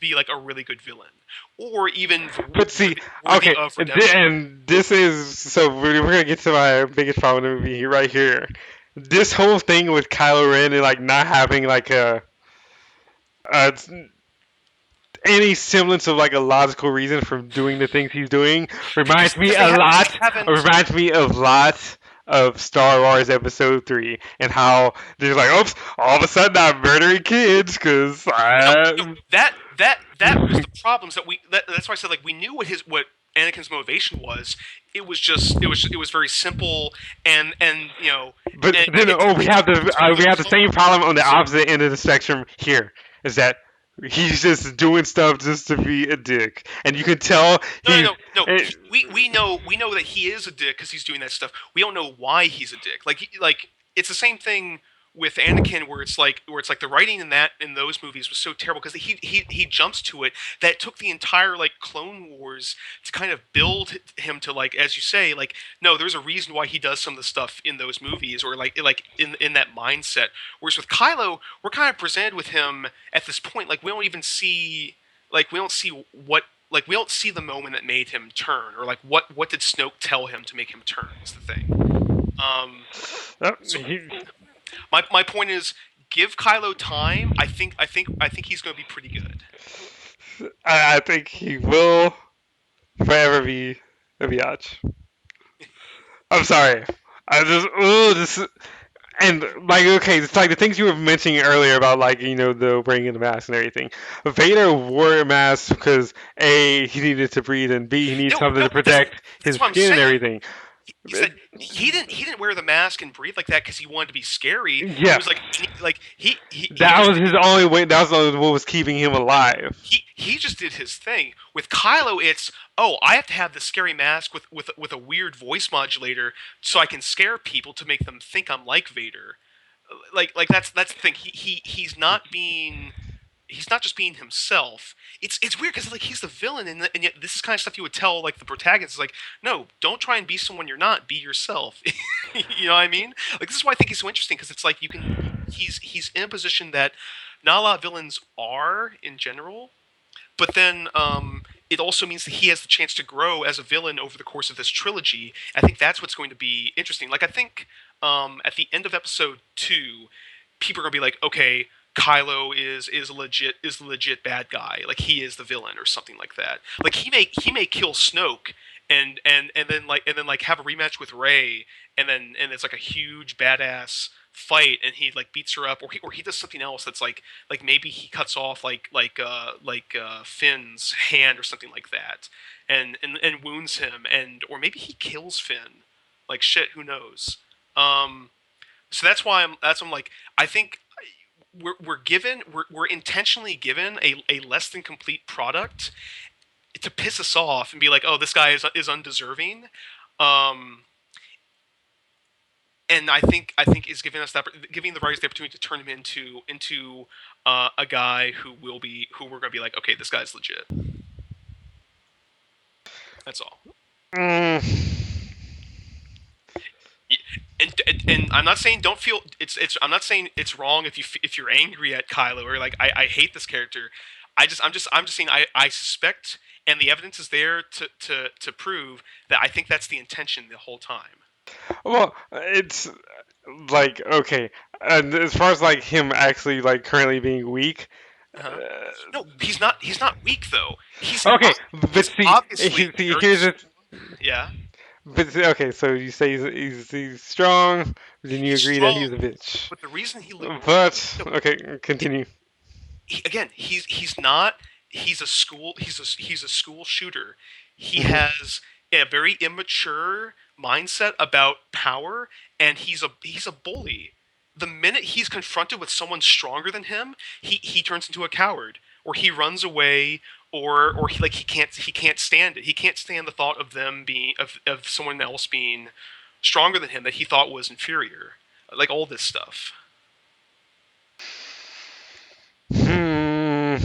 B: be like a really good villain, or even
A: But see,
B: worthy
A: okay,
B: of
A: and
B: redemption.
A: this is so we're gonna get to my biggest problem in the movie right here. This whole thing with Kylo Ren and like not having like a any semblance of like a logical reason for doing the things he's doing
B: Because
A: reminds me
B: because
A: a
B: they
A: lot
B: haven't.
A: reminds me of lots of Star Wars Episode 3 and how they're like, oops, all of a sudden I'm murdering kids because
B: No, no,
A: I.
B: that was the problems that's why I said like we knew what Anakin's motivation was. It was very simple and
A: But
B: and
A: then,
B: it's
A: we have the same problem on the opposite end of the spectrum here. Is that he's just doing stuff just to be a dick, and you can tell
B: no no
A: he's.
B: no no.
A: eh,
B: We know that he is a dick because he's doing that stuff. We don't know why he's a dick. Like it's the same thing with Anakin where it's like the writing in those movies was so terrible because he jumps to it that it took the entire like Clone Wars to kind of build him to like as you say like no there's a reason why he does some of the stuff in those movies or like in that mindset. Whereas with Kylo we're kind of presented with him at this point like we don't even see like we don't see what like we don't see the moment that made him turn or like what did Snoke tell him to make him turn is the thing. So
A: he,
B: my point is give Kylo time. I think he's going to be pretty good.
A: I think he will forever be a biatch. I'm sorry. I just this and like okay, it's like the things you were mentioning earlier about like the wearing of the mask and everything. Vader wore a mask because A, he needed to breathe, and B, he needs
B: No,
A: something
B: no,
A: to protect
B: that's
A: his
B: what I'm
A: skin and
B: saying.
A: everything.
B: Is that he didn't wear the mask and breathe like that because he wanted to be scary. It
A: Yeah,
B: was like he
A: that
B: just
A: was his only way. That was what was keeping him alive.
B: he just did his thing. With Kylo, it's I have to have the scary mask with a weird voice modulator so I can scare people to make them think I'm like Vader. Like that's the thing. He's not just being himself. It's weird because like he's the villain, and yet this is kind of stuff you would tell like the protagonist. Is like, no, don't try and be someone you're not. Be yourself. You know what I mean? Like this is why I think he's so interesting because it's like he's in a position that not a lot of villains are in general. But then it also means that he has the chance to grow as a villain over the course of this trilogy. I think that's what's going to be interesting. Like I think at the end of episode 2, people are gonna be like, okay, Kylo is a legit bad guy. Like he is the villain or something like that. Like he may kill Snoke and then have a rematch with Rey and it's like a huge badass fight and he like beats her up or he does something else that's like maybe he cuts off Finn's hand or something like that and wounds him and or maybe he kills Finn. Like shit, who knows? Um so that's why I'm like I think we're intentionally given a less than complete product to piss us off and be like, oh, this guy is undeserving. Um, and I think is giving the writers the opportunity to turn him into a guy who we're gonna be like, okay, this guy's legit. That's all.
A: Mm,
B: And I'm not saying don't feel it's I'm not saying it's wrong if you're angry at Kylo or like I hate this character. I'm just saying I suspect and the evidence is there to prove that I think that's the intention the whole time.
A: well, it's like okay, and as far as like him actually like currently being weak,
B: Uh-huh. No, he's not weak though.
A: okay, but
B: He's
A: see,
B: obviously very
A: here's the
B: yeah.
A: but okay, so you say he's strong, then you
B: He's
A: agree that he's
B: strong,
A: a bitch.
B: but the reason
A: But
B: no,
A: okay, continue.
B: again he's not he's a school shooter. He
A: Hmm.
B: has a very immature mindset about power and he's a bully. The minute he's confronted with someone stronger than him, he turns into a coward or he runs away or he can't stand it. He can't stand the thought of them being of someone else being stronger than him that he thought was inferior. Like all this stuff.
A: Hmm.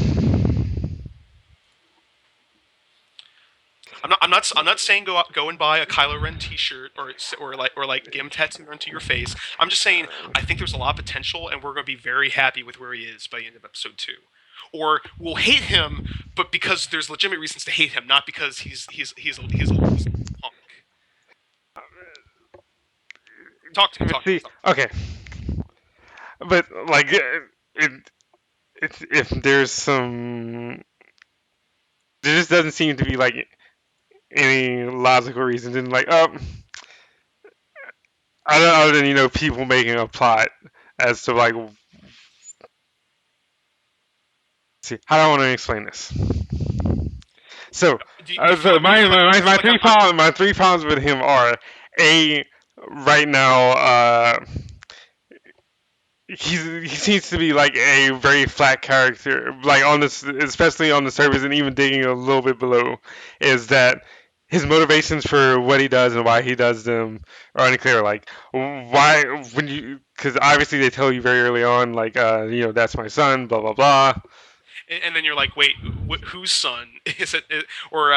B: I'm not saying go and buy a Kylo Ren T-shirt or like get him tattooed onto your face. I'm just saying I think there's a lot of potential, and we're going to be very happy with where he is by the end of episode 2. Or we'll hate him, but because there's legitimate reasons to hate him, not because he's a punk. Talk to me.
A: But
B: Talk to me.
A: see,
B: Talk to
A: okay, but like it, if there's some, there just doesn't seem to be like any logical reason. And like, I don't other than people making a plot as to like, see, how do I want to explain this? So,
B: me. Do you feel
A: so
B: like do you feel like do you feel like
A: my three problems with him are a right now he seems to be like a very flat character, like on this, especially on the surface, and even digging a little bit below, is that his motivations for what he does and why he does them are unclear. Like why when you, because obviously they tell you very early on, like that's my son, blah blah blah.
B: and then you're like, wait, whose son is it? Or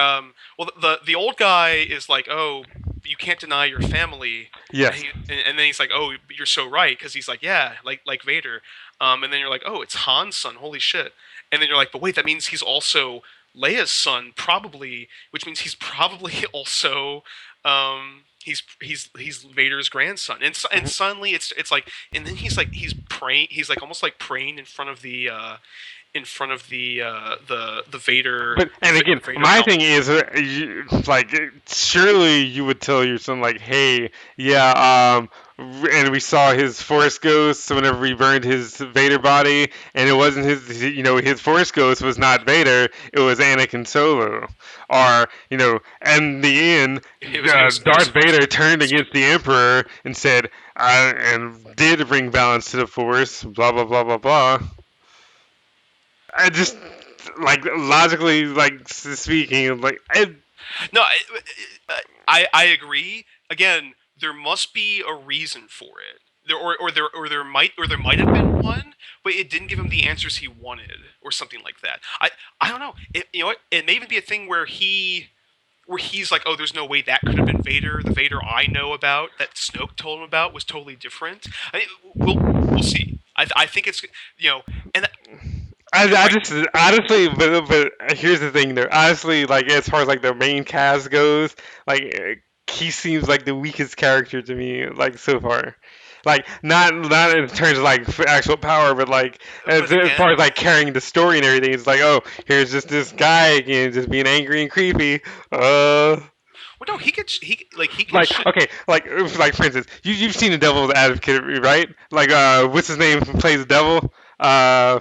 B: well, the old guy is like, oh, you can't deny your family,
A: Yes.
B: and then he's like, oh, you're so right, because he's like, yeah, like Vader, and then you're like, oh, it's Han's son, holy shit, and then you're like, but wait, that means he's also Leia's son, probably, which means he's probably also. He's Vader's grandson, and
A: Mhm.
B: suddenly it's like, and then he's praying, he's like almost like praying in front of the Vader
A: But and again,
B: Vader
A: my
B: helmet.
A: thing is, like, surely you would tell your son, like, hey, yeah, and we saw his Force ghost whenever we burned his Vader body, and it wasn't his Force ghost was not Vader, it was Anakin Solo, or in the end,
B: It was
A: Darth Vader turned against the Emperor and said, and did bring balance to the Force, blah blah blah blah blah. I just like logically, like speaking, like
B: no. I agree. Again, there must be a reason for it. There might have been one, but it didn't give him the answers he wanted, or something like that. I don't know. You know what? It may even be a thing where he's like, oh, there's no way that could have been Vader. The Vader I know about, that Snoke told him about, was totally different. We'll see. I think it's and
A: I
B: Right.
A: just honestly, but here's the thing though. Honestly, like as far as like the main cast goes, like he seems like the weakest character to me, like so far. Like not in terms of like actual power, but like
B: But
A: as far
B: again,
A: as like carrying the story and everything. It's like, oh, here's just this guy again, just being angry and creepy. Uh,
B: well, no, he can
A: like okay, like for instance, you've seen the Devil's Advocate, right? Like what's his name who plays the devil? Uh,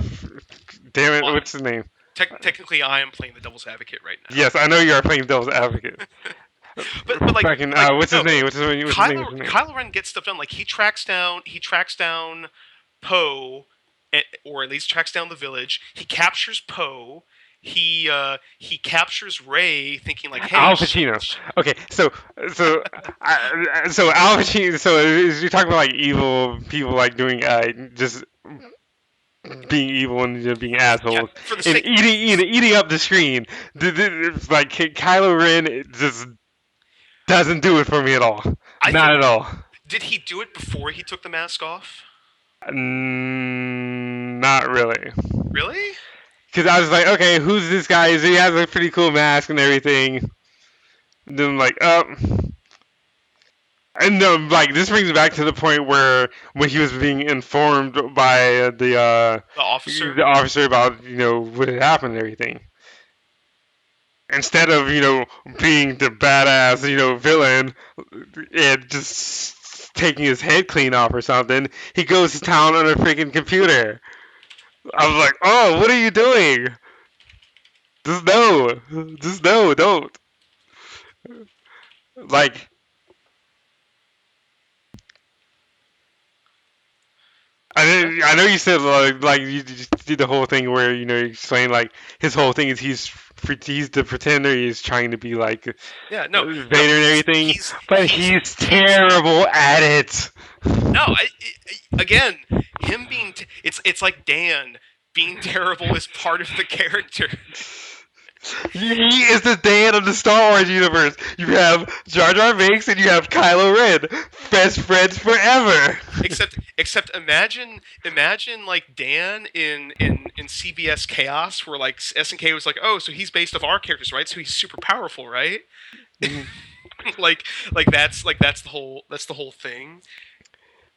A: damn it,
B: well,
A: what's his name?
B: technically I am playing the devil's advocate right now.
A: Yes, I know you are playing devil's advocate.
B: But
A: Fucking what's his
B: no,
A: name? What's his name?
B: Kylo Ren gets stuff done. Like he tracks down Poe, or at least tracks down the village. He captures Poe. He captures Rey, thinking like, hey,
A: Al Pacino. Okay, so Al Pacino. So you're talking about like evil people like doing just being evil and being
B: yeah,
A: assholes
B: for the
A: and
B: sake.
A: eating up the screen. It's like Kylo Ren just doesn't do it for me at all.
B: I
A: Not
B: think
A: at all.
B: did he do it before he took the mask off?
A: Not really.
B: Really?
A: Because I was like, okay, who's this guy? He has a pretty cool mask and everything. And then I'm like, oh. And like this brings me back to the point where when he was being informed by
B: The officer?
A: the officer about what had happened and everything. Instead of being the badass villain and just taking his head clean off or something, he goes to town on a freaking computer. I was like, oh, what are you doing? Just no, just no, don't. Like, I know you said like you just did the whole thing where you explain like his whole thing is he's the pretender. He's trying to be like
B: Yeah, no,
A: Vader and everything, but he's
B: he's
A: terrible at it.
B: no. Again, him being it's like Dan being terrible is part of the character.
A: He is the Dan of the Star Wars universe. You have Jar Jar Binks and you have Kylo Ren, best friends forever.
B: Except imagine like Dan in CBS Chaos, where like SNK was like, oh, so he's based off our characters, right? So he's super powerful, right? like that's the whole thing.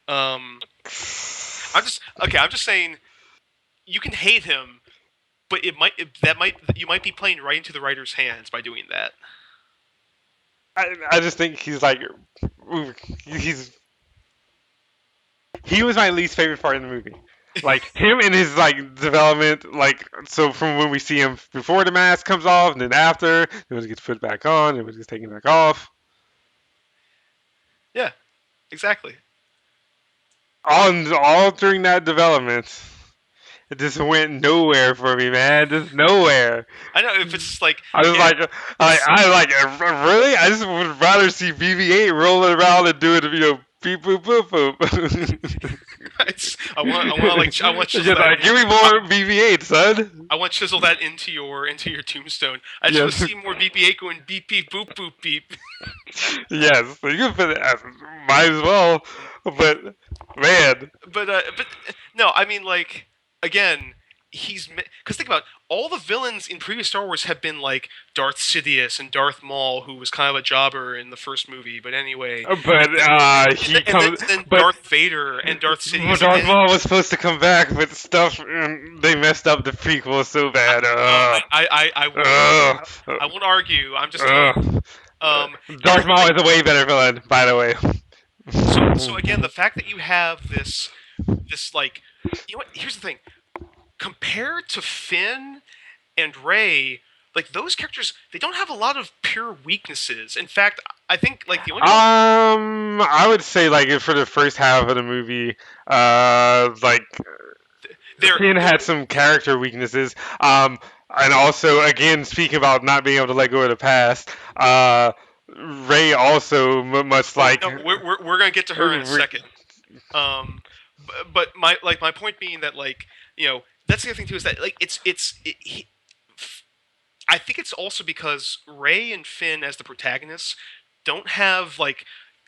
B: Um, I'm just saying you can hate him, but you might be playing right into the writer's hands by doing that.
A: I just think he's like he's he was my least favorite part of the movie. Like him and his like development, like so from when we see him before the mask comes off, and then after, then when it gets put back on, and when it gets taken back off.
B: Yeah, exactly.
A: All during that development, it just went nowhere for me, man. Just nowhere.
B: I know if it's just like
A: I was
B: yeah,
A: like, I like really. I just would rather see BB-8 rolling around and doing beep boop boop boop.
B: I want chisel
A: Just
B: that
A: like, give me
B: I,
A: more BB-8, son.
B: I want chisel that into your tombstone. I just want to
A: Yes,
B: see more BB-8 going beep beep boop boop beep.
A: yes. So you can put it. Might as well. But man,
B: But no, I mean like again, because think about it, all the villains in previous Star Wars have been like Darth Sidious and Darth Maul, who was kind of a jobber in the first movie, but anyway,
A: but he comes.
B: and then
A: But
B: Darth Vader and Darth Sidious,
A: Darth
B: and
A: Maul was supposed to come back, but stuff they messed up the prequel so bad.
B: I won't argue. I'm just telling.
A: Ugh.
B: And
A: Darth Maul is a way better villain, by the way.
B: so again, the fact that you have this like, you know what? Here's the thing. Compared to Finn and Rey, like those characters, they don't have a lot of pure weaknesses. In fact, I think like the only one
A: I would say like for the first half of the movie, like
B: they're
A: Finn had some character weaknesses. And also again speaking about not being able to let go of the past, Ray also much
B: well,
A: like
B: no, we're gonna get to her in a second. But my point being that like that's the other thing too is that like I think it's also because Ray and Finn as the protagonists don't have like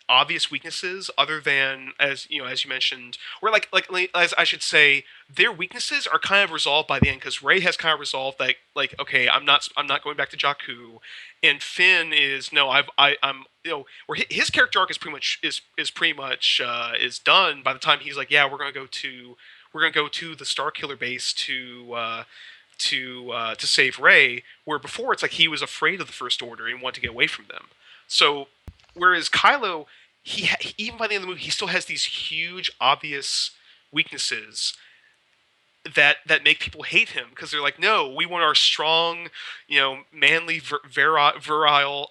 B: obvious weaknesses other than, as you know, as you mentioned, or like as I should say, their weaknesses are kind of resolved by the end, because Ray has kind of resolved that, like, okay, I'm not going back to Jakku, and Finn is, no, I'm, you know, where his character arc is pretty much is done by the time he's like, yeah, we're gonna go to the Star Killer base to save Ray. Where before it's like he was afraid of the First Order and wanted to get away from them. So whereas Kylo, even by the end of the movie, he still has these huge, obvious weaknesses that make people hate him, because they're like, no, we want our strong, you know, manly, virile,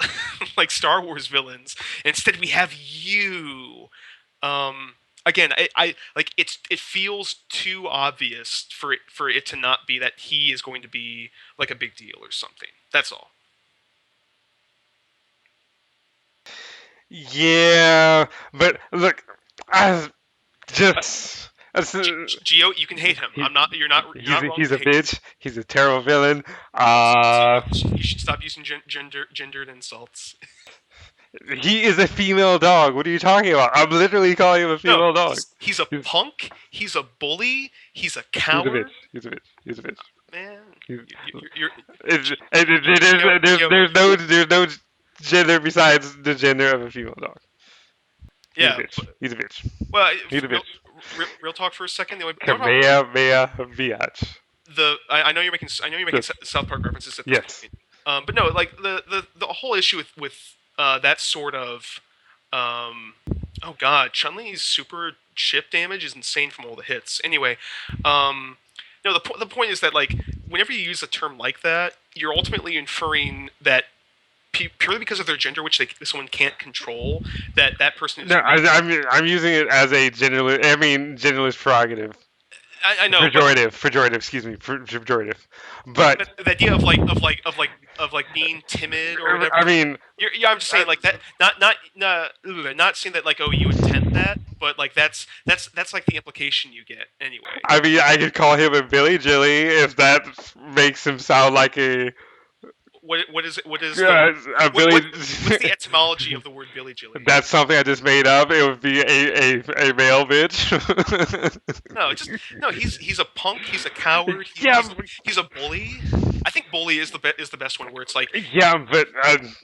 B: like Star Wars villains. Instead, we have you. Again, I like it feels too obvious for it to not be that he is going to be like a big deal or something. That's all.
A: Yeah, but look, I just as,
B: Geo, you can hate him.
A: he,
B: I'm not. You're not wrong
A: he's
B: to
A: a
B: hate him.
A: bitch. He's a terrible villain.
B: You should stop using gendered insults.
A: He is a female dog. What are you talking about? I'm literally calling him a
B: No,
A: female dog.
B: he's a
A: He's
B: punk. He's a bully. He's a
A: he's a bitch.
B: coward.
A: He's a bitch. He's a bitch.
B: Man,
A: He's,
B: you're
A: there's no gender besides the gender of a female dog. He's a
B: yeah.
A: bitch. He's a bitch.
B: Well,
A: He's a bitch.
B: real talk for a second. The only problem,
A: Kamea Biatch.
B: I know you're making South Park references at this
A: Yes.
B: point. But no, like the whole issue with that sort of oh god, Chun-Li's super chip damage is insane from all the hits. Anyway, no, the point is that, like, whenever you use a term like that, you're ultimately inferring that purely because of their gender, which someone can't control, that person is
A: No,
B: weak.
A: I'm using it as a genderless. I mean, genderless prerogative.
B: I know,
A: Pejorative. Excuse me, pejorative. But
B: but the idea of being timid or whatever.
A: I mean,
B: Yeah, I'm just saying, like, that. Not saying that, like, oh, you intend that, but like that's like the implication you get anyway.
A: I could call him a Billy Jilly if that makes him sound like a
B: What is it? What is the
A: a Billy.
B: what's the etymology of the word Billy Jilly?
A: That's something I just made up. It would be a male bitch.
B: No, just no. He's a punk. He's a coward.
A: Yeah,
B: He's a bully. I think bully is the best one, where it's like
A: yeah, but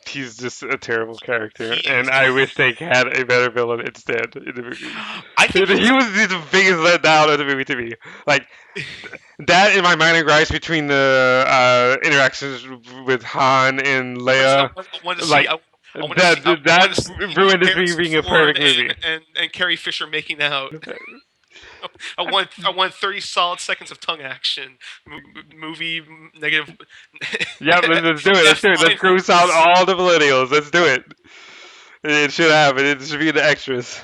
A: he's just a terrible character,
B: he
A: and
B: is.
A: I wish they had a better villain instead in the movie.
B: I think
A: He was the biggest letdown of the movie to me. Like that, in my mind, gripes between the interactions with Han and Leia.
B: I want to see.
A: Like
B: I want to see. I want to
A: that
B: see
A: ruined this movie
B: Harrison
A: being a
B: Ford
A: perfect movie.
B: and Carrie Fisher making out. I want 30 solid seconds of tongue action. Movie negative.
A: Yeah, let's do it. Let's do it. Let's cruise out all the millennials. Let's do it. It should happen. It should be in the extras.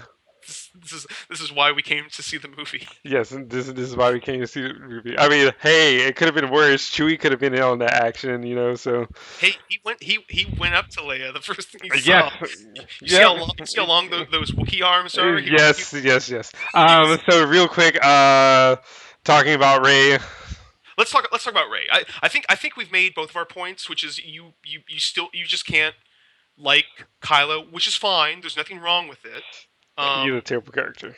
B: This is why we came to see the movie.
A: Yes, and this is why we came to see the movie. I mean, hey, it could have been worse. Chewie could have been in on that action, you know. So
B: Hey, he went up to Leia. The first thing he
A: yes,
B: saw. You see
A: yeah.
B: how long those Wookiee arms are?
A: Yes. So real quick, talking about Ray.
B: Let's talk about Ray. I think we've made both of our points, which is you just can't like Kylo, which is fine. There's nothing wrong with it.
A: He's
B: Um,
A: a terrible character.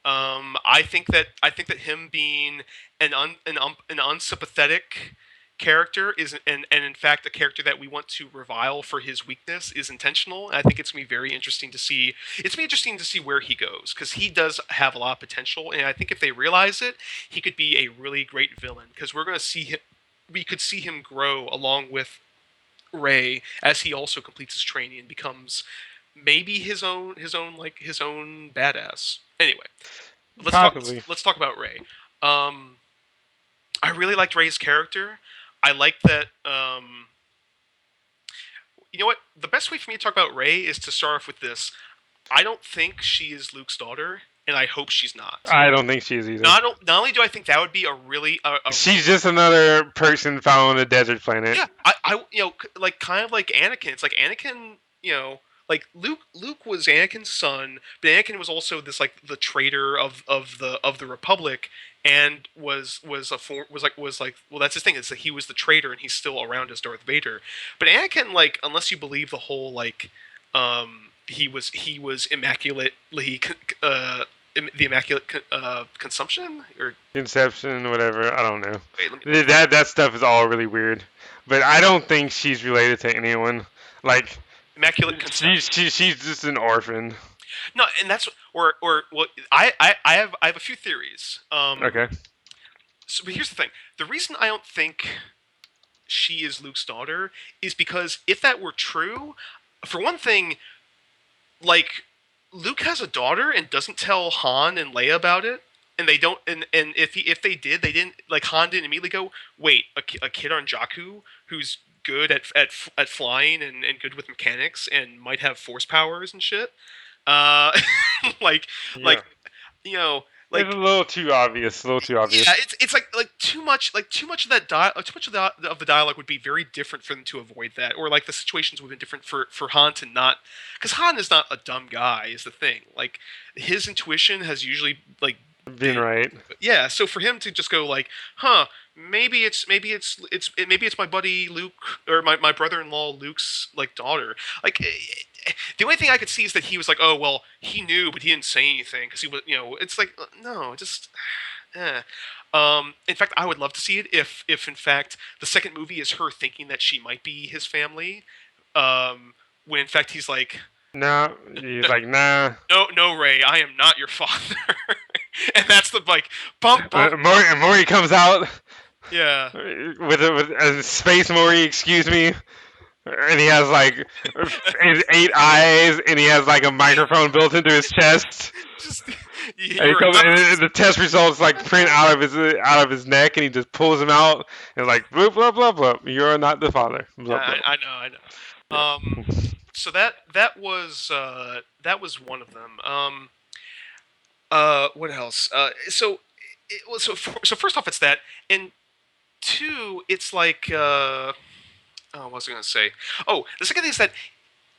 B: I think that him being an unsympathetic character is, and in fact a character that we want to revile for his weakness, is intentional. And I think it's gonna be very interesting to see. It's gonna be interesting to see where he goes, because he does have a lot of potential, and I think if they realize it, he could be a really great villain. Because we're gonna see him. We could see him grow along with Ray as he also completes his training and becomes maybe his own badass. Anyway, let's talk.
A: Possibly.
B: Let's talk about Ray. Um, I really liked Ray's character. I like that. You know what? The best way for me to talk about Ray is to start off with this. I don't think she is Luke's daughter, and I hope she's not.
A: I don't think she is either.
B: Not only do I think that would be a really
A: She's just another person found on a desert planet.
B: yeah, like kind of like Anakin. It's like Anakin, like Luke was Anakin's son, but Anakin was also this, like, the traitor of the Republic, and was like well, that's his thing. It's that he was the traitor and he's still around as Darth Vader. But Anakin, like, unless you believe the whole, like, he was immaculately the immaculate consumption or
A: Conception, whatever. I don't know.
B: wait, let me
A: That stuff is all really weird. But I don't think she's related to anyone. Like
B: immaculate conception.
A: she's just an orphan.
B: No, and that's or well, I have a few theories.
A: Okay.
B: But here's the thing: the reason I don't think she is Luke's daughter is because if that were true, for one thing, like Luke has a daughter and doesn't tell Han and Leia about it, and they don't. And if they did, they didn't like Han didn't immediately go, wait, a kid on Jakku who's good at flying and good with mechanics and might have force powers and shit. Uh, like
A: Yeah.
B: like you know
A: It's a
B: like
A: little too obvious. A little too obvious.
B: yeah, it's like too much of that too much of the dialogue would be very different for them to avoid that, or like the situations would have been different for Han to not, because Han is not a dumb guy is the thing. Like his intuition has usually like
A: Being
B: been
A: right.
B: yeah, so for him to just go like, huh, maybe it's my buddy Luke or my brother-in-law Luke's like daughter. Like the only thing I could see is that he was like, oh well, he knew but he didn't say anything because he was it's like no, just eh. In fact, I would love to see it if in fact the second movie is her thinking that she might be his family, when in fact he's like,
A: No, he's like, nah.
B: no, Ray, I am not your father, and that's the like bump bump,
A: Maury comes out
B: yeah.
A: with a space Maury, excuse me, and he has like his 8 eyes, and he has like a microphone built into his chest.
B: Just
A: And, he
B: you're
A: comes,
B: not.
A: and the test results like print out of his neck, and he just pulls them out and like blah blah blah blah. You're not the father. Blah blah.
B: I know, I know.
A: Yeah.
B: So that was one of them. What else? So first off, it's that, and two, it's like oh, what was I gonna say? Oh, the second thing is that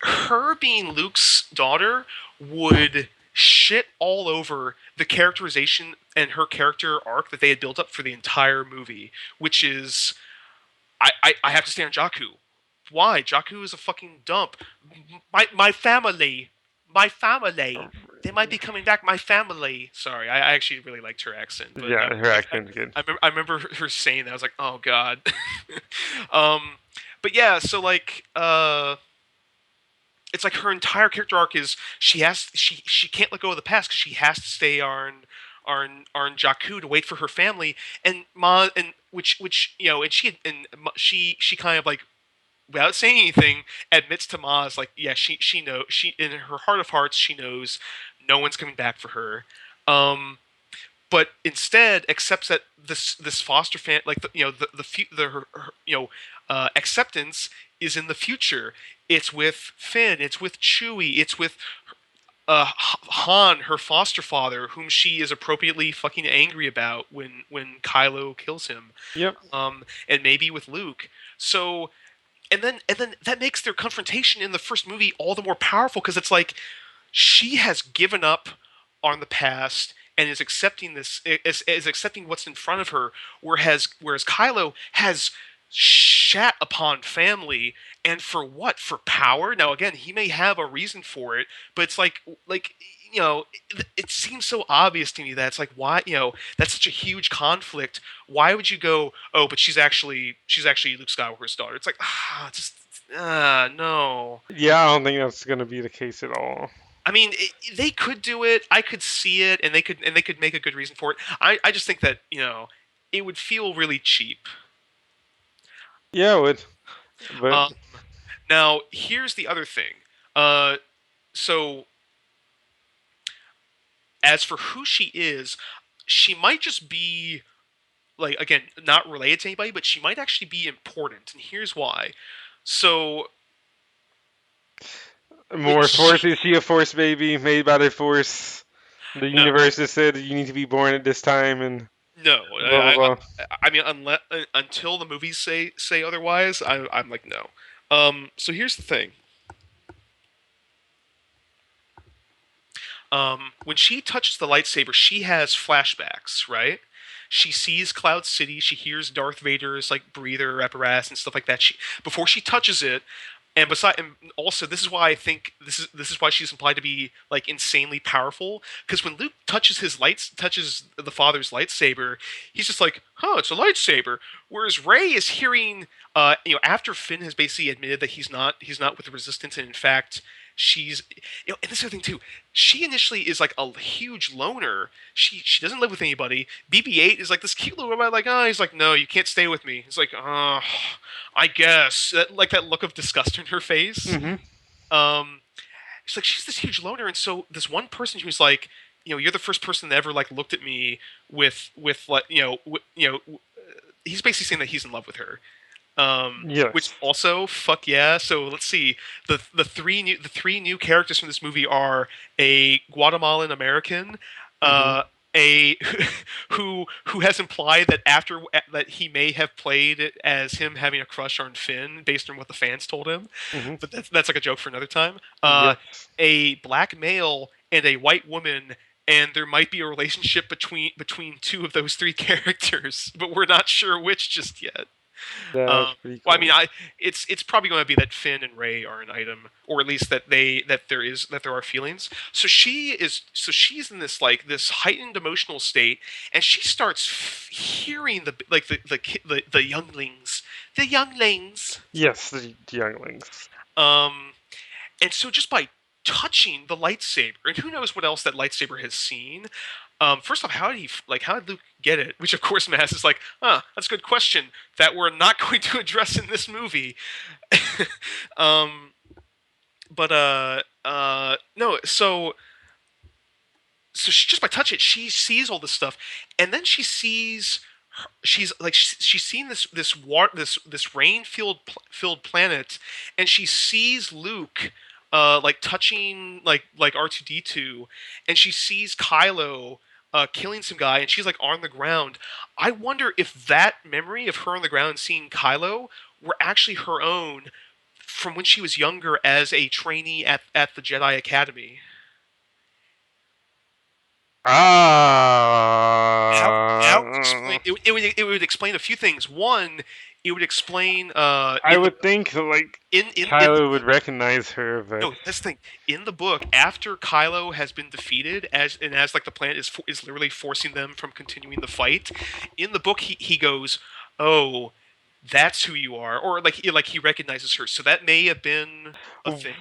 B: her being Luke's daughter would shit all over the characterization and her character arc that they had built up for the entire movie, which is I have to stay on Jakku. Why? Jakku is a fucking dump. My family, my family. They might be coming back. My family. Sorry, I actually really liked her accent, but
A: Yeah, her accent's good.
B: I remember her saying that. I was like, oh god. um, but yeah, so like it's like her entire character arc is she can't let go of the past because she has to stay on Jakku to wait for her family and Ma and which and she kind of like without saying anything admits to Maz like yeah she knows she in her heart of hearts she knows no one's coming back for her. But instead accepts that this foster fan like her acceptance is in the future. It's with Finn. It's with Chewie. It's with Han, her foster father, whom she is appropriately fucking angry about when Kylo kills him.
A: Yep.
B: And maybe with Luke. So, and then that makes their confrontation in the first movie all the more powerful because it's like she has given up on the past and is accepting is accepting what's in front of her, whereas Kylo has shat upon family and for what? For power? Now again, he may have a reason for it, but it's like it seems so obvious to me that it's like why that's such a huge conflict. Why would you go? Oh, but she's actually Luke Skywalker's daughter. It's like just no.
A: Yeah, I don't think that's gonna be the case at all.
B: I mean, they could do it. I could see it, and they could make a good reason for it. I just think that it would feel really cheap.
A: Yeah, it would. But
B: Um, Now, here's the other thing. Uh, so as for who she might just be like again not related to anybody, but she might actually be important, and here's why. So
A: more
B: she
A: force. Is she a force baby made by the force? The
B: no
A: universe has said you need to be born at this time and
B: no
A: blah blah blah.
B: I mean unless until the movies say otherwise, I'm like no. So here's the thing. When she touches the lightsaber, she has flashbacks, right? She sees Cloud City. She hears Darth Vader's like breather apparatus and stuff like that. Before she touches it, and also this is why I think this is why she's implied to be like insanely powerful. Because when Luke touches the father's lightsaber, he's just like, "Oh, it's a lightsaber." Whereas Rey is hearing, after Finn has basically admitted that he's not with the Resistance, and in fact she's, and this other thing too. She initially is like a huge loner. She doesn't live with anybody. BB-8 is like this cute little robot, like, oh, he's like, no, you can't stay with me. He's like, oh, I guess like that look of disgust in her face.
A: Hmm.
B: Um, she's like she's this huge loner, and so this one person who's like, you're the first person that ever like looked at me with like he's basically saying that he's in love with her. Which
A: Yes.
B: also fuck yeah. So let's see, the three new characters from this movie are a Guatemalan American,
A: Hmm.
B: uh, a who has implied that after that he may have played it as him having a crush on Finn based on what the fans told him,
A: Hmm.
B: but that's like a joke for another time.
A: Yes.
B: A black male and a white woman. And there might be a relationship between two of those three characters, but we're not sure which just yet.
A: That's pretty
B: Well, I mean,
A: cool.
B: it's probably going to be that Finn and Ray are an item, or at least that there are feelings. So she's in this like this heightened emotional state, and she starts hearing the younglings.
A: Yes, the younglings.
B: Um, and so just by touching the lightsaber, and who knows what else that lightsaber has seen. First off, how did Luke get it? Which of course Mass is like, that's a good question that we're not going to address in this movie. um, but no, so she, just by touching it, she sees all this stuff, and then she's seen this rain filled planet, and she sees Luke like touching like R2D2, and she sees Kylo killing some guy, and she's like on the ground. I wonder if that memory of her on the ground seeing Kylo were actually her own from when she was younger as a trainee at the Jedi Academy. How would explain
A: Ah,
B: it would explain a few things. One, it would explain
A: I would think like
B: in the
A: Kylo would
B: book.
A: recognize her, but
B: No, that's the thing. In the book, after Kylo has been defeated, as like the planet is literally forcing them from continuing the fight. In the book, he goes, "Oh, that's who you are," or like he recognizes her. So that may have been a thing.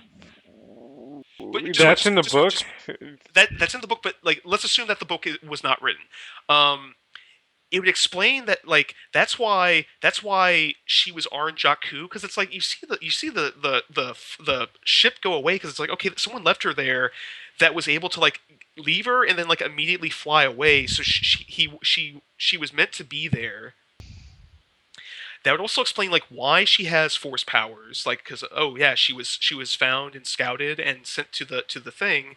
B: But just wait,
A: that's in the book.
B: just that's in the book. But like, let's assume that the book was not written. Um, it would explain that like that's why she was on Jakku, because it's like you see the ship go away, because it's like, okay, someone left her there that was able to like leave her and then like immediately fly away, so she was meant to be there. That would also explain like why she has force powers, like because, oh yeah, she was found and scouted and sent to the thing,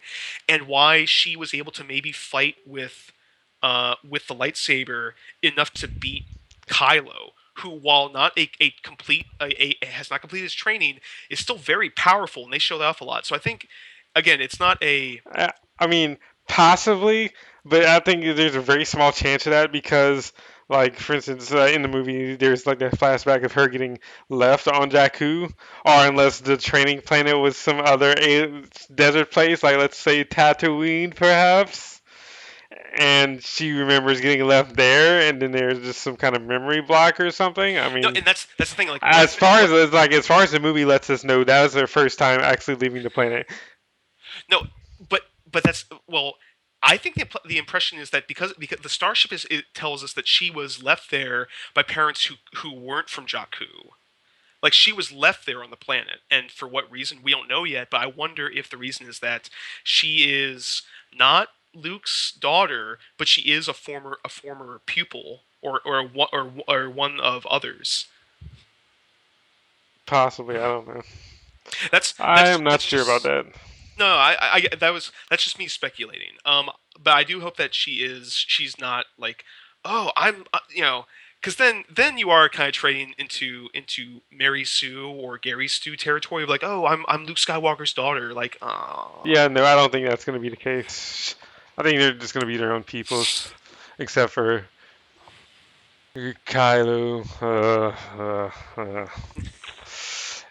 B: and why she was able to maybe fight with the lightsaber enough to beat Kylo, who, while not a complete has not completed his training, is still very powerful, and they show that off a lot. So I think, again, it's not a
A: I, I mean, possibly, but I think there's a very small chance of that because, like, for instance, in the movie, there's like that flashback of her getting left on Jakku, or unless the training planet was some other desert place, like let's say Tatooine, perhaps, and she remembers getting left there, and then there's just some kind of memory block or something. I
B: no,
A: mean,
B: and that's the thing. Like
A: as far as like as far as the movie lets us know, that was her first time actually leaving the planet.
B: no, but that's, well, I think the impression is that because the starship it tells us that she was left there by parents who weren't from Jakku. Like she was left there on the planet, and for what reason we don't know yet. But I wonder if the reason is that she is not Luke's daughter, but she is a former pupil, or one of others.
A: Possibly, I don't know.
B: That's
A: I
B: that's
A: am not
B: that's
A: sure about
B: just
A: that.
B: no. That's just me speculating. But I do hope that she's not like, oh, I'm because then you are kind of trading into Mary Sue or Gary Stu territory of like, oh, I'm Luke Skywalker's daughter, like, oh.
A: Yeah, no, I don't think that's going to be the case. I think they're just going to be their own peoples, except for Kylo.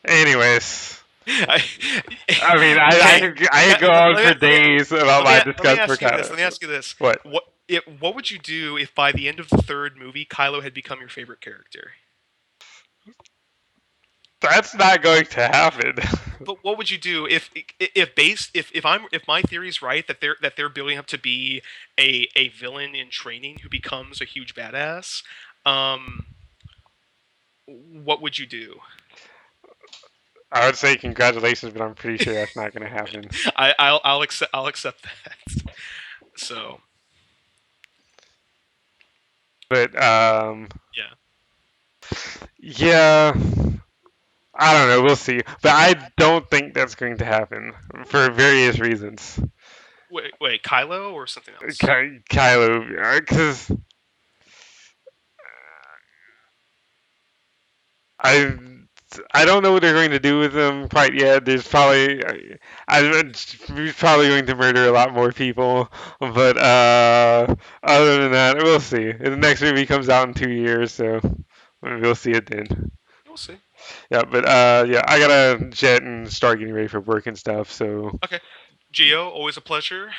A: Anyways,
B: I,
A: I mean,
B: okay,
A: I could go on for
B: let me
A: days about my
B: let me
A: disgust for
B: ask you this.
A: Kylo.
B: Let me ask you this.
A: What?
B: What would you do if by the end of the third movie, Kylo had become your favorite character?
A: That's not going to happen.
B: But what would you do if my theory is right that they're building up to be a villain in training who becomes a huge badass? Um, what would you do?
A: I would say congratulations, but I'm pretty sure that's not going to happen.
B: I'll accept that. So
A: But
B: yeah.
A: yeah, I don't know. We'll see. But I don't think that's going to happen for various reasons.
B: Wait, Kylo or something else?
A: Kylo, because I I don't know what they're going to do with him quite yet. There's probably he's probably going to murder a lot more people. But other than that, we'll see. The next movie comes out in 2 years, so we'll see it then.
B: We'll see.
A: Yeah, but yeah, I gotta jet and start getting ready for work and stuff. So
B: Okay, Gio, always a pleasure.